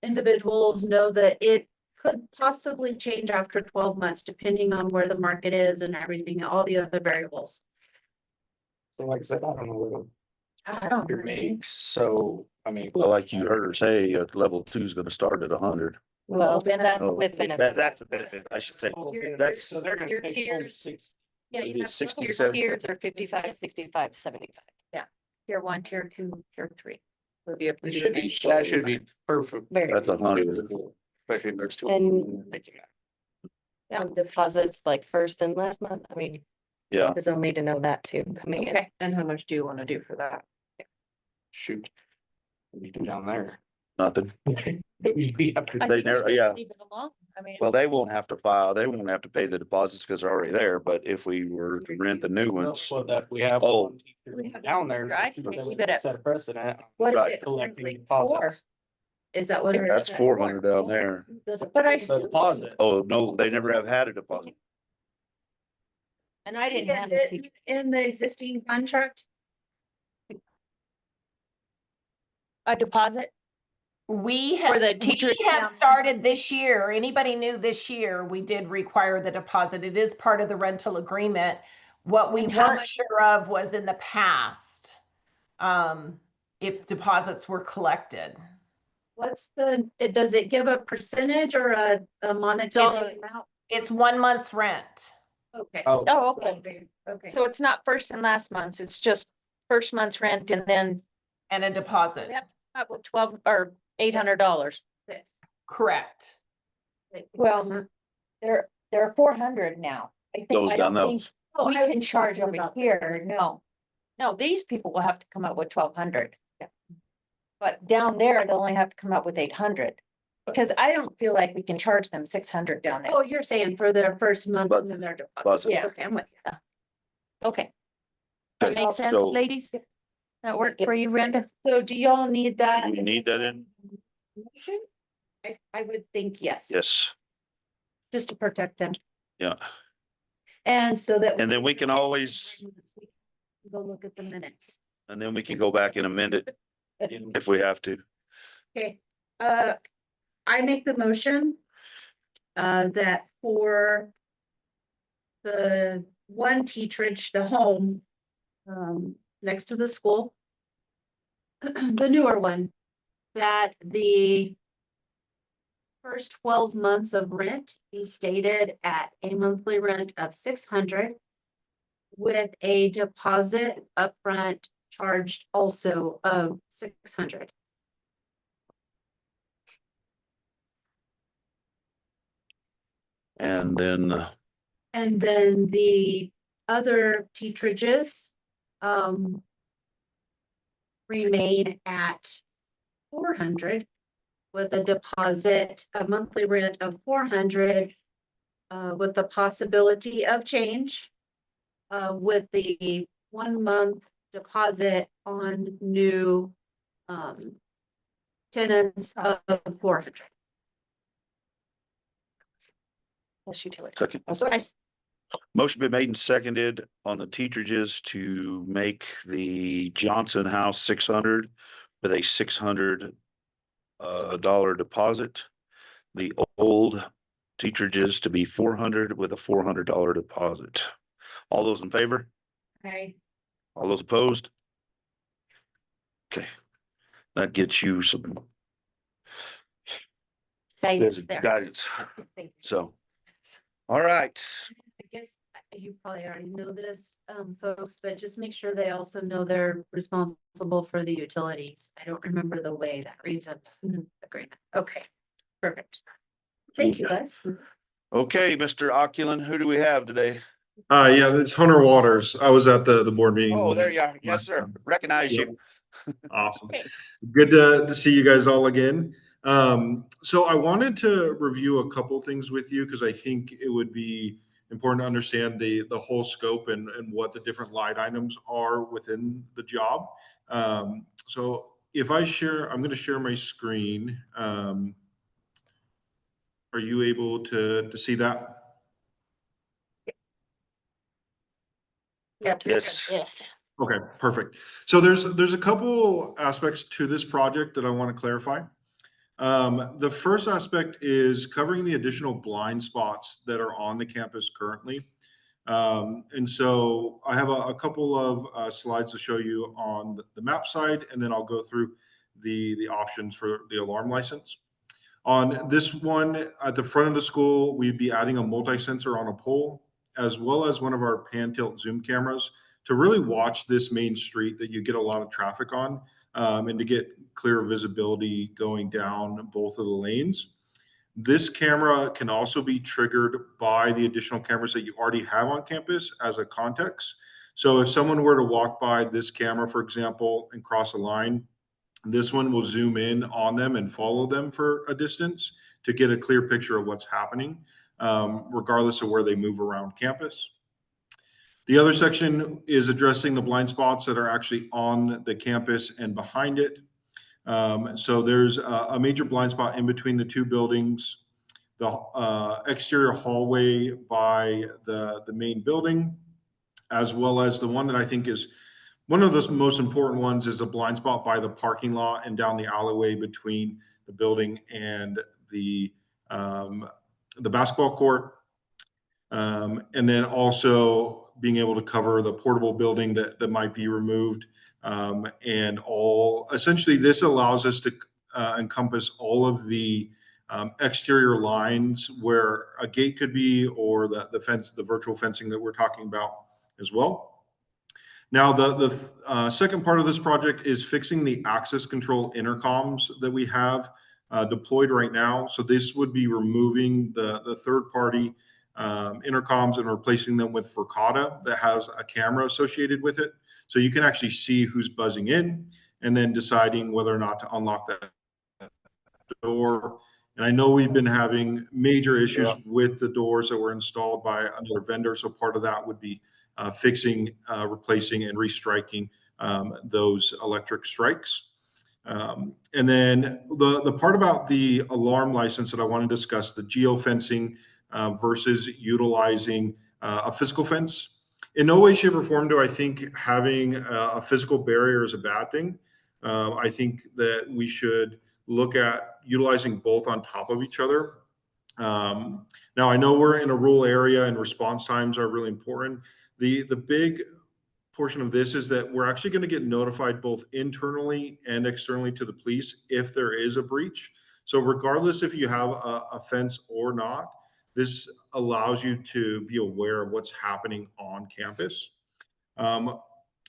individuals know that it could possibly change after 12 months, depending on where the market is and everything, all the other variables. So like I said, I don't know what I don't. it makes, so, I mean. Well, like you heard her say, level 2 is gonna start at 100. Well, that's Oh, with benefit. That's a benefit, I should say. Your- That's, So they're gonna your take home peers- 6. Yeah, Maybe you have 60, your 70. tiers are 55, 65, 75. Tier 1, tier 2, tier 3. Would be a It pretty should be, that should be perfect. Very. that's 100. Especially if there's two. And- making that. Yeah, deposits like first and last month. I mean, Yeah, because they'll need to know that too coming in. Okay, And how much do you want to do for that? Shoot. What do you do down there? nothing. We have to- I They think never- we yeah. leave it alone. I mean. Well, they won't have to file, they won't have to pay the deposits because they're already there, but if we were to rent the new ones, So that we have. Oh. one teacher We have Down there. I so can that we keep it at- Set a precedent. What is Right. it Collecting currently deposits. for? Is that what? it is? that's 400 down there. But I The still. deposit. Oh, no, they never have had a deposit. And I didn't have Is a it teacher. in the existing contract? A deposit We for have, the teacher. we have started this year, anybody new this year, we did require the deposit. It is part of the rental agreement. What we And how weren't much- sure of was in the past, if deposits were collected. Does it give a percentage or a monetary amount? It's 1 month's rent. Okay. Oh, Oh, okay. Okay. So it's not first and last month's, it's just first month's rent and then And a deposit. Yep. up with 12 or $800. Correct. Well, There are 400 now. I think, Goes I down don't think those. Oh, we I was can charge talking over about here, no. No, these people will have to come up with 1,200. But down there, they'll only have to come up with 800. Because I don't feel like we can charge them 600 down there. Oh, you're saying for their first month But- and then their deposit. Deposit. Yeah. Okay, I'm with you. Okay. That Okay, makes sense, so- ladies? That work for you, Brenda? So do y'all need that? Do we need that in? Motion? I would think yes. Yes, Just to protect them. yeah. And so that. And then we can always, Go look at the minutes. and then we can go back and amend it if we have to. Okay, I make the motion. That for. The one teacherage, the home. Next to the school. The newer one. That the. First 12 months of rent be stated at a monthly rent of 600. With a deposit upfront charged also of 600. And then, And then the other teacherages, remain at 400 with a deposit, a monthly rent of 400, with the possibility of change, with the 1 month deposit on new, tenants of 400. Plus utility. second, Nice. motion been made and seconded on the teacherages to make the Johnson House 600 with a 600 dollar deposit. The old teacherages to be 400 with a $400 deposit. All those in favor? Okay. All those opposed? Okay, that gets you some Guidance there. guidance, Thank you. so. All right, I guess you probably already know this, folks, but just make sure they also know they're responsible for the utilities. I don't remember the way that reads in the agreement. Okay, perfect. Thank you, guys. okay, Mr. Oculin, who do we have today? Yeah, it's Hunter Waters. I was at the board meeting. Oh, there you are. Yes, last sir. time. Recognize Yep. you. Awesome. Okay. Good to see you guys all again. So I wanted to review a couple things with you because I think it would be important to understand the whole scope and what the different line items are within the job. So if I share, I'm going to share my screen. Are you able to see that? Yes. Yes. Okay, perfect. So there's a couple aspects to this project that I want to clarify. The first aspect is covering the additional blind spots that are on the campus currently. And so I have a couple of slides to show you on the map side, and then I'll go through the options for the alarm license. On this one, at the front of the school, we'd be adding a multi-sensor on a pole, as well as one of our pan tilt zoom cameras to really watch this main street that you get a lot of traffic on, and to get clear visibility going down both of the lanes. This camera can also be triggered by the additional cameras that you already have on campus as a context. So if someone were to walk by this camera, for example, and cross a line, this one will zoom in on them and follow them for a distance to get a clear picture of what's happening, regardless of where they move around campus. The other section is addressing the blind spots that are actually on the campus and behind it. So there's a major blind spot in between the two buildings, the exterior hallway by the main building, as well as the one that I think is one of the most important ones is a blind spot by the parking lot and down the alleyway between the building and the basketball court. And then also being able to cover the portable building that might be removed. And essentially this allows us to encompass all of the exterior lines where a gate could be, or the fence, the virtual fencing that we're talking about as well. Now, the second part of this project is fixing the access control intercoms that we have deployed right now. So this would be removing the third-party intercoms and replacing them with Verkada that has a camera associated with it. So you can actually see who's buzzing in and then deciding whether or not to unlock that door. And I know we've been having major issues with the doors that were installed by another vendor. So part of that would be fixing, replacing, and restriking those electric strikes. And then the part about the alarm license that I want to discuss, the geofencing versus utilizing a physical fence. In no way, shape, or form do I think having a physical barrier is a bad thing. I think that we should look at utilizing both on top of each other. Now, I know we're in a rural area and response times are really important. The big portion of this is that we're actually going to get notified both internally and externally to the police if there is a breach. So regardless if you have a fence or not, this allows you to be aware of what's happening on campus.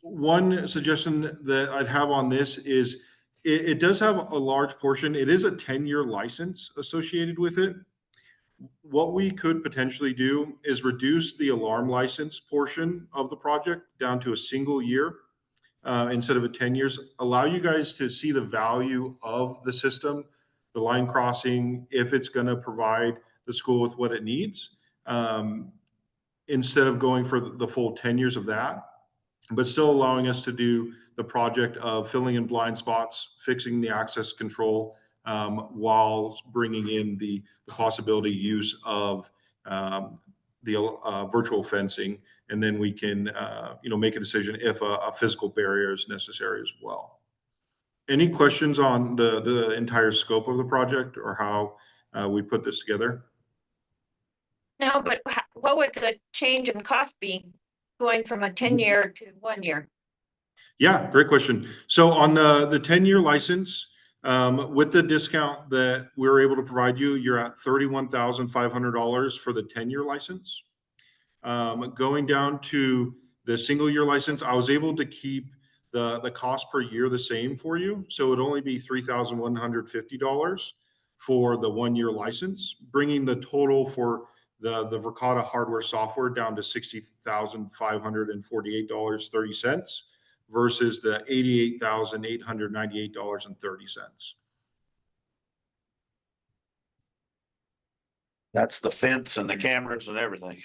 One suggestion that I'd have on this is it does have a large portion. It is a 10-year license associated with it. What we could potentially do is reduce the alarm license portion of the project down to a single year instead of a 10 years. Allow you guys to see the value of the system, the line crossing, if it's going to provide the school with what it needs, instead of going for the full 10 years of that, but still allowing us to do the project of filling in blind spots, fixing the access control, while bringing in the possibility use of the virtual fencing. And then we can, make a decision if a physical barrier is necessary as well. Any questions on the entire scope of the project or how we put this together? No, but what would the change in cost be going from a 10-year to 1 year? Yeah, great question. So on the 10-year license, with the discount that we were able to provide you, you're at $31,500 for the 10-year license. Going down to the single-year license, I was able to keep the cost per year the same for you. So it would only be $3,150 for the 1-year license, bringing the total for the Verkada hardware software down to $60,548.30 versus the $88,898.30. That's the fence and the cameras and everything.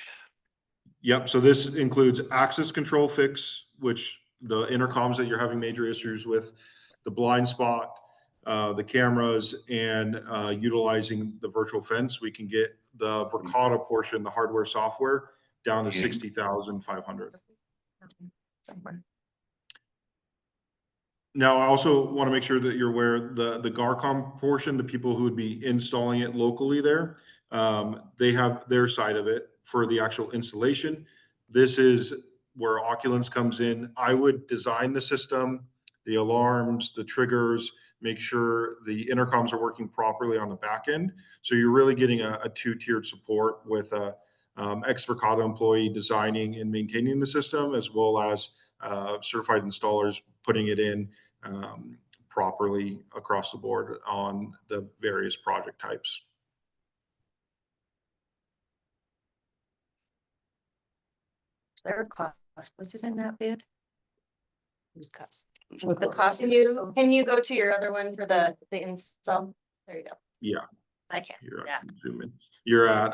Yep. So this includes access control fix, which the intercoms that you're having major issues with, the blind spot, the cameras, and utilizing the virtual fence. We can get the Verkada portion, the hardware software, down to $60,500. somewhere. Now, I also want to make sure that you're aware, the GARCOM portion, the people who would be installing it locally there, they have their side of it for the actual installation. This is where Oculence comes in. I would design the system, the alarms, the triggers, make sure the intercoms are working properly on the back end. So you're really getting a two-tiered support with a ex-Verkada employee designing and maintaining the system, as well as certified installers putting it in properly across the board on the various project types. Is there a cost? Was it in that bid? Who's cost? With the cost? Can you go to your other one for the install? There you go. Yeah, I can't. you're Yeah. at, zoom in. You're at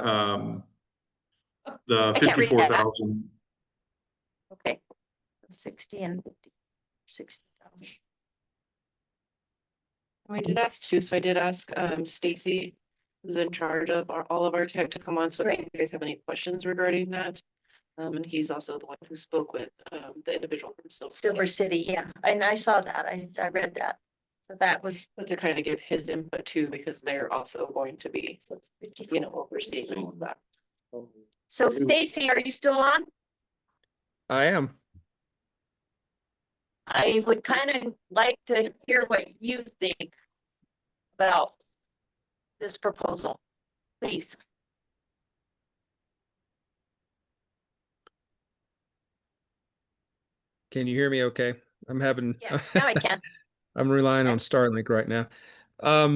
the I can't read that. 54,000. Okay. 60 and 50. 60,000. We did ask too, so I did ask Stacy, who's in charge of all of our tech, to come on, so if you guys have any questions regarding that. And he's also the one who spoke with the individual from Silver City, yeah. And I saw that. I read that. So that was, But to kind of give his input too, because they're also going to be, so it's pretty you know, overseeing all of that. So Stacy, are you still on? I am. I would kind of like to hear what you think about this proposal, please. Can you hear me okay? I'm having, Yeah, now I can. I'm relying Yeah. on Starlink right now. I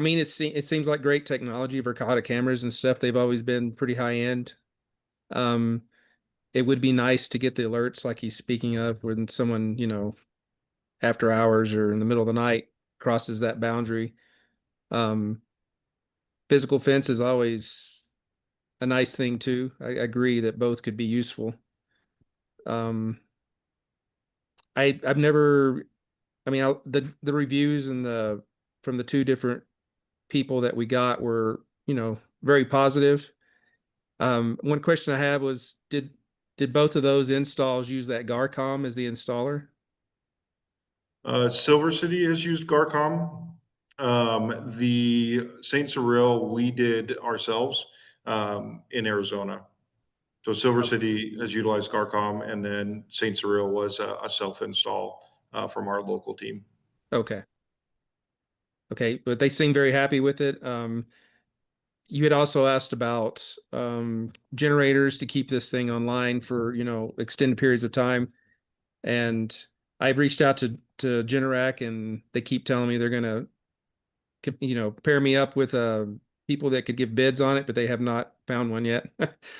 mean, it seems like great technology. Verkada cameras and stuff, they've always been pretty high end. It would be nice to get the alerts like he's speaking of when someone, you know, after hours or in the middle of the night crosses that boundary. Physical fence is always a nice thing too. I agree that both could be useful. I've never, I mean, the reviews and from the two different people that we got were, you know, very positive. One question I have was, did both of those installs use that GARCOM as the installer? Silver City has used GARCOM. The St. Cyril, we did ourselves in Arizona. So Silver City has utilized GARCOM, and then St. Cyril was a self-install from our local team. Okay. Okay, but they seem very happy with it. You had also asked about generators to keep this thing online for, you know, extended periods of time. And I've reached out to Generac, and they keep telling me they're going to, you know, pair me up with people that could give bids on it, but they have not found one yet.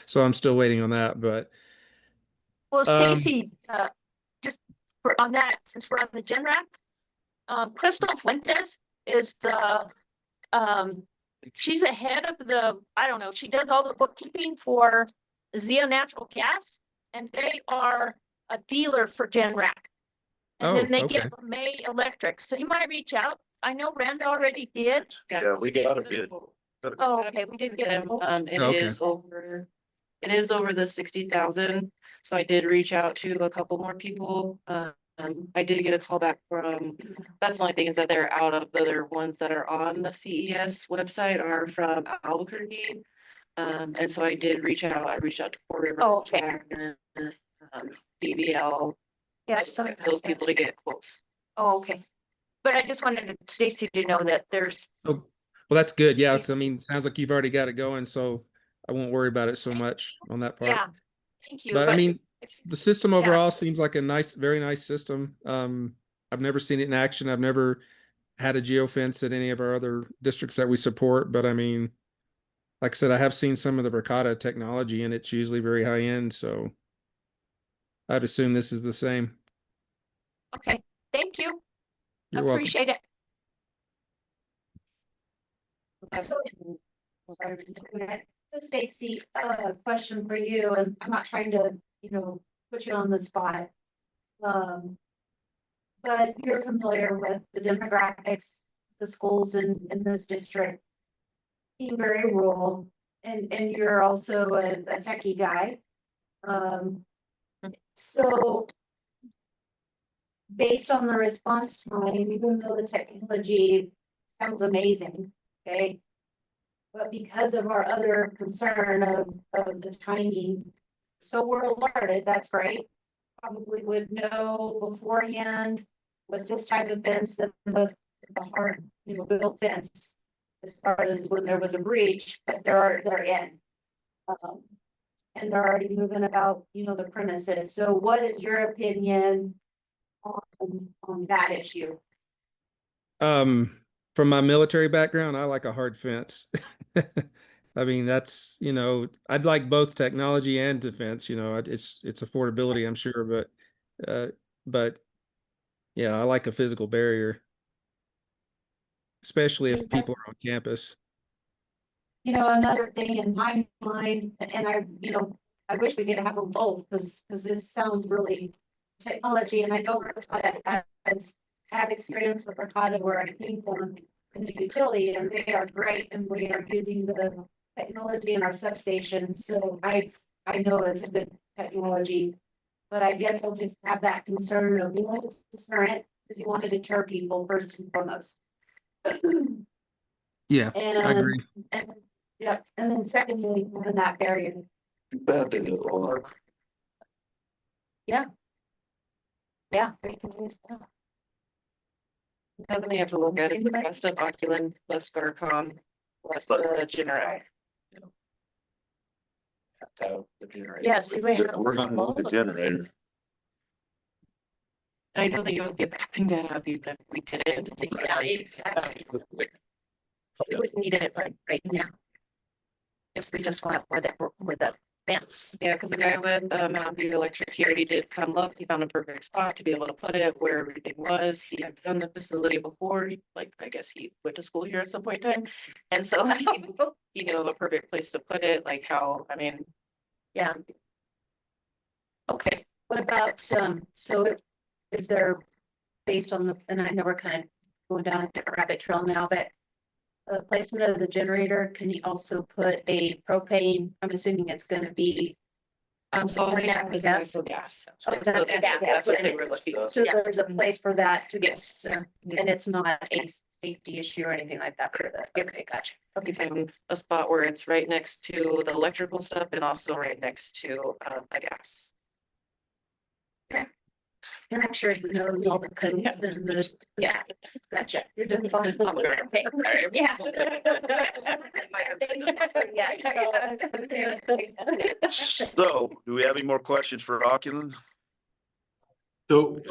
So I'm still waiting on that. But Well, Stacy, just on that, since we're on the Generac, Crystal Fuentes is she's the head of I don't know, she does all the bookkeeping for Zia Natural Gas, and they are a dealer for Generac. And then they get May Electric, so you might reach out. I know Rand already did. Yeah, we got a bid. Oh, okay, we did get Them, it. it is over the 60,000. So I did reach out to a couple more people. I did get a call back from, that's the only thing, is that they're out of the other ones that are on the CES website are from Albuquerque. And so I did reach out. I reached out to Fort River. Oh, okay. Wagner, DBL, Yeah, I saw those people to get quotes. Oh, okay. But I just wanted Stacy to know that there's, well, that's good. Yeah, I mean, sounds like you've already got it going, so I won't worry about it so much on that part. yeah, thank you. But I mean, the system overall seems like a nice, very nice system. I've never seen it in action. I've never had a geofence at any of our other districts that we support, but I mean, like I said, I have seen some of the Verkada technology, and it's usually very high end, so I'd assume this is the same. Okay, thank you. You're welcome. Appreciate it. So Stacy, question for you, and I'm not trying to, you know, put you on the spot. But you're familiar with the demographics, the schools in this district. Being very rural, and you're also a techie guy. So based on the response time, even though the technology sounds amazing, okay? But because of our other concern of the timing, so we're alerted, that's great. Probably would know beforehand with this type of fence that the hard, built fence. As far as when there was a breach, but they're in. And they're already moving about, the premises. So what is your opinion on that issue? From my military background, I like a hard fence. I mean, that's, I'd like both technology and defense, it's affordability, I'm sure, but yeah, I like a physical barrier, especially if people are on campus. Another thing in my mind, and I wish we could have them both, because this sounds really technology, and I know Ricardo has had experience with Ricardo where I came from in the utility, and they are great, and we are using the technology in our substation, so I know it's a good technology, but I guess I'll just have that concern of, just deter it, if you want to deter people first and foremost. Yeah, I agree. And yeah, and then secondly, having that barrier. Bad they do it all. Yeah, they can use that. Definitely have to look at it, the rest of Oculin plus Starcom plus the generator. Yeah, see, we have. We're gonna move the generator. I know that you would get back and down if we did it. Yeah, exactly. We wouldn't need it like right now. If we just went where the fence. Yeah, because the guy with Mountain View Electric, he already did come look. He found a perfect spot to be able to put it where everything was. He had done the facility before. I guess he went to school here at some point in time. And so he knew of a perfect place to put it, Yeah. Okay, what about, so is there, based on and I know we're kind of going down a different rabbit trail now, but the placement of the generator, can you also put a propane? I'm assuming it's gonna be. so yeah, was gas. gas. Oh, So that's what they were looking for. So there's a place for that to get, and it's not a safety issue or anything like that for that. Okay, gotcha. We found a spot where it's right next to the electrical stuff and also right next to the gas. And I'm sure he knows all the codes and the, yeah, gotcha. You're doing fine. Okay, yeah. So, do we have any more questions for Oculin? So,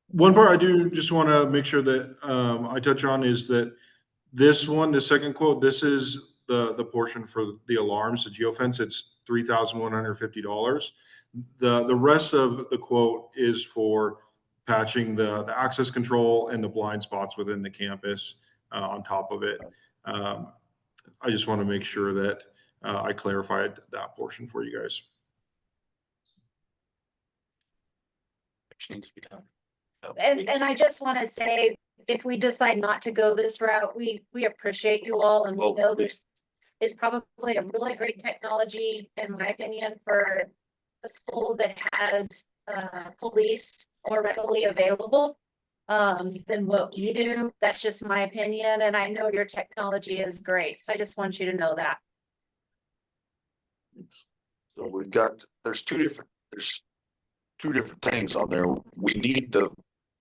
one part I do just want to make sure that, I touch on is that this one, the second quote, this is the portion for the alarms, the geofence, it's $3,150. The rest of the quote is for patching the access control and the blind spots within the campus, on top of it. I just want to make sure that, I clarified that portion for you guys. Which needs to be done. And I just want to say, if we decide not to go this route, we appreciate you all, and we know this is probably a really great technology, in my opinion, for a school that has police more readily available than what you do. That's just my opinion, and I know your technology is great, so I just want you to know that. So we've got, there's two different things on there. We need the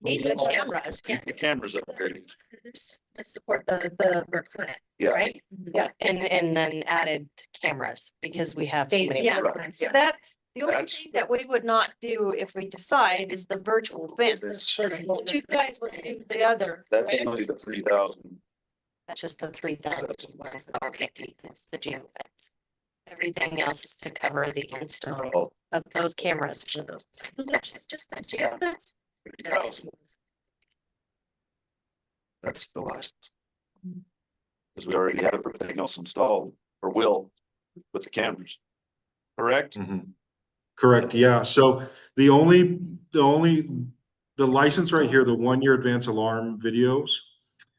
Cameras. the cameras up there. To support the recruitment, Yeah. right? Yeah. And then added cameras because we have. so many Yeah, programs. So that's the only That's- thing that we would not do if we decide is the virtual fence. That's- But you guys would do the other. That's right? only the 3,000. That's just the 3,000. Okay, that's the geo fence. Everything else is to cover the install Oh, of those cameras. So those. It's just that geo fence. 3,000. That's the last. Because we already have everything else installed, or will, with the cameras. Correct? Correct, yeah. So the license right here, the 1-year advanced alarm videos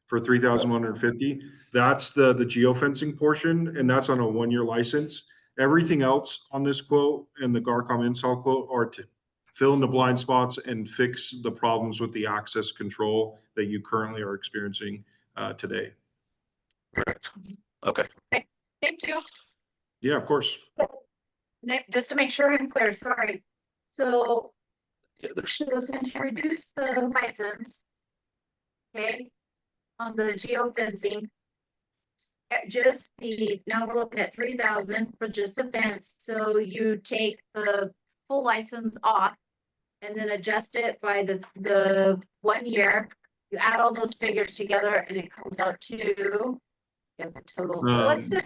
for 3,150, that's the geofencing portion, and that's on a 1-year license. Everything else on this quote and the Garcom install quote are to fill in the blind spots and fix the problems with the access control that you currently are experiencing today. Correct. Okay. Thank you. Yeah, of course. Nick, just to make sure I'm clear, sorry. So Yeah, this- she was going to reduce the license. Okay, on the geofencing. At just now we're looking at 3,000 for just the fence, so you take the full license off. And then adjust it by the 1 year, you add all those figures together and it comes out to. Yeah, the total, what's the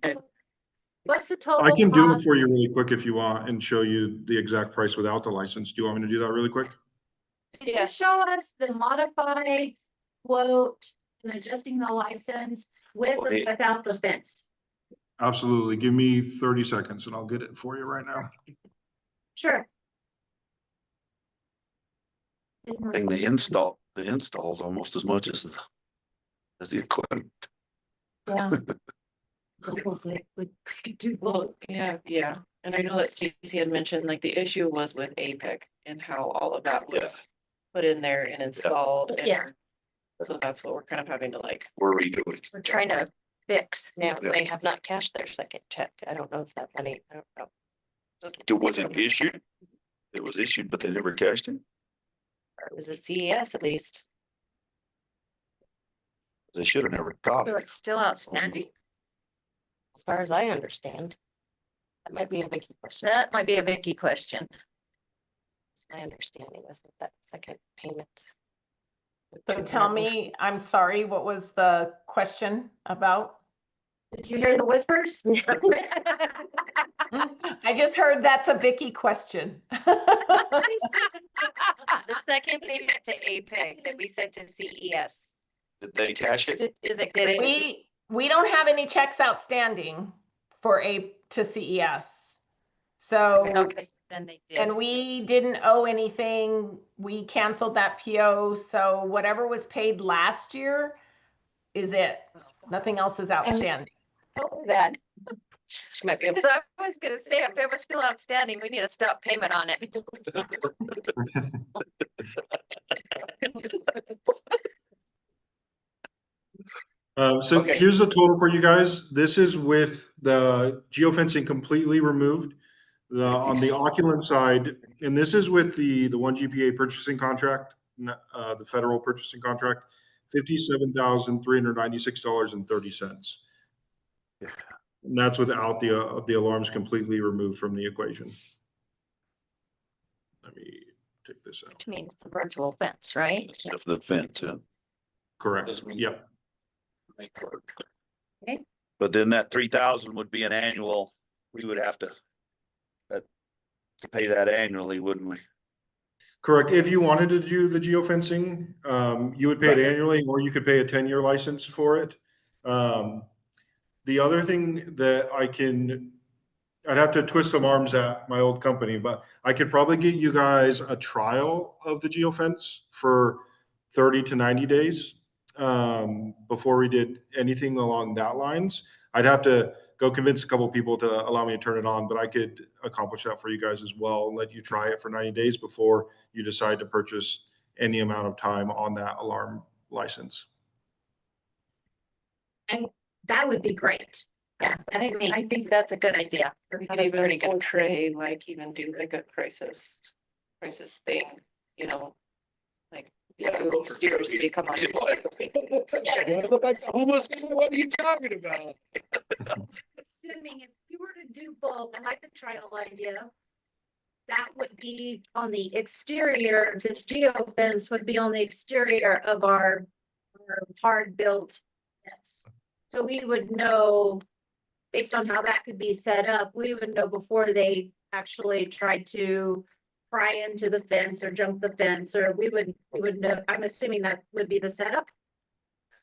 total? I can do it cost? for you really quick if you want and show you the exact price without the license. Do you want me to do that really quick? Can you show us the modified quote and adjusting the license with or without the fence? Absolutely. Give me 30 seconds and I'll get it for you right now. Sure. I think the install is almost as much as the equipment. Yeah. We could do both. Yeah. And I know that Stacy had mentioned, like, the issue was with APEC and how all of that was put in there and installed. and Yeah. So that's what we're kind of having to, like, We're redoing. We're trying to fix. Now, Yeah. they have not cashed their second check. I don't know if that money, I don't know. It wasn't issued. It was issued, but they never cashed it. Or was it CES at least? They should have never got So it. it's still outstanding. As far as I understand. That might be a big question. That might be a Vicky question. It's my understanding was that second payment. So tell me, I'm sorry, what was the question about? Did you hear the whispers? I just heard that's a Vicky question. The second payment to APEC that we sent to CES. Did they cash it? Is it Did good? it? We don't have any checks outstanding for to CES. So, Okay, then they did. and we didn't owe anything. We canceled that PO. So whatever was paid last year is it. Nothing else is outstanding. Oh, that. She might be able Because I was gonna say, if it was still outstanding, we need to stop payment on it. So Okay. here's the total for you guys. This is with the geofencing completely removed. On the Oculum side, and this is with the one GPA purchasing contract, the federal purchasing contract, $57,396.30. And that's without the alarms completely removed from the equation. Let me take this out. Which means the virtual fence, right? Of the fence, yeah. Correct. Yep. Okay. But then that 3,000 would be an annual, we would have to pay that annually, wouldn't we? Correct. If you wanted to do the geofencing, you would pay it Right. annually, or you could pay a 10-year license for it. The other thing that I'd have to twist some arms at my old company, but I could probably get you guys a trial of the geofence for 30 to 90 days before we did anything along that lines. I'd have to go convince a couple of people to allow me to turn it on, but I could accomplish that for you guys as well and let you try it for 90 days before you decide to purchase any amount of time on that alarm license. That would be great. Yeah, that's me. I think that's a good idea. We could That's even very good. portray, like, even do like a crisis thing, you know? Like, steers, they come on. What are you talking about? Assuming if we were to do both, I like the trial idea. That would be on the exterior, this geofence would be on the exterior of our hard built fence. So we would know, based on how that could be set up, we would know before they actually tried to pry into the fence or jump the fence, or we would know. I'm assuming that would be the setup.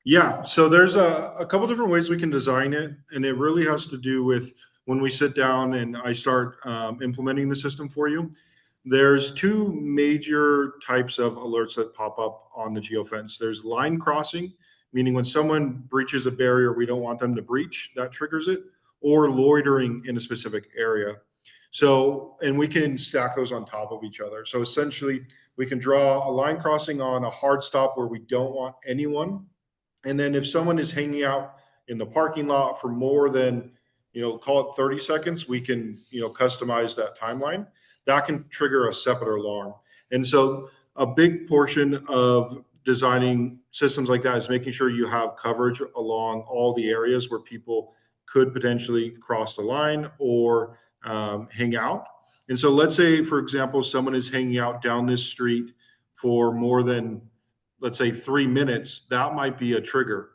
Yeah, so there's a couple different ways we can design it, and it really has to do with when we sit down and I start implementing the system for you. There's two major types of alerts that pop up on the geofence. There's line crossing, meaning when someone breaches a barrier we don't want them to breach, that triggers it. or loitering in a specific area. So, and we can stack those on top of each other. So essentially, we can draw a line crossing on a hard stop where we don't want anyone. And then if someone is hanging out in the parking lot for more than, call it 30 seconds, we can, customize that timeline. That can trigger a separate alarm. And so a big portion of designing systems like that is making sure you have coverage along all the areas where people could potentially cross the line or hang out. And so let's say, for example, someone is hanging out down this street for more than, let's say, 3 minutes. That might be a trigger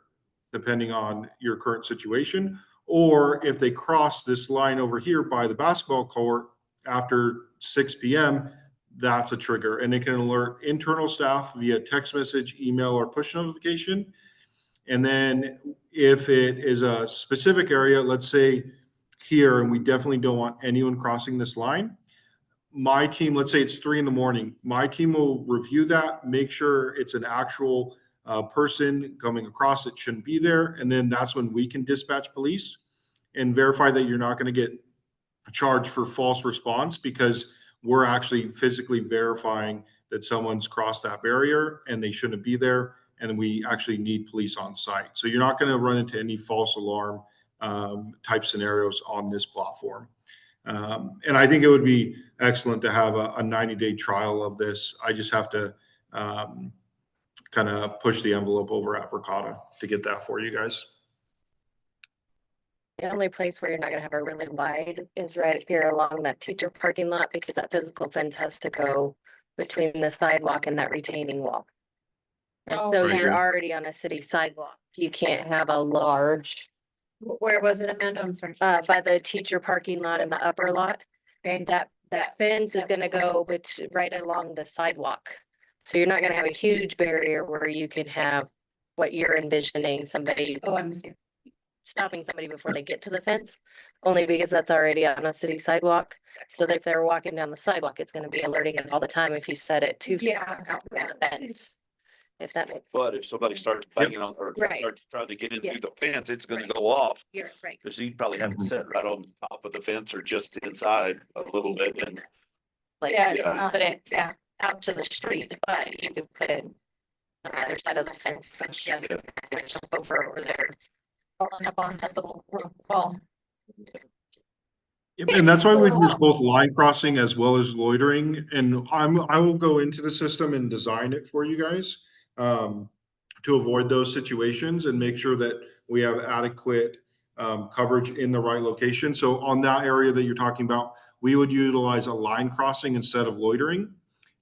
depending on your current situation. Or if they cross this line over here by the basketball court after 6 p.m., that's a trigger. And it can alert internal staff via text message, email, or push notification. And then if it is a specific area, let's say here, and we definitely don't want anyone crossing this line, my team, let's say it's 3 a.m, my team will review that, make sure it's an actual person coming across that shouldn't be there. And then that's when we can dispatch police and verify that you're not going to get charged for false response, because we're actually physically verifying that someone's crossed that barrier and they shouldn't be there. And we actually need police on site. So you're not going to run into any false alarm type scenarios on this platform. And I think it would be excellent to have a 90-day trial of this. I just have to kind of push the envelope over at Verkada to get that for you guys. The only place where you're not gonna have a really wide is right here along that teacher parking lot, because that physical fence has to go between the sidewalk and that retaining wall. And so Right you're here. already on a city sidewalk. You can't have a large, Where was it, Amanda? I'm sorry. by the teacher parking lot and the upper lot. And that fence is gonna go right along the sidewalk. So you're not gonna have a huge barrier where you can have what you're envisioning, somebody Oh, I'm sorry. stopping somebody before they get to the fence, only because that's already on a city sidewalk. So that if they're walking down the sidewalk, it's gonna be alerting them all the time if you set it too far out from the fence. If that makes, But if somebody starts banging on or Right. starts trying to get Yeah. into the fence, it's gonna Right. go off. you're right. Cause you'd probably have Mm-hmm. to sit right on top of the fence or just inside a little bit and. Like, Yeah. put it, out to the street, but you could put it on the other side of the fence. And Yeah. jump over there, falling up on that little wall. Yep, and that's why we use both line crossing as well as loitering. And I will go into the system and design it for you guys to avoid those situations and make sure that we have adequate coverage in the right location. So on that area that you're talking about, we would utilize a line crossing instead of loitering.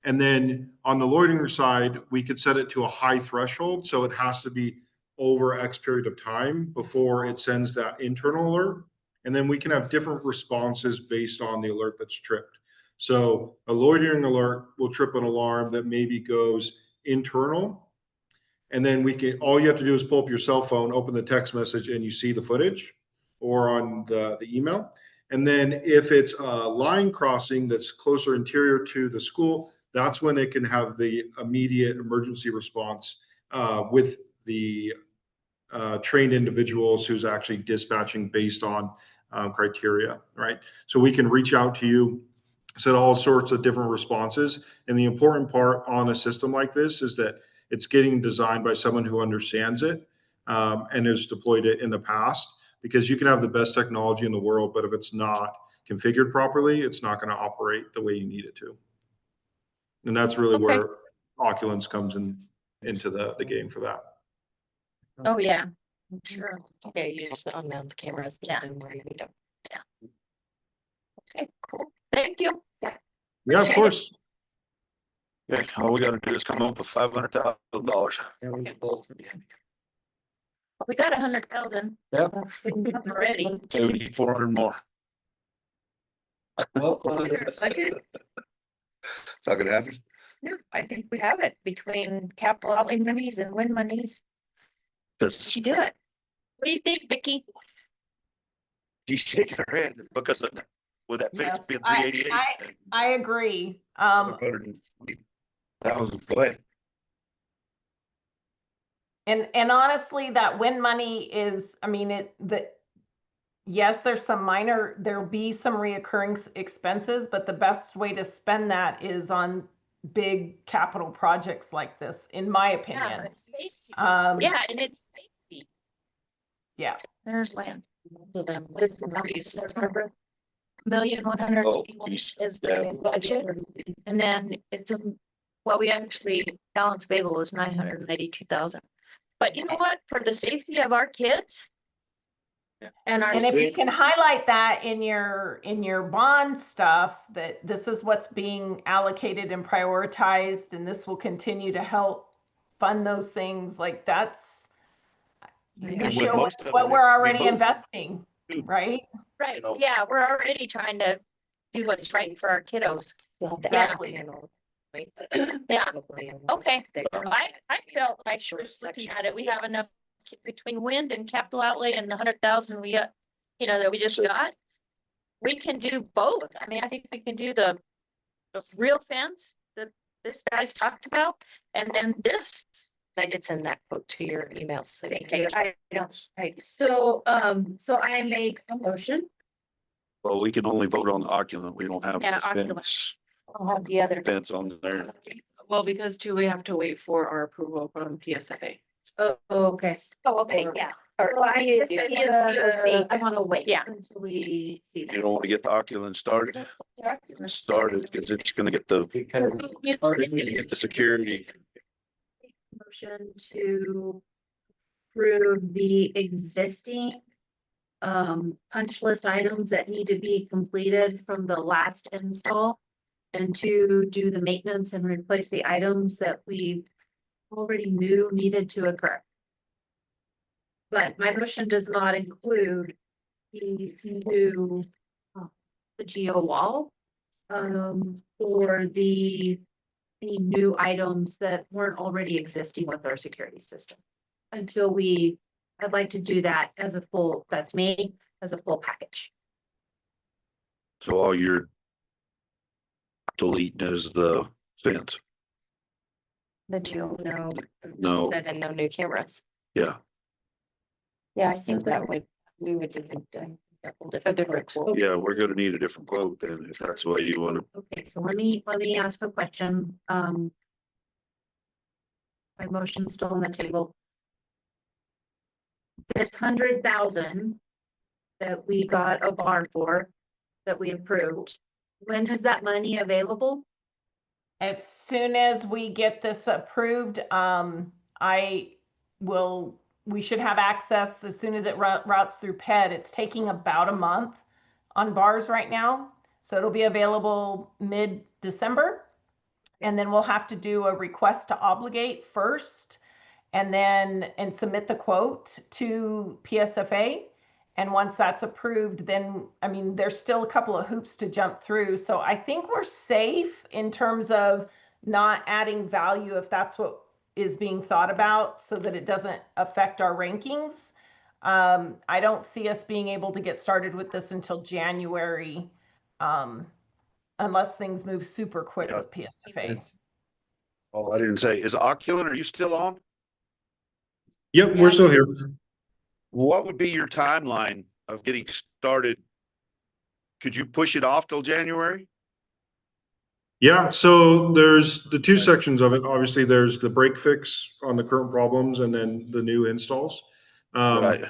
And then on the loitering side, we could set it to a high threshold. So it has to be over X period of time before it sends that internal alert. And then we can have different responses based on the alert that's tripped. So a loitering alert will trip an alarm that maybe goes internal. And then all you have to do is pull up your cell phone, open the text message, and you see the footage or on the email. And then if it's a line crossing that's closer interior to the school, that's when it can have the immediate emergency response with the trained individuals who's actually dispatching based on criteria, right? So we can reach out to you, set all sorts of different responses. And the important part on a system like this is that it's getting designed by someone who understands it and has deployed it in the past, because you can have the best technology in the world, but if it's not configured properly, it's not going to operate the way you need it to. And that's really where Oculence comes into the game for that. Oh, yeah. Sure. Yeah, you just unmount the cameras. Yeah. And where you need them. Okay, cool. Thank you. Yeah, of Appreciate it. course. Yeah, all we gotta do is come up with $500,000. We got 100,000. Yeah. Already. So we need 400 more. Second. Not gonna happen. Yeah, I think we have it between capital outlay monies and win monies. We should do it. What do you think, Vicky? She's shaking her head because of, with that fence Yes, being 388. I agree. 120,000, go ahead. And honestly, that win money is, I mean, yes, there'll be some reoccurring expenses, but the best way to spend that is on big capital projects like this, in my Yeah, opinion. it's safety. Um, Yeah, and it's safety. yeah, There's land. It's $1,100,000 Oh, is yeah. the budget. And then what we actually balance payable was 982,000. But you know what, for the safety of our kids. And our. and if you can highlight that in your bond stuff, that this is what's being allocated and prioritized, and this will continue to help fund those things, like that's, you And with show most of what it, we're already we both- investing, right? Right, you know. yeah, we're already trying to do what's right for our kiddos. Exactly. Yeah, okay. I felt like just looking at it, we have enough between wind and capital outlay and the 100,000 we got, that we just got. We can do both. I mean, I think we can do the real fence that this guy's talked about, and then this. I did send that quote to your email. So Okay, I don't, right. So I make a motion. Well, we can only vote on the oculent. We don't have Yeah, the oculent. fence, I'll have the other. fence on there. Well, because too, we have to wait for our approval from PSFA. Oh, okay. Oh, okay, yeah. So I is, COC. I want to wait. Yeah. Until we see that. You don't want to get the oculent started, because it's gonna get the security. Motion to approve the existing punch list items that need to be completed from the last install, and to do the maintenance and replace the items that we already knew needed to occur. But my motion does not include the new the geo wall or any new items that weren't already existing with our security system. I'd like to do that as a full, that's me, as a full package. So all you're deleting is the fence. That you know, No, that and no new cameras. yeah. Yeah, I think that would, we would do A different quote. Yeah, we're gonna need a different quote then, if that's what you want to. Okay, so let me ask a question. My motion's still on the table. This 100,000 that we got a bond for, that we approved, when is that money available? As soon as we get this approved, we should have access as soon as it routes through PED. It's taking about a month on bars right now. So it'll be available mid-December. And then we'll have to do a request to obligate first, and submit the quote to PSFA. And once that's approved, then, I mean, there's still a couple of hoops to jump through. So I think we're safe in terms of not adding value if that's what is being thought about, so that it doesn't affect our rankings. I don't see us being able to get started with this until January, unless things move super quick with PSFA. Oh, I didn't say, is Oculent, are you still on? Yep, we're still here. What would be your timeline of getting started? Could you push it off till January? Yeah, so there's the two sections of it. Obviously, there's the break fix on the current problems and then the new installs. Right.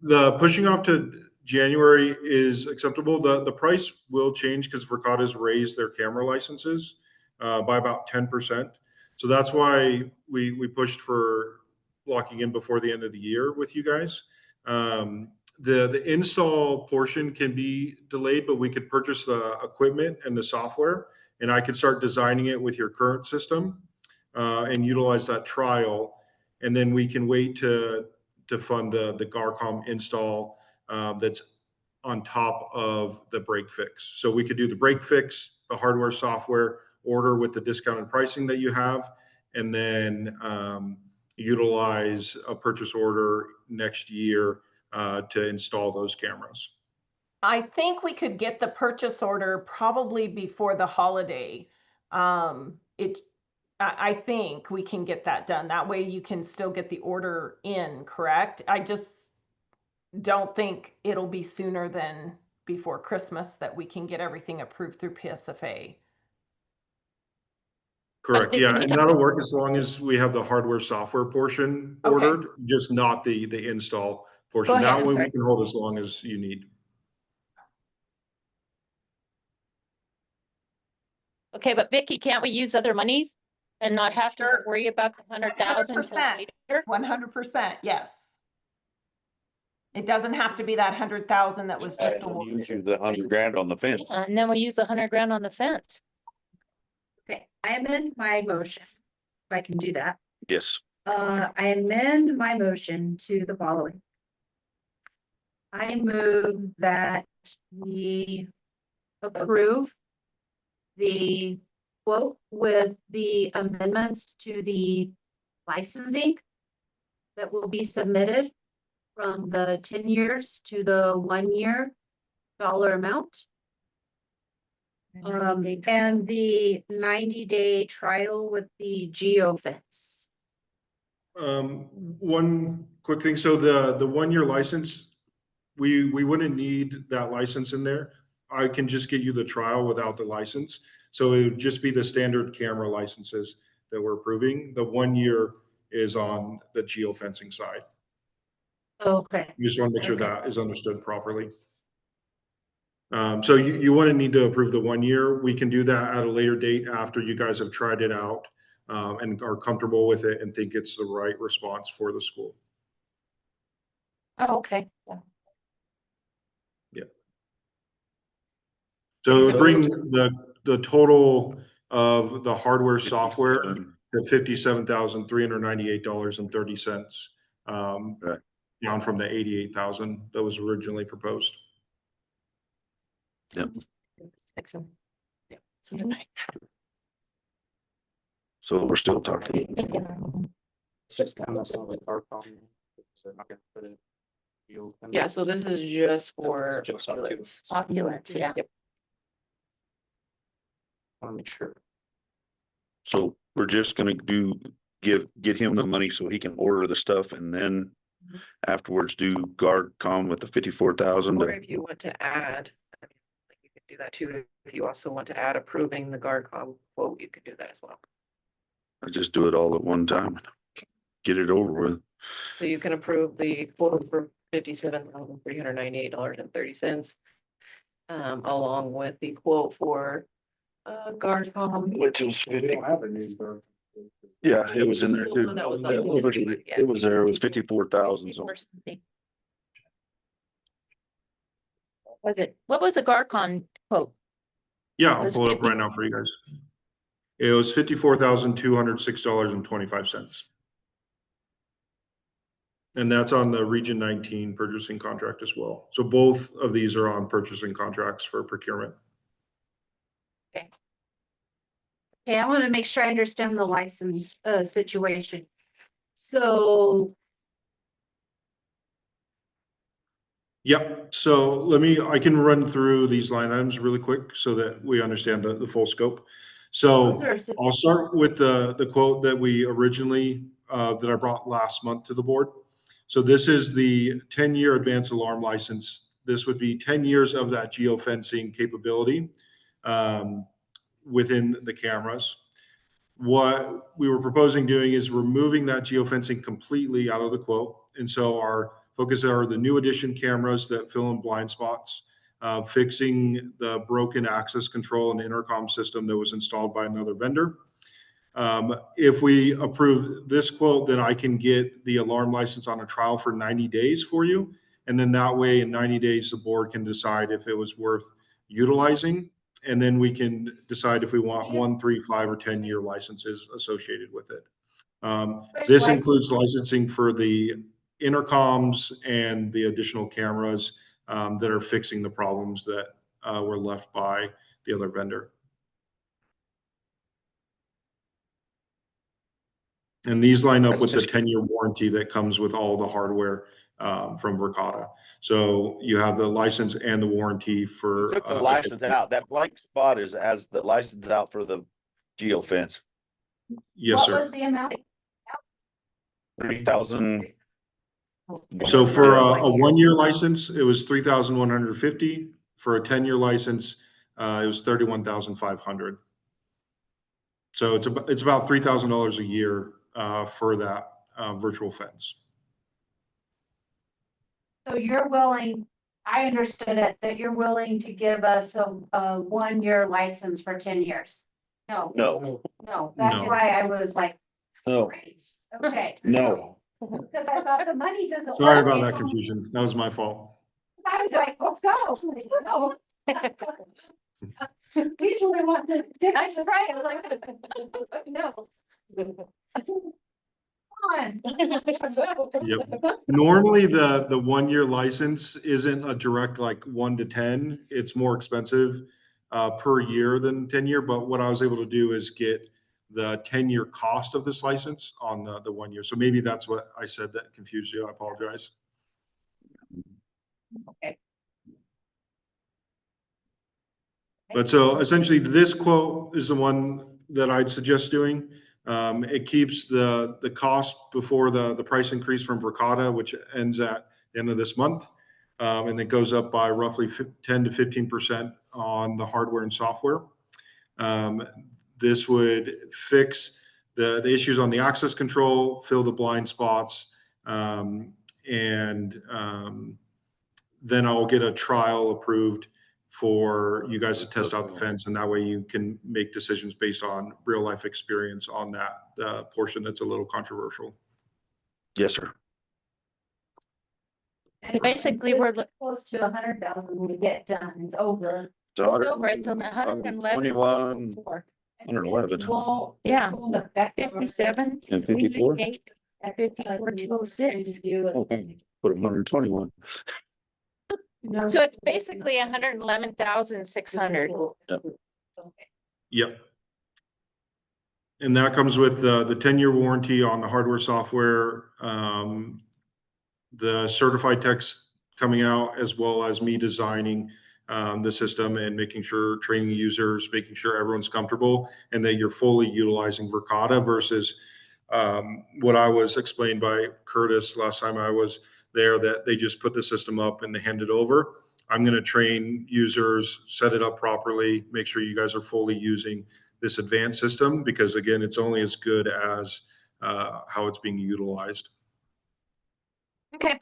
The pushing off to January is acceptable. The price will change because Verkada's raised their camera licenses by about 10%. So that's why we pushed for locking in before the end of the year with you guys. The install portion can be delayed, but we could purchase the equipment and the software, and I could start designing it with your current system and utilize that trial. And then we can wait to fund the Garcom install that's on top of the break fix. So we could do the break fix, the hardware, software, order with the discounted pricing that you have, and then utilize a purchase order next year to install those cameras. I think we could get the purchase order probably before the holiday. I think we can get that done. That way you can still get the order in, correct? don't think it'll be sooner than before Christmas that we can get everything approved through PSFA. Correct, But yeah, in the and that'll work as long as we have the hardware software portion Okay. ordered, just not the install portion. ahead, That I'm one sorry. we can hold as long as you need. Okay, but Vicky, can't we use other monies and not have to Sure. worry about the 100,000 till 100%. later? 100%, yes. It doesn't have to be that 100,000 that was just awarded. Use the 100 grand on the fence. Yeah, and then we use the 100 grand on the fence. Okay, I amend my motion. If I can do that. Yes. I amend my motion to the following. I move that we approve the quote with the amendments to the licensing that will be submitted from the 10 years to the 1 year dollar amount. And the 90-day trial with the geofence. One quick thing, so the 1 year license, we wouldn't need that license in there. I can just get you the trial without the license. So it would just be the standard camera licenses that we're approving. The 1 year is on the geofencing side. Okay. You just want to make sure Okay. that is understood properly. So you want to need to approve the 1 year. We can do that at a later date after you guys have tried it out and are comfortable with it and think it's the right response for the school. Oh, okay. Yeah. So it would bring the total of the hardware software to $57,398.30, Right. down from the $88,000 that was originally proposed. Yep. Excellent. Yeah. So we're still talking. It's just kind of something like our problem. So I'm not gonna put it. Yeah, so this is just for. Just opulence. Opulence, yeah. Yep. Want to make sure. So we're just gonna get him the money so he can order the stuff and then afterwards do GuardCom with the 54,000. Or if you want to add, I mean, like you can do that too. If you also want to add approving the GuardCom quote, you could do that as well. I just do it all at one time. Get it over with. So you can approve the quote for $57,398.30. Along with the quote for GuardCom. Which was We don't have a new bird. Yeah, it was in there too. That was on It was- yeah. It was there, it was 54,000. So Or something. Was it, what was the GuardCon quote? Yeah, I'll Was pull it up 50? right now for you guys. It was $54,206.25. And that's on the Region 19 purchasing contract as well. So both of these are on purchasing contracts for procurement. Okay, I want to make sure I understand the license situation. So Yep, so I can run through these line items really quick so that we understand the full scope. So those are I'll start with the quote that we originally, that I brought last month to the board. So this is the 10-year advanced alarm license. This would be 10 years of that geofencing capability within the cameras. What we were proposing doing is removing that geofencing completely out of the quote. And so our focus are the new edition cameras that fill in blind spots, fixing the broken access control and intercom system that was installed by another vendor. If we approve this quote, then I can get the alarm license on a trial for 90 days for you. And then that way in 90 days, the board can decide if it was worth utilizing. And then we can decide if we want 1, 3, 5, or 10-year licenses associated with it. This includes licensing for the intercoms and the additional cameras that are fixing the problems that were left by the other vendor. And these line up with the 10-year warranty that comes with all the hardware from Verkada. So you have the license and the warranty for. Took the license out. That blank spot is as the license out for the geofence. Yes, what sir. was the amount? 3,000. So for a 1-year license, it was 3,150. For a 10-year license, it was 31,500. So it's about $3,000 a year for that virtual fence. So you're willing, I understood it, that you're willing to give us a 1-year license for 10 years. No, No, no, that's No. why I was like, no, great, okay. no. Because I thought the money doesn't. Sorry work. about that confusion. That was my fault. I was like, let's go. No. We usually want to, I should try it, like, no. Come on. Yep. Normally, the 1-year license isn't a direct like 1 to 10. It's more expensive per year than 10-year. But what I was able to do is get the 10-year cost of this license on the 1 year. So maybe that's what I said that confused you. I apologize. Okay. But so essentially, this quote is the one that I'd suggest doing. It keeps the cost before the price increase from Verkada, which ends at the end of this month. And it goes up by roughly 10 to 15% on the hardware and software. This would fix the issues on the access control, fill the blind spots, and then I'll get a trial approved for you guys to test out the fence, and that way you can make decisions based on real life experience on that portion that's a little controversial. Yes, sir. So basically, we're Close to 100,000 when we get done, it's over. So over, it's on 111. 121, 111. Well, Yeah. 57. And 54? At 54,206. Okay, put 121. So it's basically 111,600. Yep. And that comes with the 10-year warranty on the hardware, software, the certified techs coming out, as well as me designing the system and making sure training users, making sure everyone's comfortable and that you're fully utilizing Verkada versus what I was explained by Curtis last time I was there, that they just put the system up and they hand it over. I'm going to train users, set it up properly, make sure you guys are fully using this advanced system, because again, it's only as good as how it's being utilized. Okay.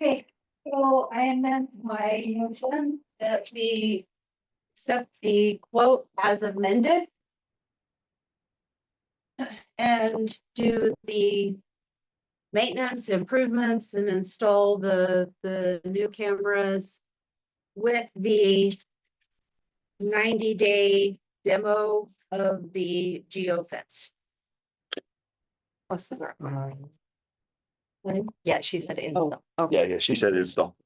Okay, so I amend my motion that we accept the quote as amended. And do the maintenance improvements and install the new cameras with the 90-day demo of the geofence. What's the word? Yeah, she said install. Yeah, she said install.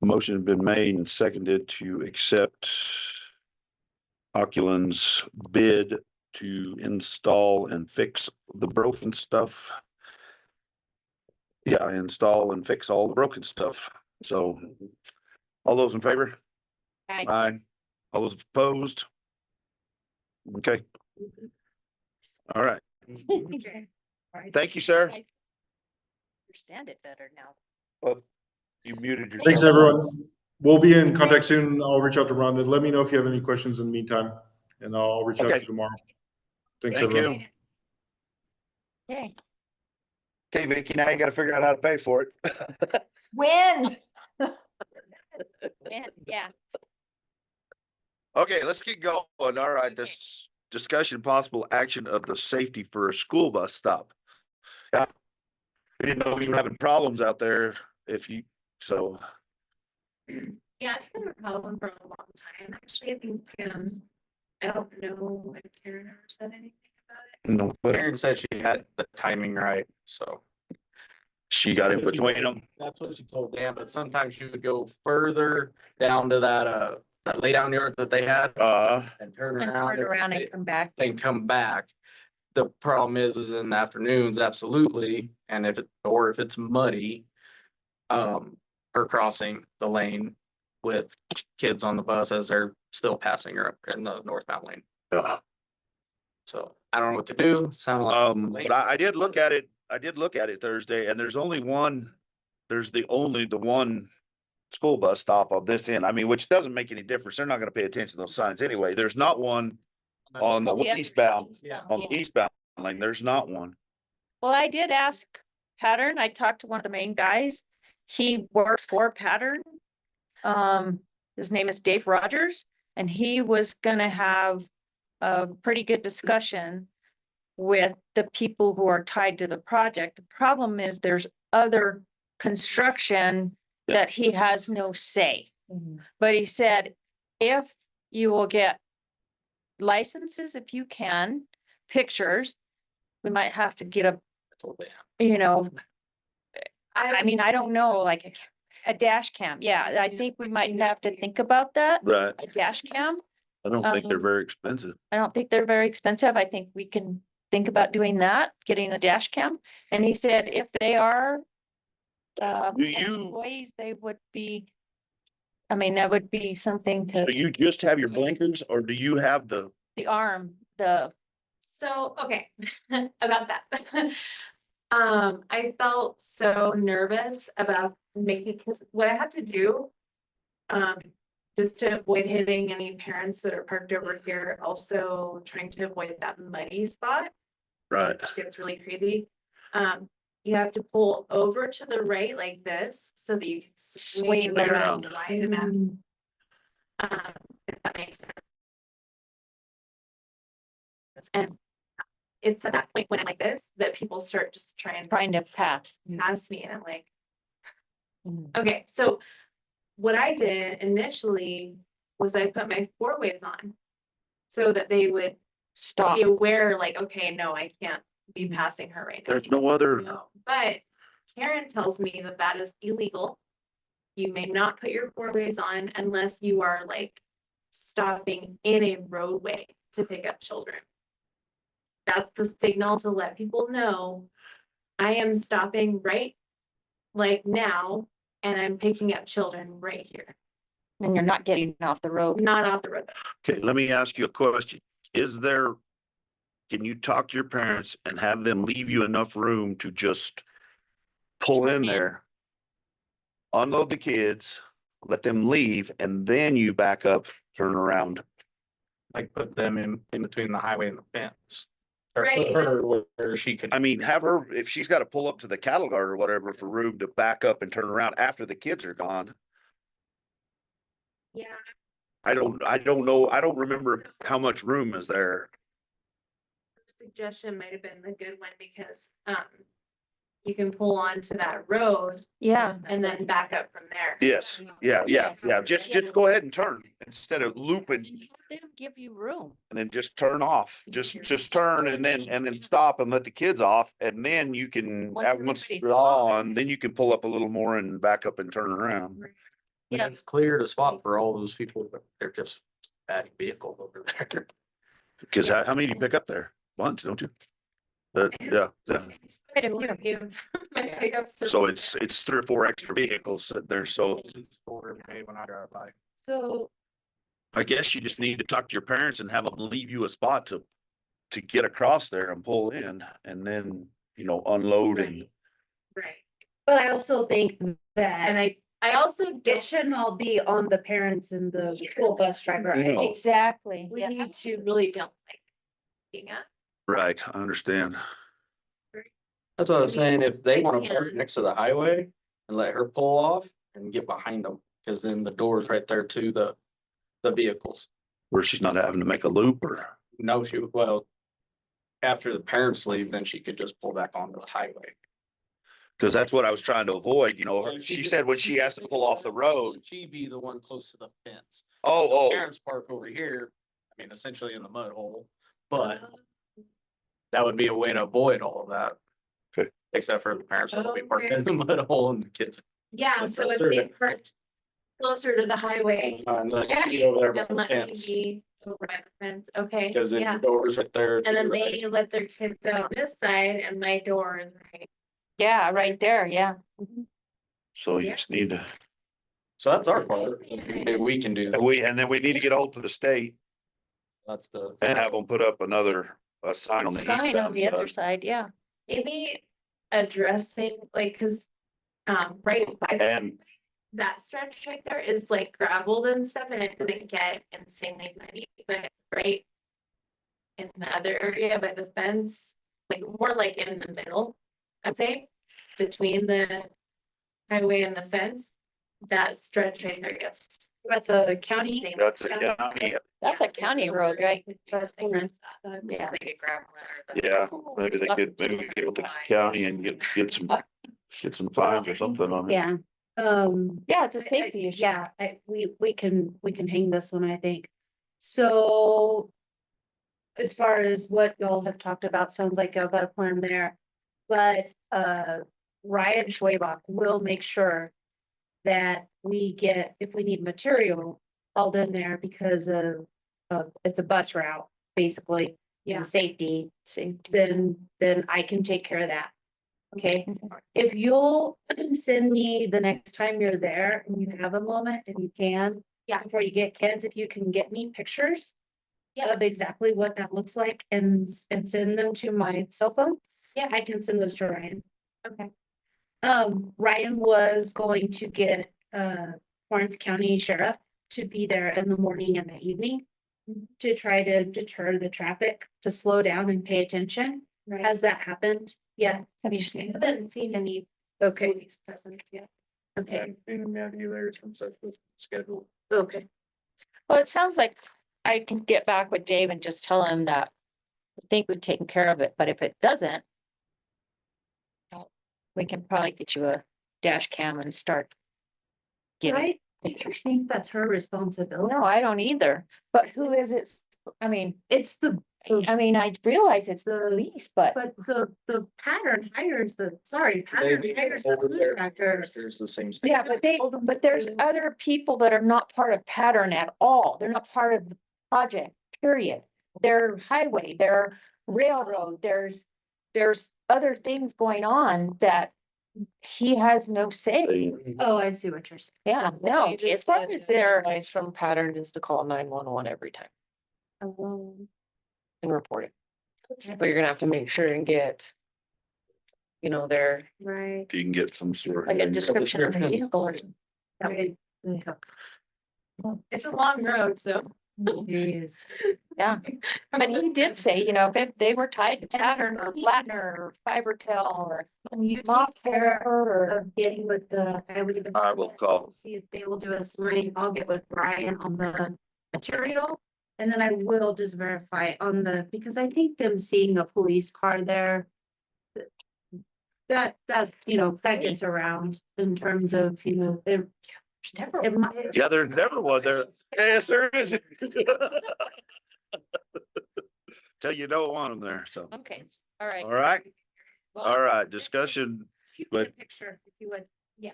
Motion has been made and seconded to accept Oculin's bid to install and fix the broken stuff. Yeah, install and fix all the broken stuff. So all those in favor? Aye. Aye. All those opposed? Okay. All right. Thank you, sir. Understand it better now. Well, you muted yourself. Thanks, everyone. We'll be in contact soon. I'll reach out to Rhonda. Let me know if you have any questions in the meantime, and I'll reach out to Okay. you tomorrow. Thanks, Thank everyone. you. Okay. Okay, Vicky, now you gotta figure out how to pay for it. Wind. Yeah. Okay, let's get going. All right, this discussion possible action of the safety for a school bus stop. Yeah. We didn't know we were having problems out there so. Yeah, it's been a problem for a long time. Actually, I think, I don't know if Karen ever said anything about it. No, but Karen said she had the timing right, so. she got in between them. That's what she told Dan, but sometimes you would go further down to that lay down yard that they had and turn And around. turn around and come back. And come back. The problem is in the afternoons, absolutely, and if it's muddy, or crossing the lane with kids on the bus as they're still passing her up in the northbound lane. Yeah. So I don't know what to do. Sound like. But I did look at it. I did look at it Thursday and there's only one, there's the one school bus stop on this end. I mean, which doesn't make any difference. They're not gonna pay attention to those signs anyway. There's not one on the Yeah. eastbound, Yeah. on the eastbound lane. There's not one. Well, I did ask Pattern. I talked to one of the main guys. He works for Pattern. His name is Dave Rogers, and he was gonna have a pretty good discussion with the people who are tied to the project. The problem is there's other construction Yeah. that he has no say. But he said, if you will get licenses, if you can, pictures, we might have to get you know, I mean, I don't know, like a dash cam. Yeah, I think we might have to think about that, Right. a dash cam. I don't think they're very expensive. I don't think they're very expensive. I think we can think about doing that, getting a dash cam. And he said if they are Do you, employees, they would be, I mean, that would be something to do you just have your blinkers or do you have the, the arm, the, So, okay, about that. I felt so nervous about making, because what I had to do, just to avoid hitting any parents that are parked over here, also trying to avoid that muddy spot, right? which gets really crazy. You have to pull over to the right like this, so that you can swing around wide enough. If that makes sense. And it's at that point when I'm like this, that people start just trying trying to pass. pass me, and I'm like, okay, so what I did initially was I put my four ways on so that they would Stop. be aware, like, okay, no, I can't be passing her right now. There's no other, No, but Karen tells me that that is illegal. You may not put your four ways on unless you are like stopping in a roadway to pick up children. That's the signal to let people know I am stopping right like now, and I'm picking up children right here, And you're not getting off the road. not off the road. okay, let me ask you a question. Is there, can you talk to your parents and have them leave you enough room to just pull in there, unload the kids, let them leave, and then you back up, turn around? Like put them in between the highway and the fence. Or Right. put her where she could. I mean, have her, if she's got to pull up to the cattle guard or whatever for room to back up and turn around after the kids are gone. Yeah. I don't know. I don't remember how much room is there. Suggestion might have been the good one because, you can pull onto that road Yeah. and then back up from there. Yes, yeah. Just go ahead and turn instead of looping Let them give you room. and then just turn off. Just turn and then stop and let the kids off. And then you can, Once once everybody's they're on, then you can pull up a little more and back up and turn around. Yeah. It's clear to spot for all those people, but they're just adding vehicles over there. Because how many do you pick up there? Once, don't you? Yeah. Quite a few. So it's 3 or 4 extra vehicles sitting there. So It's for every day when I drive by. So, I guess you just need to talk to your parents and have them leave you a spot to get across there and pull in and then, unload and. right, But I also think and that I also it don't, shouldn't all be on the parents and the school bus driver. I No. think Exactly. we Yeah. need to really don't like looking at. Right, I understand. That's what I was saying, if they wanna park Yeah. next to the highway and let her pull off and get behind them, cause then the door's right there to the vehicles. Where she's not having to make a loop or. No, well, after the parents leave, then she could just pull back onto the highway. Cause that's what I was trying to avoid, she said when she has to pull off the road. She'd be the one close to the fence. Oh, Parents park over here, I mean, essentially in the mud hole, but that would be a way to avoid all of that. Okay. Except for the parents that will be parked in the mud hole and the kids. Yeah, so if they parked closer to the highway. And let Yeah, you over there by and the let me fence, be over by the fence, okay, cause then yeah. your door's right there. to And then your right. they let their kids out this side and my door is right. Yeah, right there. Yeah. so you just need to, So that's our part, maybe we can do, and then we need to get hold of the state that's the. and have them put up a sign on the Sign on eastbound the other side. side. Yeah. Maybe addressing, like, cause, right, And that stretch right there is like gravelled and stuff and it doesn't get insanely muddy, but right. In the other area by the fence, like more like in the middle, I'd say, between the highway and the fence. That stretch right there gets. That's a county thing. that's a county, That's a county road, right? That's Florence. Yeah. They could grab one or the- yeah, maybe they could, maybe we could get with the county and get some fines or something on it. Yeah, Yeah, it's a safety issue. yeah, we can hang this one, I think. So. As far as what y'all have talked about, sounds like y'all got a plan there. But, Ryan Schwabach will make sure that we get, if we need material, hauled in there because of, it's a bus route, basically. Yeah. Safety, then I can take care of that. Okay, if you'll send me the next time you're there and you have a moment, if you can, yeah, before you get kids, if you can get me pictures. Yeah, of exactly what that looks like and send them to my cell phone. Yeah, I can send those to Ryan. Okay. Ryan was going to get, Florence County Sheriff to be there in the morning and the evening. To try to deter the traffic, to slow down and pay attention. Right. Has that happened? Yeah, Have you seen I it? haven't seen any okay, police presence yet. okay, Schedule. okay. Well, it sounds like I can get back with Dave and just tell him that I think we've taken care of it, but if it doesn't, we can probably get you a dash cam and start getting Right? I pictures. think that's her responsibility. No, I don't either. But who is it? I mean, It's I realize it's the lease, but but the pattern hires pattern hires the contractors. There's the same thing. yeah, but there's other people that are not part of pattern at all. They're not part of the project, period. They're highway, they're railroad, there's other things going on that he has no say. Oh, I see what you're saying. Yeah, no, They just as long said as that they're, advice from Pattern is to call 911 every time and report it. But you're gonna have to make sure and get, their Right. If you can get some sort like a of. description of the vehicle or Right. It's a long road, so. Yes. yeah. But he did say, if they were tied to pattern or Blattner or Fibertel or When you Mock take care or of getting with I will call. see if they will do a signing. I'll get with Brian on the material. And then I will just verify on because I think them seeing a police car there. That gets around in terms of, it might. Yeah, there's never one there. Yes, there is. Till you don't want them there, so. okay, all right. All right, all right, discussion, If you but- put a picture, if you would, yeah.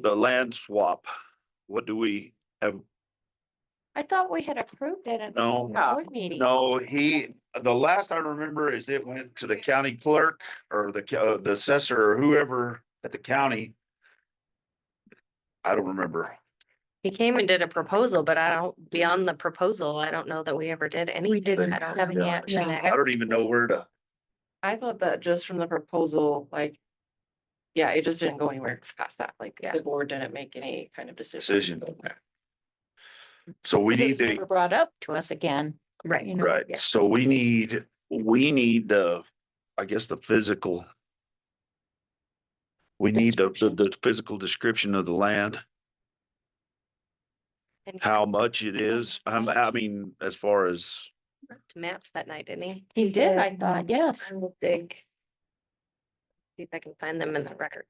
the land swap. What do we have? I thought we had approved it at the No. board meeting. No, the last I remember is it went to the county clerk or the assessor or whoever at the county. I don't remember. He came and did a proposal, but beyond the proposal, I don't know that we ever did anything. We didn't I don't have any know. action. I don't even know where to. I thought that just from the proposal, yeah, it just didn't go anywhere past that. The board didn't make any kind of decision. So we Because it need was never to, brought up to us again. Right. right, Yeah. so we need I guess the physical. We need the physical description of the land, And how much it is. I mean, as far as, he maps that night, didn't he? He did, I thought, yes. I will dig. See if I can find them in the records.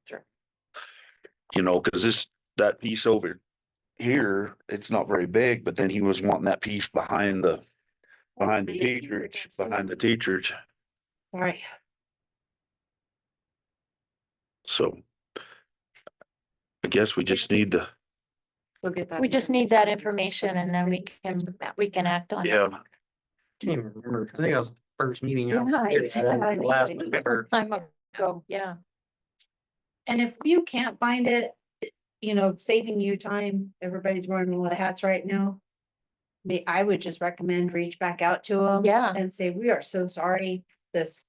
cause that piece over here, it's not very big, but then he was wanting that piece behind the teachers. Sorry. So I guess we just need to, We'll get that. We just need that information and then we can act on it. yeah, Can't even remember. I think that was the first meeting. Yeah, exactly. Last November. Time ago, yeah. And if you can't find it, saving you time, everybody's wearing a lot of hats right now. I would just recommend reach back out to them. Yeah. And say, we are so sorry, this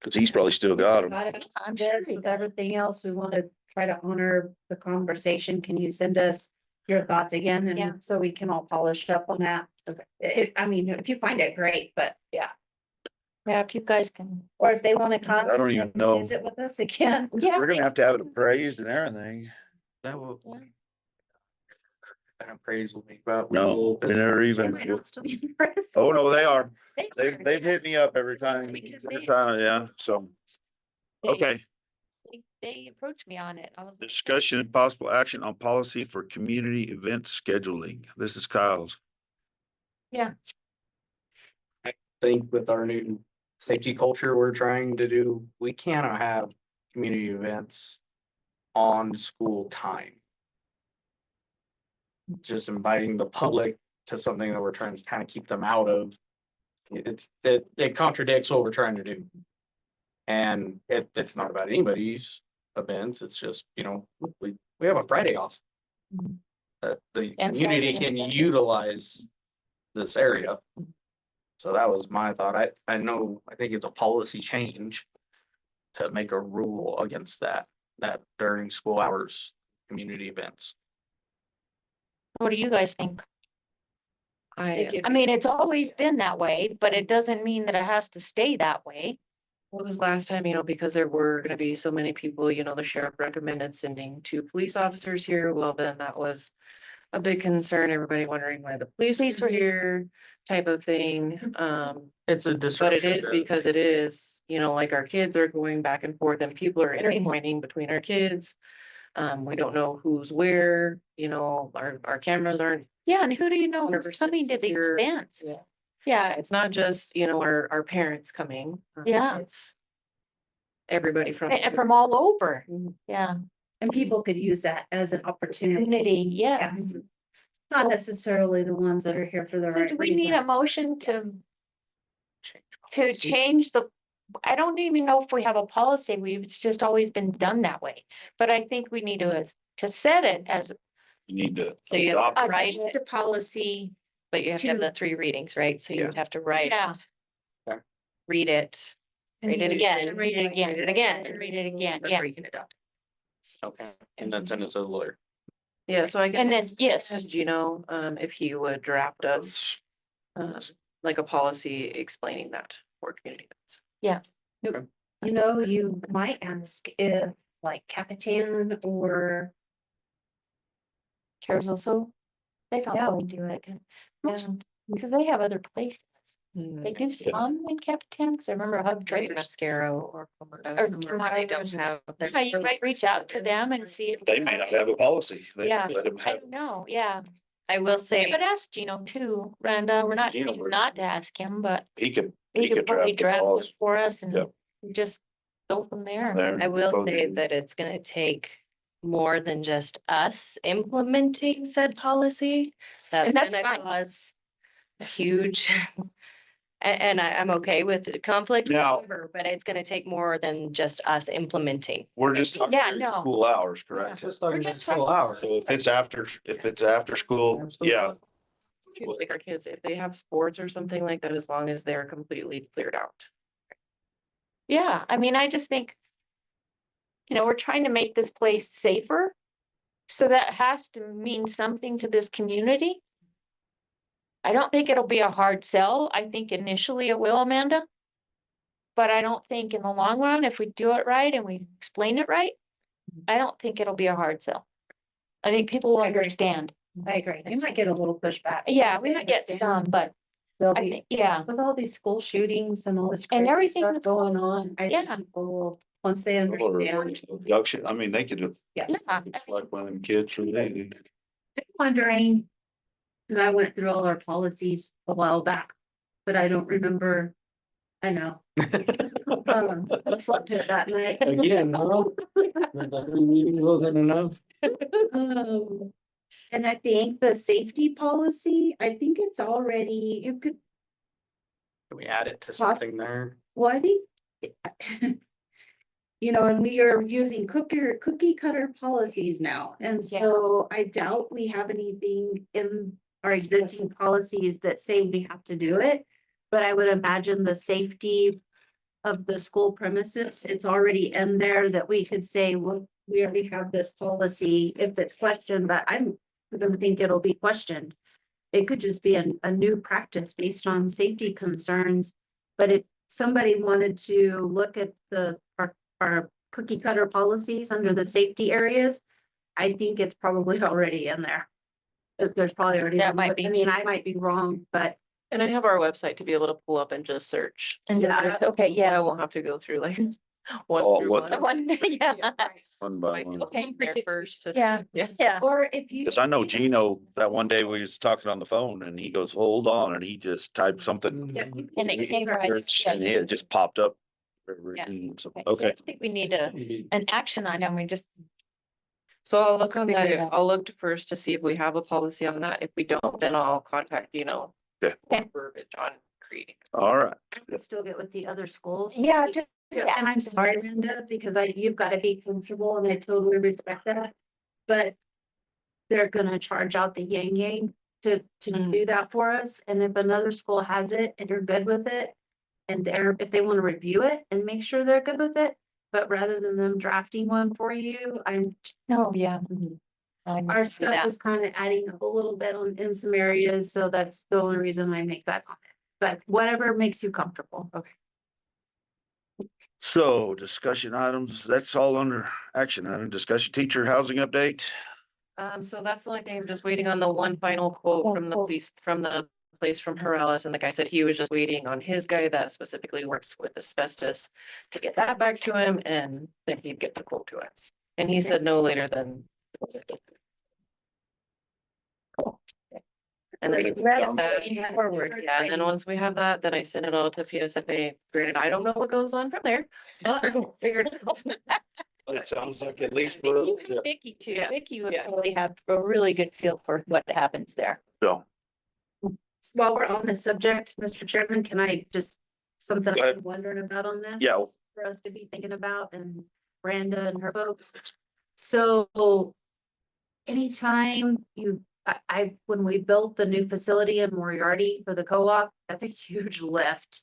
Cause he's probably still got them. I'm sure This he with does. everything else, we want to try to honor the conversation. Can you send us your thoughts again? Yeah. And so we can all polish up on that. Okay. I mean, if you find it, great, but yeah, Yeah, if you guys can. or if they want to come. I don't even know. Visit with us again. Yeah. We're gonna have to have it appraised and everything. That will. Yeah. That appraise will make about. No, they never They even. might not still be impressed. Oh, no, they are. They They've hit me up every time. Because Every they- time, yeah, so, okay. They approached me on it. I was. Discussion and possible action on policy for community event scheduling. This is Kyle's. Think with our new safety culture we're trying to do, we cannot have community events on school time. Just inviting the public to something that we're trying to kind of keep them out of. It contradicts what we're trying to do. And it's not about anybody's events, it's just, we have a Friday off. Mhm. That the And community Saturday. can utilize this area. So that was my thought. I think it's a policy change to make a rule against that during school hours, community events. What do you guys think? I, I mean, it's always been that way, but it doesn't mean that it has to stay that way. well, this last time, because there were gonna be so many people, the sheriff recommended sending 2 police officers here. Well, then that was a big concern. Everybody wondering why the police were here type of thing. It's a But it disruption is to- because it is, like our kids are going back and forth and people are intertwining between our kids. We don't know who's where, our cameras aren't, Yeah, and who do you know who's 100% coming to these secure. events? Yeah. Yeah, it's not just, our parents coming. Yeah. It's everybody from. and from all over. Mhm. Yeah, And people could use that as an opportunity. community, yes. It's not necessarily the ones that are here for the So right do we need a reasons. motion to change I don't even know if we have a policy. It's just always been done that way. But I think we need to set it as You need to. So you have adopt to it. write the policy. But you have to have to- the 3 readings, right? So you Yeah. would have to write, Yeah. read it, And read it you- again, And read it again. read it again. And read it again, before yeah. you can adopt. Okay, and then send it to the lawyer. Yeah, so I And then, guess, yes, Gino, if he would draft us, like a policy explaining that for community events. You might ask if like Capitan or Cares also, they probably do it, because they have other places. They do some in Capitan, because I remember Hub Right, Traders. Mascaro or Comodo, Or somewhere where they don't Comodo. have. their- Yeah, you might reach out to them and see if. They may not have a policy. They Yeah. let them I have. don't know, yeah. I will say, But ask Gino too, Brenda. We're not Gino saying would- not to ask him, but He could he could probably the draft laws it for us and Yep. just go from there. there. I will Both say of you. that it's gonna take more than just us implementing said policy. And that's gonna fine. cause a huge, and I'm okay with the conflict, Now- whatever, but it's gonna take more than just us implementing. We're just talking Yeah, during no. school hours, correct? We're just talking. So if it's after school, yeah, Like our kids, if they have sports or something like that, as long as they're completely cleared out. Yeah, I mean, I just think, we're trying to make this place safer. So that has to mean something to this community. I don't think it'll be a hard sell. I think initially it will, Amanda. But I don't think in the long run, if we do it right and we explain it right, I don't think it'll be a hard sell. I think people will understand. I agree. You might get a little pushback. Yeah, we might get some, but They'll I be, think, yeah. with all these school shootings and all this. And crazy everything stuff that's going going on, I Yeah. think people, will, once they understand. abduction, I mean, they could, Yeah. it's like one of them kids from there. Wondering, and I went through all our policies a while back, but I don't remember. I know. I slept to it that night. Again, no. The 3 meetings wasn't enough. And I think the safety policy, I think it's already, you could, Can we add it to something there? well, I think. And we are using cookie cutter policies now, and Yeah. so I doubt we have anything in our existing policies that say we have to do it. But I would imagine the safety of the school premises. It's already in there that we could say, well, we already have this policy if it's questioned, but I don't think it'll be questioned. It could just be a new practice based on safety concerns. But if somebody wanted to look at our cookie cutter policies under the safety areas, I think it's probably already in there. There's probably already. That might be. I mean, I might be wrong, but And I have our website to be able to pull up and just search. And Yeah. okay, I yeah. won't have to go through like Oh, one through what- one. One, yeah, One So by I can one. look in there first. to- Yeah. Yeah. yeah. or if you. Because I know Gino, that one day we was talking on the phone and he goes, hold on, and he just typed something. Yeah, And it came right. And it just popped up. Yeah. So, So okay. I think we need an action item. We just, So I'll look on Figure it that. out. I'll look first to see if we have a policy on that. If we don't, then I'll contact, Okay. verbiage on creating. All right. Still get with the other schools. yeah, just. Yeah, and I'm sorry, Linda, because you've got to be comfortable and I totally respect that. But they're gonna charge out the yang to Mhm. do that for us. And if another school has it and you're good with it, and if they want to review it and make sure they're good with it, but rather than them drafting one for you, No, yeah. our stuff is kind of adding up a little bit in some areas, so that's the only reason I make that comment. But whatever makes you comfortable. Okay. So discussion items, that's all under action item, discussion teacher housing update. So that's the only thing. I'm just waiting on the one final quote One from the quote. police, from the place from Morales. And the guy said he was just waiting on his guy that specifically works with asbestos to get that back to him and then he'd get the quote to us. And he said no later than. And then That's yes, that- moving forward. yeah, and then once we have that, then I send it all to PSFA. Granted, I don't know what goes on from there. But figure it out. It sounds like at least Vicky too. Yeah. Vicky would Yeah. probably have a really good feel for what happens there. So, While we're on this subject, Mr. Chairman, can I just, something Go ahead. I'm wondering about on this? Yeah. For us to be thinking about and Brenda and her folks. So anytime when we built the new facility in Moriarty for the co-op, that's a huge lift.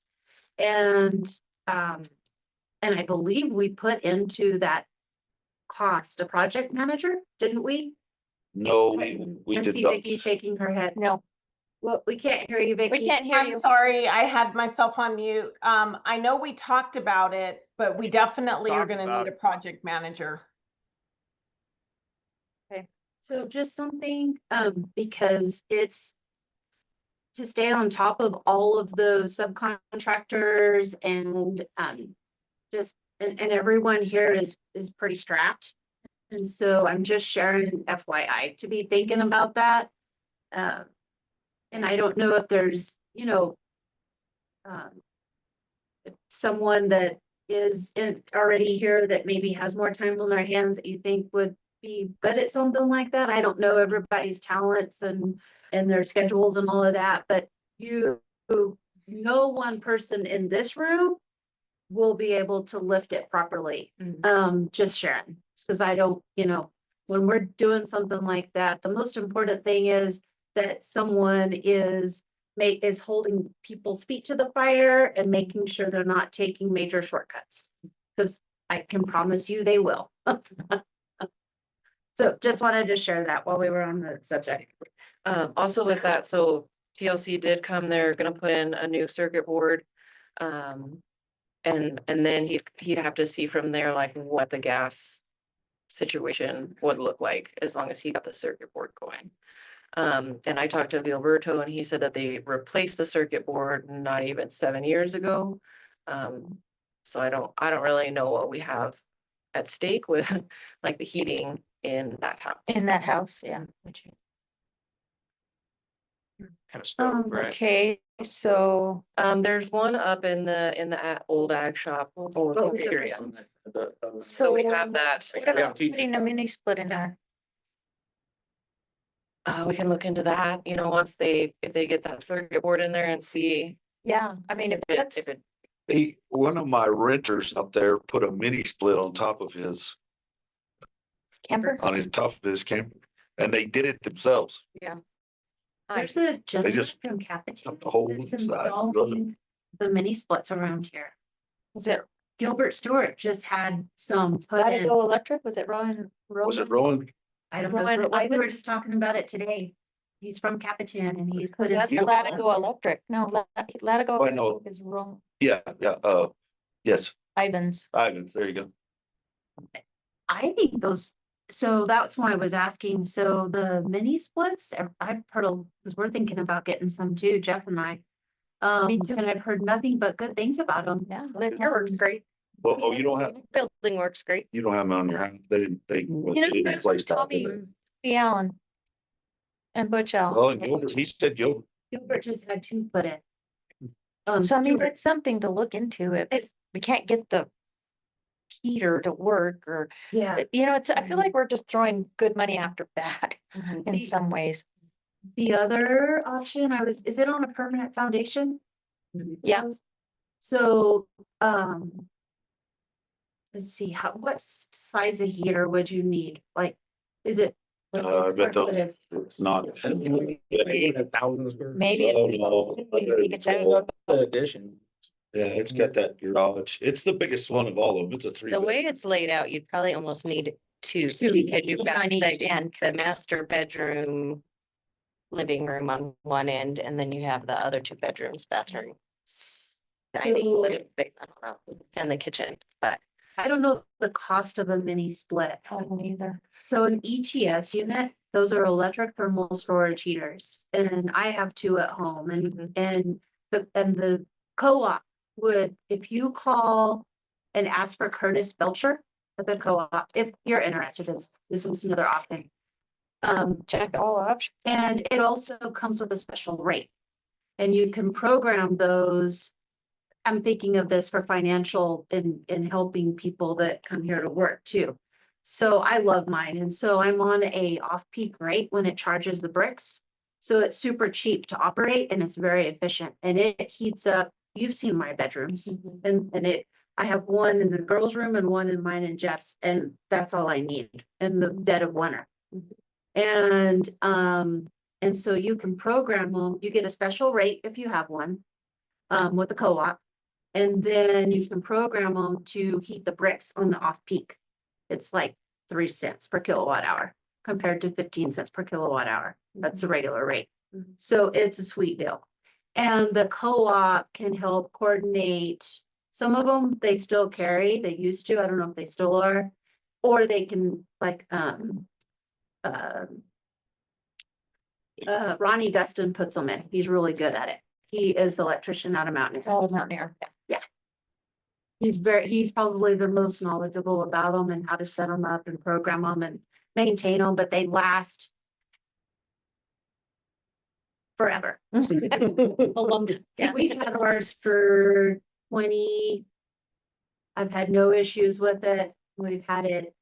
And I believe we put into that cost a project manager, didn't we? no, we I did see not. Vicky shaking her head. No, Well, we can't hear you, Vicky. we can't hear I'm you. sorry, I had myself on mute. I know we talked about it, but we definitely are Talked gonna about need a project manager. So just something, because it's to stay on top of all of the subcontractors and, and everyone here is pretty strapped. And so I'm just sharing FYI to be thinking about that. And I don't know if there's, if someone that is already here that maybe has more time on their hands that you think would be good at something like that. I don't know everybody's talents and their schedules and all of that, but no one person in this room will be able to lift it properly. Just sharing, because I don't, when we're doing something like that, the most important thing is that someone is holding people's feet to the fire and making sure they're not taking major shortcuts. Because I can promise you they will. So just wanted to share that while we were on the subject. Also with that, so TLC did come, they're gonna put in a new circuit board. And then he'd have to see from there, like what the gas situation would look like, as long as he got the circuit board going. And I talked to Gilberto and he said that they replaced the circuit board not even 7 years ago. So I don't really know what we have at stake with like the heating in that house. In that house, yeah. Kind of stove, right? Okay, so, There's one up in the old ag shop or area. So we have that. what about putting a mini split in there? We can look into that, once if they get that circuit board in there and see Yeah, I mean, if that's, if it, One of my renters up there put a mini split on top of his camper. camper, and they did it themselves. There's a gentleman just from cafeteria cut the whole that's inside. installing the mini splits around here. Was it Gilbert Stewart just had some put Gotta in. Go Electric? Was it Rowan? Was it Rowan? I don't know, Rowan but we Ivan? were just talking about it today. He's from Capitan and he's put Because in. that's some- Latigo Electric. No, Latigo I know. Electric is wrong. Yeah, yes, Ivans. Ivans, there you go. I think those, so that's why I was asking, so the mini splits, I've heard, because we're thinking about getting some too, Jeff and I. Me too. And I've heard nothing but good things about them. Yeah, it works great. Well, oh, you don't have Building works great. them on your house. They didn't, they didn't that's place that. Tommy- did The Allen. And Butch they? Allen. Well, and Gilbert, he said Gilbert. Gilbert just had two put in. So I mean, Stewart, it's something to look into. It's, we can't get the heater to work or, yeah, you know, it's, I feel like we're just throwing good money after bad Mm-hmm. in some ways. the other option is it on a permanent foundation? Yeah. So, let's see, what size of heater would you need? Like, is it? I bet those- It's not. Thousands. Maybe. Oh, no. Addition. Yeah, it's got that garage. It's the biggest one of all of them. It's a three. The way it's laid out, you'd probably almost need two, Two. because you've got Yeah. the master bedroom, living room on one end, and then you have the other two bedrooms, bathroom, dining, So- living, I don't know, and the kitchen, but I don't know the cost of a mini split. I don't either. So an ETS unit, those are electric thermal storage heaters, and I have two at home and the co-op would, if you call and ask for Curtis Belcher at the co-op, if you're interested, this was another option. Check all options. And it also comes with a special rate. And you can program those. I'm thinking of this for financial in helping people that come here to work too. So I love mine. And so I'm on a off-peak rate when it charges the bricks. So it's super cheap to operate and it's very efficient and it heats up. You've seen my bedrooms and I have one in the girls' room and one in mine and Jeff's, and that's all I need in the dead of winter. And so you can program them, you get a special rate if you have one, with the co-op. And then you can program them to heat the bricks on the off-peak. It's like 3 cents per kilowatt hour compared to 15 cents per kilowatt hour. That's a regular rate. So it's a sweet deal. And the co-op can help coordinate. Some of them, they still carry, they used to, I don't know if they still are, or they can like, Ronnie Dustin puts them in. He's really good at it. He is the electrician out of Mountain. It's all about there. Yeah. He's probably the most knowledgeable about them and how to set them up and program them and maintain them, but they last forever. A long time. Yeah, we've had ours for 20. I've had no issues with it. We've had it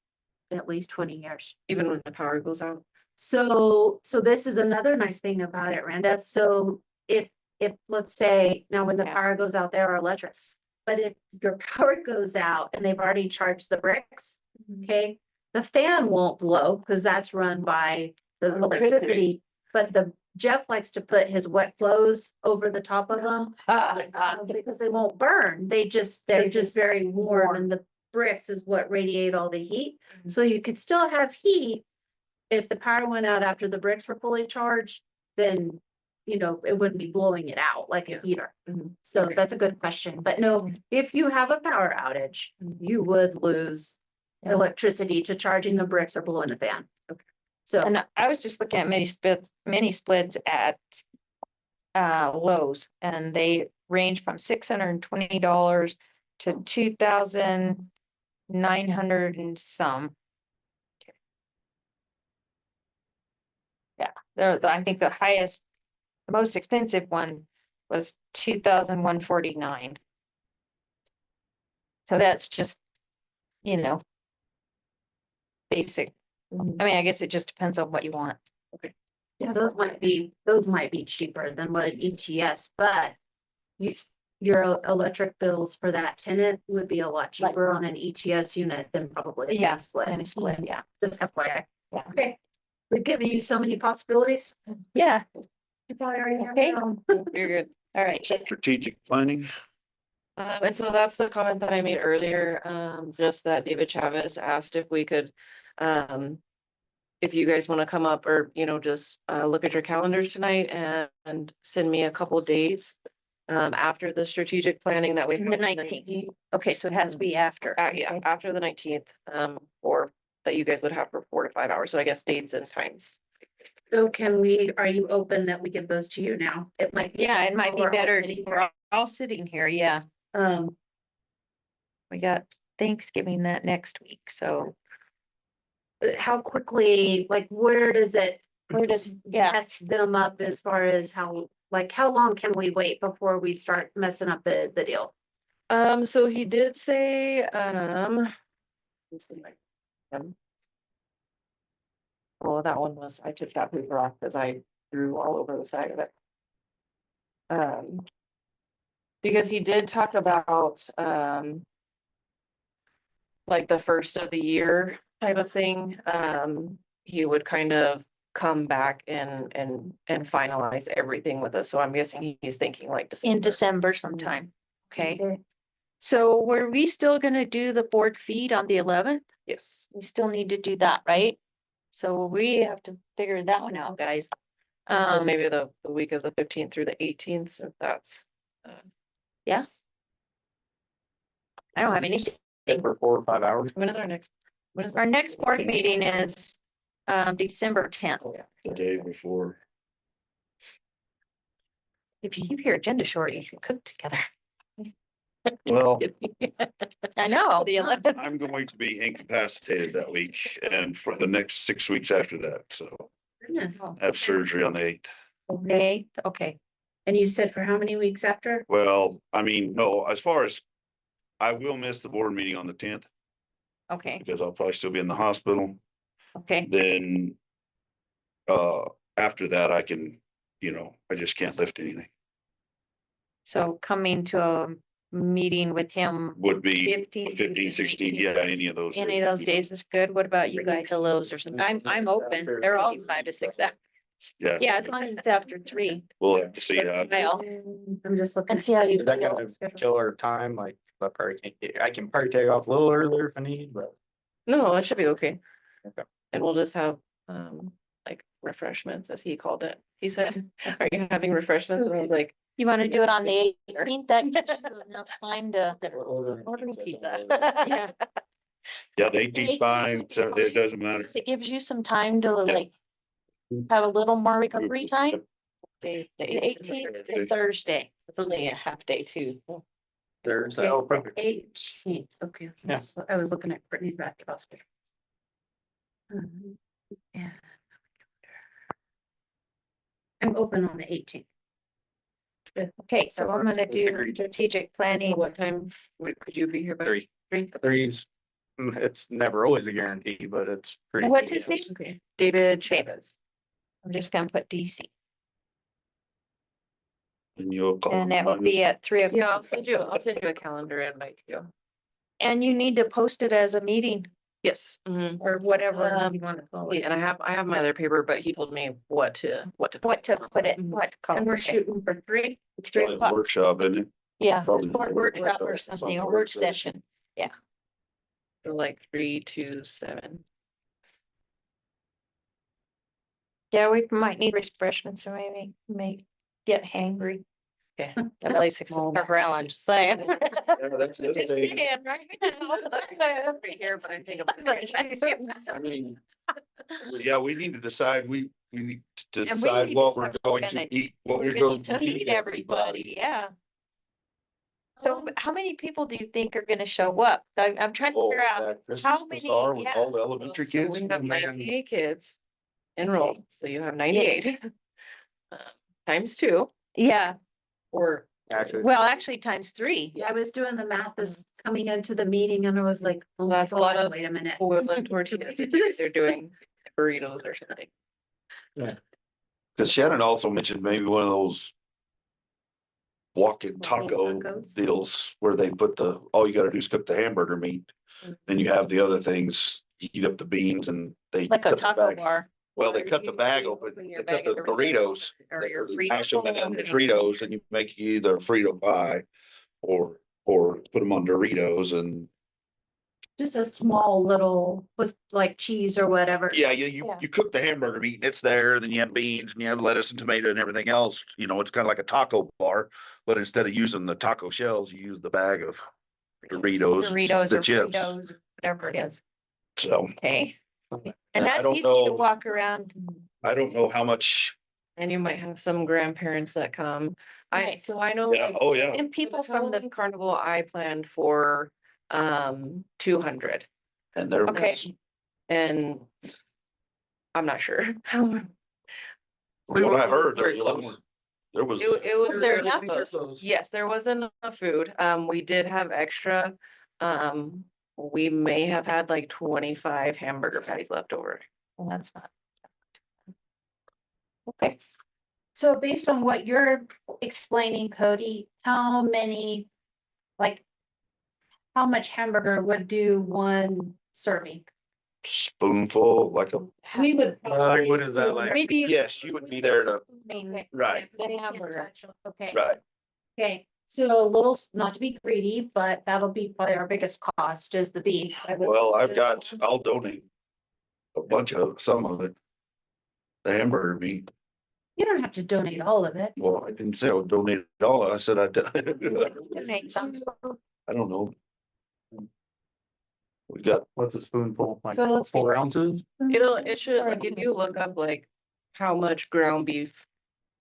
at least 20 years. Even when the power goes out. So this is another nice thing about it, Randa. So if let's say now when the power goes out, they're electric. But if your power goes out and they've already charged the bricks, okay, the fan won't blow because that's run by the electricity. But Jeff likes to put his wet clothes over the top of them because they won't burn. They're just very warm and the bricks is what radiate all the heat. So you could still have heat. If the power went out after the bricks were fully charged, then, you know, it wouldn't be blowing it out like a heater. So that's a good question. But no, if you have a power outage, you would lose electricity to charging the bricks or blowing the fan. So, And I was just looking at mini splits at Lowe's, and they range from $620 to 2,900 and some. Yeah, I think the highest, the most expensive one was 2,149. So that's just, you know, basic. I mean, I guess it just depends on what you want. yeah, those might be cheaper than what an ETS, but your electric bills for that tenant would be a lot cheaper on an ETS unit than probably. Yeah, a split. and a split, yeah. Just FYI. Yeah. Okay. We've given you so many possibilities. Yeah. You probably already have Okay. your own. You're good. All right. Strategic planning. And so that's the comment that I made earlier, just that David Chavez asked if we could, if you guys want to come up or, you know, just look at your calendars tonight and send me a couple dates after the strategic planning that we. The 19th. Okay, so it has to be after. Yeah, after the 19th, or that you guys would have for 4 to 5 hours. So I guess dates and times. So are you open that we give those to you now? It might. Yeah, it might be We're all better. sitting We're all sitting here, yeah. We got Thanksgiving that next week, so. How quickly, like, where does Yeah, mess them up as far as how long can we wait before we start messing up the deal? So he did say, oh, that one was, I took that paper off because I drew all over the side of it. Because he did talk about, like the first of the year type of thing. He would kind of come back and finalize everything with us. So I'm guessing he's thinking like in December. December sometime. Okay. So were we still gonna do the board feed on the 11th? Yes. We still need to do that, right? So we have to figure that one out, guys. Or maybe the week of the 15th through the 18th, if that's. Yeah. I don't have anything. For 4 or 5 hours. When is our next? Our next board meeting is December 10th. The day before. If you keep your agenda short, you should cook together. Well, I know. The 11th. I'm going to be incapacitated that week and for the next 6 weeks after that, so Goodness. I have surgery on the 8th. Okay, okay. And you said for how many weeks after? Well, I mean, no, as far as I will miss the board meeting on the 10th Okay, because I'll probably still be in the hospital. okay. Then after that, I can, I just can't lift anything. So coming to a meeting with him Would be 15, 15, 16, yeah, any of those. any of those days is good. What about you guys? Pillows or something. I'm open. They're all 5 to 6 hours. Yeah, Yeah, as long as it's after 3. we'll have to see how. Well, I'm just looking. and see how you Is that feel. gonna kill our time? Like, I can probably take off a little earlier if I need, but. No, it should be okay. Okay. And we'll just have, like refreshments, as he called it. He said, are you having refreshments? And I was like, You want to do it on the 18th? That gives you enough time to. ordering pizza. Yeah. Yeah, the 18th fine, so it doesn't matter. It gives you some time to like have a little more recovery time. Days, The days. 18th is Thursday. It's only a half day too. There's, oh, perfect. 18th, okay. Yeah. So I was looking at Brittany's basketball schedule. Yeah. I'm open on the 18th. Okay, so I'm gonna do strategic planning. What time could you be here by? 3. 3's, it's never always a guarantee, but it's pretty. What's his name? Okay, David Chavez. I'm just gonna put DC And you'll call. and it will be at 3 o'clock. Yeah, I'll send you a calendar invite too. And you need to post it as a meeting Yes. Mhm. or whatever you want to call it. Yeah, and I have my other paper, but he told me what to. What to put it, what to call it. And we're Okay. shooting for 3. 3 o'clock. Workshop, isn't it? Yeah, Probably or workshop or something, a work session. So like 3 to 7. Yeah, we might need refreshments, so maybe may get hangry. Okay. At least 6 o'clock around, I'm just saying. Yeah, that's the other Just thing. saying, right now. Here, but I think I mean, yeah, we need to decide, we need to And we decide need to what we're decide going what to we're eat, what We're we're gonna going to feed feed everybody, yeah. So how many people do you think are gonna show up? I'm trying to Oh, figure out, that Christmas how many- bazaar with yeah. all the elementary So kids. we have 98 kids enrolled, so you have 98. Times 2, yeah, or. Actually, well, actually times 3. Yeah, I was doing the math this coming into the meeting and I was like, oh my That's a lot God, of wait a minute. equivalent tortillas if they're doing burritos or something. Cause Shannon also mentioned maybe one of those walk-in Walk-in taco tacos. deals where they put all you gotta do is cook the hamburger meat. Then you have the other things, you heat up the beans and they. Like a cut the taco bag. bar. Well, they cut the bag open, they cut the burritos, Or your they mash them and Frito. the Fritos, and you make either a Frito pie or or put them on Doritos and, Just a small little with like cheese or whatever. yeah, Yeah. you cook the hamburger meat and it's there, then you have beans and you have lettuce and tomato and everything else. You know, it's kind of like a taco bar, but instead of using the taco shells, you use the bag of Doritos, Doritos the or chips. Fritos, or whatever it is. So Okay. I And that's don't easy to know. walk around. I don't know how much. And you might have some grandparents that come. Right. So I know. Yeah, like, oh, yeah. And people from the carnival, I planned for 200. And they're. Okay. And I'm not sure. What I heard, there was a lot more. There was. It was there fairly enough? close. Yes, there was enough food. We did have extra. We may have had like 25 hamburger patties left over. Well, that's not. Okay. So based on what you're explaining, Cody, how many, like, how much hamburger would do one serving? Spoonful, like a, We would. what is that like? Maybe. yes, you would be there to, Okay. right, They can't hamburger. touch 'em. Okay, right. okay, so a little, not to be greedy, but that'll be probably our biggest cost is the beef. Well, I'll donate a bunch of, some of it. The hamburger meat. You don't have to donate all of it. Well, I didn't say I would donate it all. I said I'd. Donate some. I don't know. We got, What's a spoonful? Like So let's 4 ounces? It should, like, if you look up like how much ground beef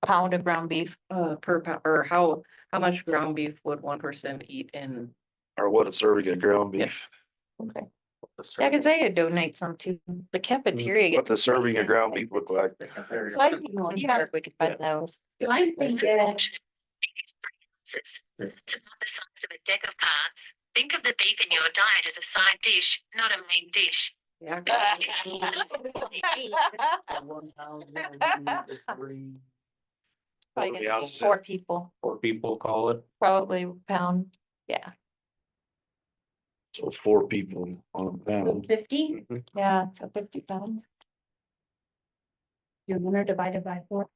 Pound of ground beef. per pound, or how much ground beef would one person eat in? or what a serving of ground beef. Okay. Yeah, I could say I'd donate some to the cafeteria. What the serving of ground beef look like. So I don't know, yeah, if we could find those. I'm thinking, It's not the size of a deck of cards. Think of the beef in your diet as a side dish, not a main dish. Yeah. Probably What are the gonna be ounces? 4 people, 4 people call it. probably pound, yeah, So 4 people on a pound. 50, yeah, so 50 pounds. your winner divided by 4.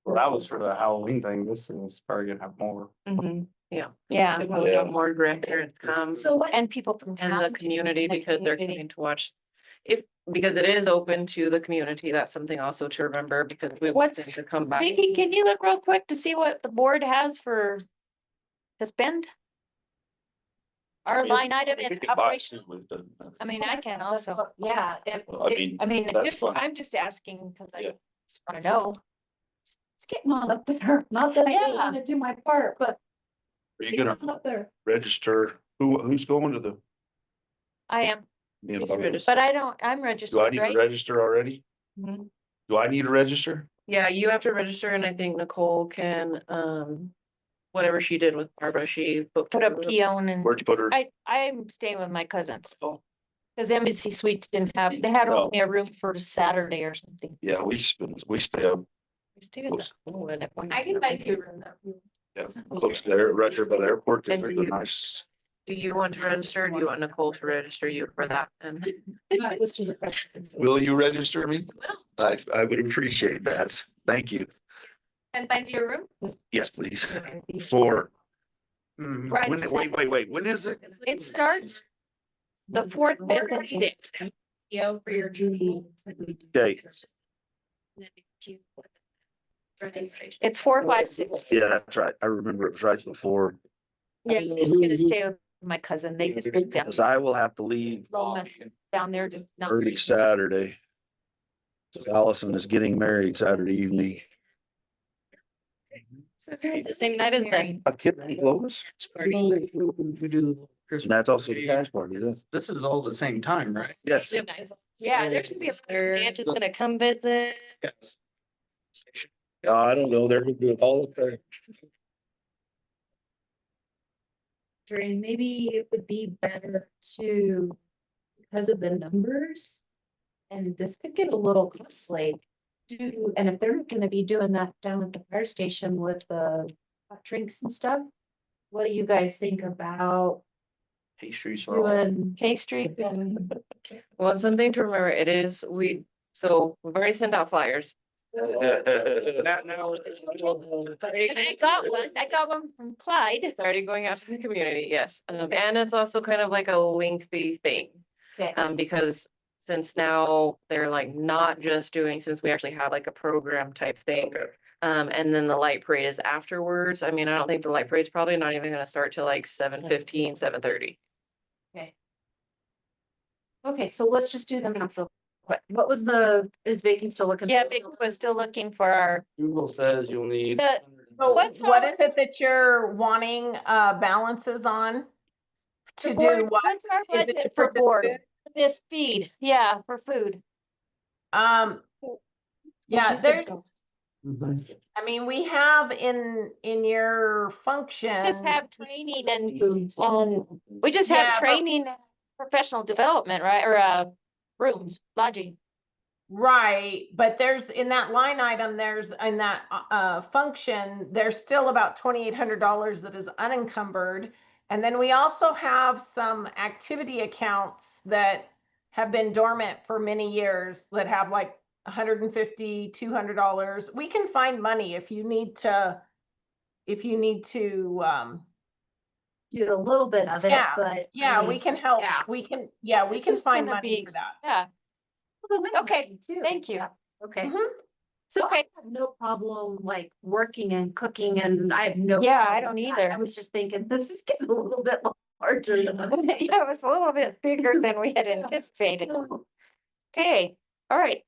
Well, that was for the Halloween thing. This is probably gonna have more. Yeah. Yeah, They probably have more grandparents come. So what, and people from And the town. community, the because they're community. coming to watch. Because it is open to the community, that's something also to remember, because we want What's- them to come back. Vicky, can you look real quick to see what the board has for to spend? Our line item We in could buy operation, some with the- I mean, I can also, yeah, if, I mean, that's just, fine. I'm just asking, because I Yeah. just wanna know. it's getting on up there, not that I don't Yeah. wanna do my part, but Are you it's gonna getting up there. register? Who's going to the? I am, you know, but I'm Do I registered, need to right? register already? Mhm. Do I need to register? Yeah, you have to register, and I think Nicole can, whatever she did with Barbara, she booked. Put a her- peon and Where'd you put her? I'm staying with my cousins. Oh. Cause Embassy Suites didn't have, they had No. only a room for Saturday or something. Yeah, we stay up We stayed at the pool and it went- I can find you in that room. yeah, close there, right there by the airport. And There's you- a nice. Do you want to register? Do you want Nicole to register you for that? And That was to the question. Will you register me? I would appreciate that. Thank you. And find your room? Yes, please. For. Right. Wait, when is it? It starts the 4th, 5th, and 6th. For your Judy. Okay. It's 4, 5, 6. Yeah, that's right. I remember it was right before, Yeah, I'm just gonna stay with my cousin. They just moved down. because I will have to leave Lomas down there, just not. early Saturday. 'Cause Allison is getting married Saturday evening. It's the same night as them. A kid named Lois? We do Christmas. And that's also the cash party, yes. This is all the same time, right? Yes. Yeah, there's gonna be a Aunt is gonna come visit. Yes. I don't know, they're gonna do it all up there. And maybe it would be better to, because of the numbers. And this could get a little costly. And if they're gonna be doing that down at the fire station with the hot drinks and stuff. What do you guys think about Pastries for all. doing pastries and well, it's something to remember, so we've already sent out flyers. Now. I got one from Clyde. It's already going out to the community, yes. And it's also kind of like a lengthy thing. Okay. Because since now they're like not just doing, since we actually have like a program type thing. And then the light parade is afterwards. I mean, I don't think the light parade's probably not even gonna start till like 7:15, 7:30. Okay, so let's just do them now. What was is Vicky still looking? Yeah, Vicky was still looking for our, Google says you'll need. the, So What's what our- is it that you're wanting balances on? To the do board- what? what's our Is it budget for for board? food? This feed, yeah, for food. Yeah, This is there's, go- I mean, we have in your function. Just have training and, we just Yeah, have but- training, and professional development, right, or, rooms, lodging. Right, but there's in that line item, there's in that function, there's still about $2,800 that is unencumbered. And then we also have some activity accounts that have been dormant for many years that have like $150, $200. We can find money if you need to, Do a little bit of it, Yeah, but. yeah, we can help. Yeah. We can This can is find gonna money be- for that. Yeah, okay, thank you. Okay. Mhm. So I have no problem like working and cooking and I have no. Yeah, I problem don't with that. either. I was just thinking, this is getting a little bit larger than. Yeah, it was a little bit bigger than we had anticipated. Okay, all right.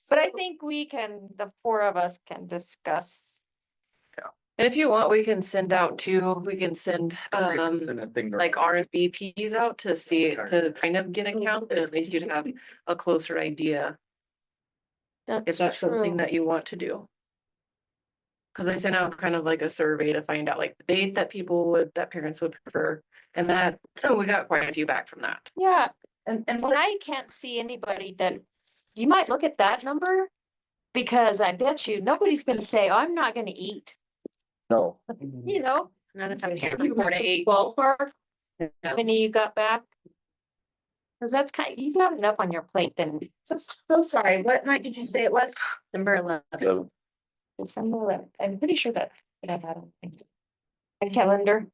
But I think the four of us can discuss. And if you want, we can send out too, we can send like RSVPs out to see, to kind of get a count, but at least you'd have a closer idea if that's something that you want to do. Cause I sent out kind of like a survey to find out like the date that parents would prefer. And that, we got quite a few back from that. Yeah, and I can't see anybody that, you might look at that number. Because I bet you, nobody's gonna say, I'm not gonna eat, No. you know? Not if I'm here You before 8. ballpark, how many you got back? Cause that's you got enough on your plate then. So sorry, what night did you say it was? December 11th. So, December 11th. I'm pretty sure that I have that on my calendar.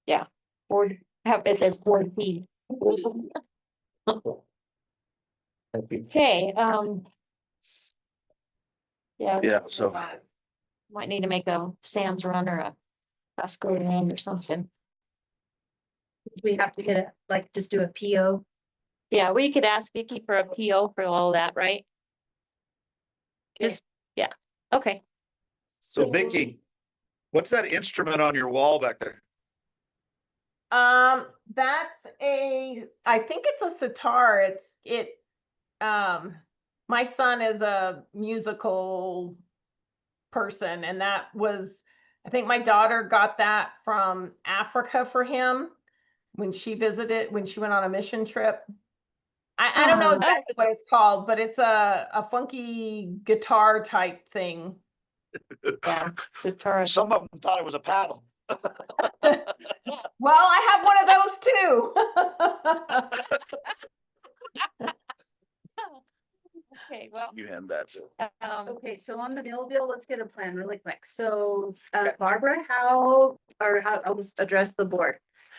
Yeah, board, have it as board feed. Okay, yeah. yeah, so Might need to make a Sam's run or a Costco run or something. We have to get it, like, just do a PO. Yeah, we could ask Vicky for a PO for all that, right? Just, yeah, okay. so Vicky, what's that instrument on your wall back there? That's I think it's a sitar. My son is a musical person and that was, I think my daughter got that from Africa for him when she went on a mission trip. I don't know exactly what it's called, but it's a funky guitar type thing. Yeah, sitar. Some of them thought it was a paddle. Well, I have one of those too. Okay, well, You hand that to. Okay, so on the mill deal, let's get a plan really quick. So, Barbara, I'll just address the board.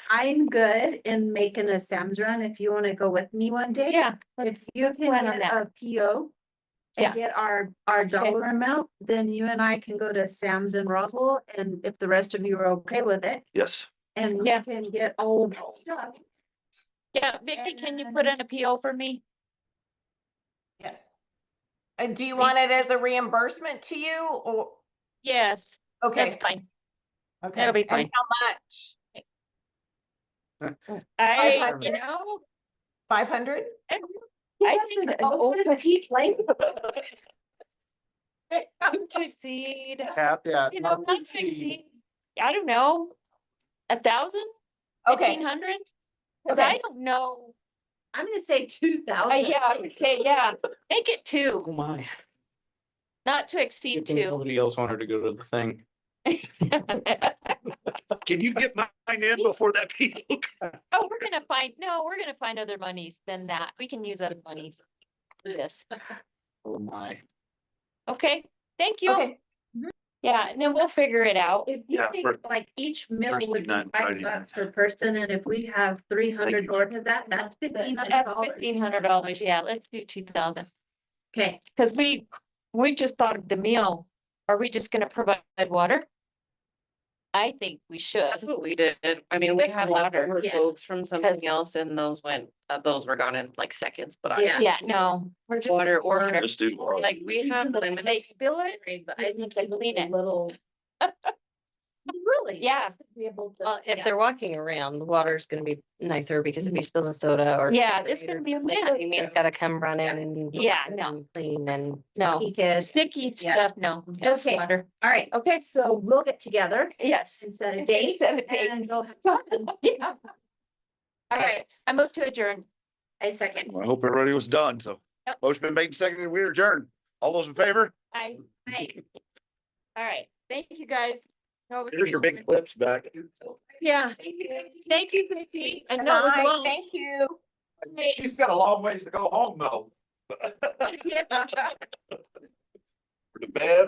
I'm good in making a Sam's run if you want to go with me one day. yeah, If you can plan on get that. a PO Yeah. and get our dollar amount, then you and I can go to Sam's in Roswell, and if the rest of you are okay with it, Yes. and we Yeah. can get all of that stuff. yeah, Vicky, can you put in a PO for me? Yeah. Do you want it as a reimbursement to you or? Yes, Okay. that's fine. Okay. that'll be And fine. how much? You know, 500? I think an old petite lake. not to exceed, Yeah. you know, not to exceed, I don't know, 1,000, Okay. 1,500? Cause I Okay. don't know, I'm gonna say 2,000. yeah, I would say, yeah, make it 2, Oh my. not to exceed 2. Nobody else wanted to go to the thing. Can you get mine in before that people? Oh, we're gonna find other monies than that. We can use other monies. for this. Oh my. Okay, thank you. Okay, Yeah, and then we'll figure it out. If you Yeah, think for like each meal Thursday would be night, Friday night. $5 per person, and if we have 300 north of that, that's $1,500. $1,500, yeah, let's do 2,000. Okay, Cause we just thought of the meal. Are we just gonna provide water? I think we should. That's what we did. I mean, we Just had water, leftover yeah. folks from something else and those were gone in like seconds, but I. Yeah. Yeah, no, we're just. Water or Just do water. like we have They limited. spill it, but I need to clean it. Little. Really? Yeah. Just to be able to- Well, if yeah. they're walking around, the water's gonna be nicer because if you spill a soda or. Yeah, it's gonna be a mess. You mean, it's gotta come run in and. Yeah, no. and Clean and. No, Because, sticky yeah. stuff, no, just Okay. water. all right, Okay, so we'll get together yes. and set a date Set a date. and go have fun. Yeah. All right, I move to adjourn. A second. I hope everybody was done, so. Yep. Motion been made and seconded, we adjourn. All those in favor? Aye. Right. All right, thank you, guys. No, it was Here's your fun. big clips back. Yeah, thank you, Vicky. I know it was bye, long. thank you. She's got a long ways to go home though. Yeah. To bed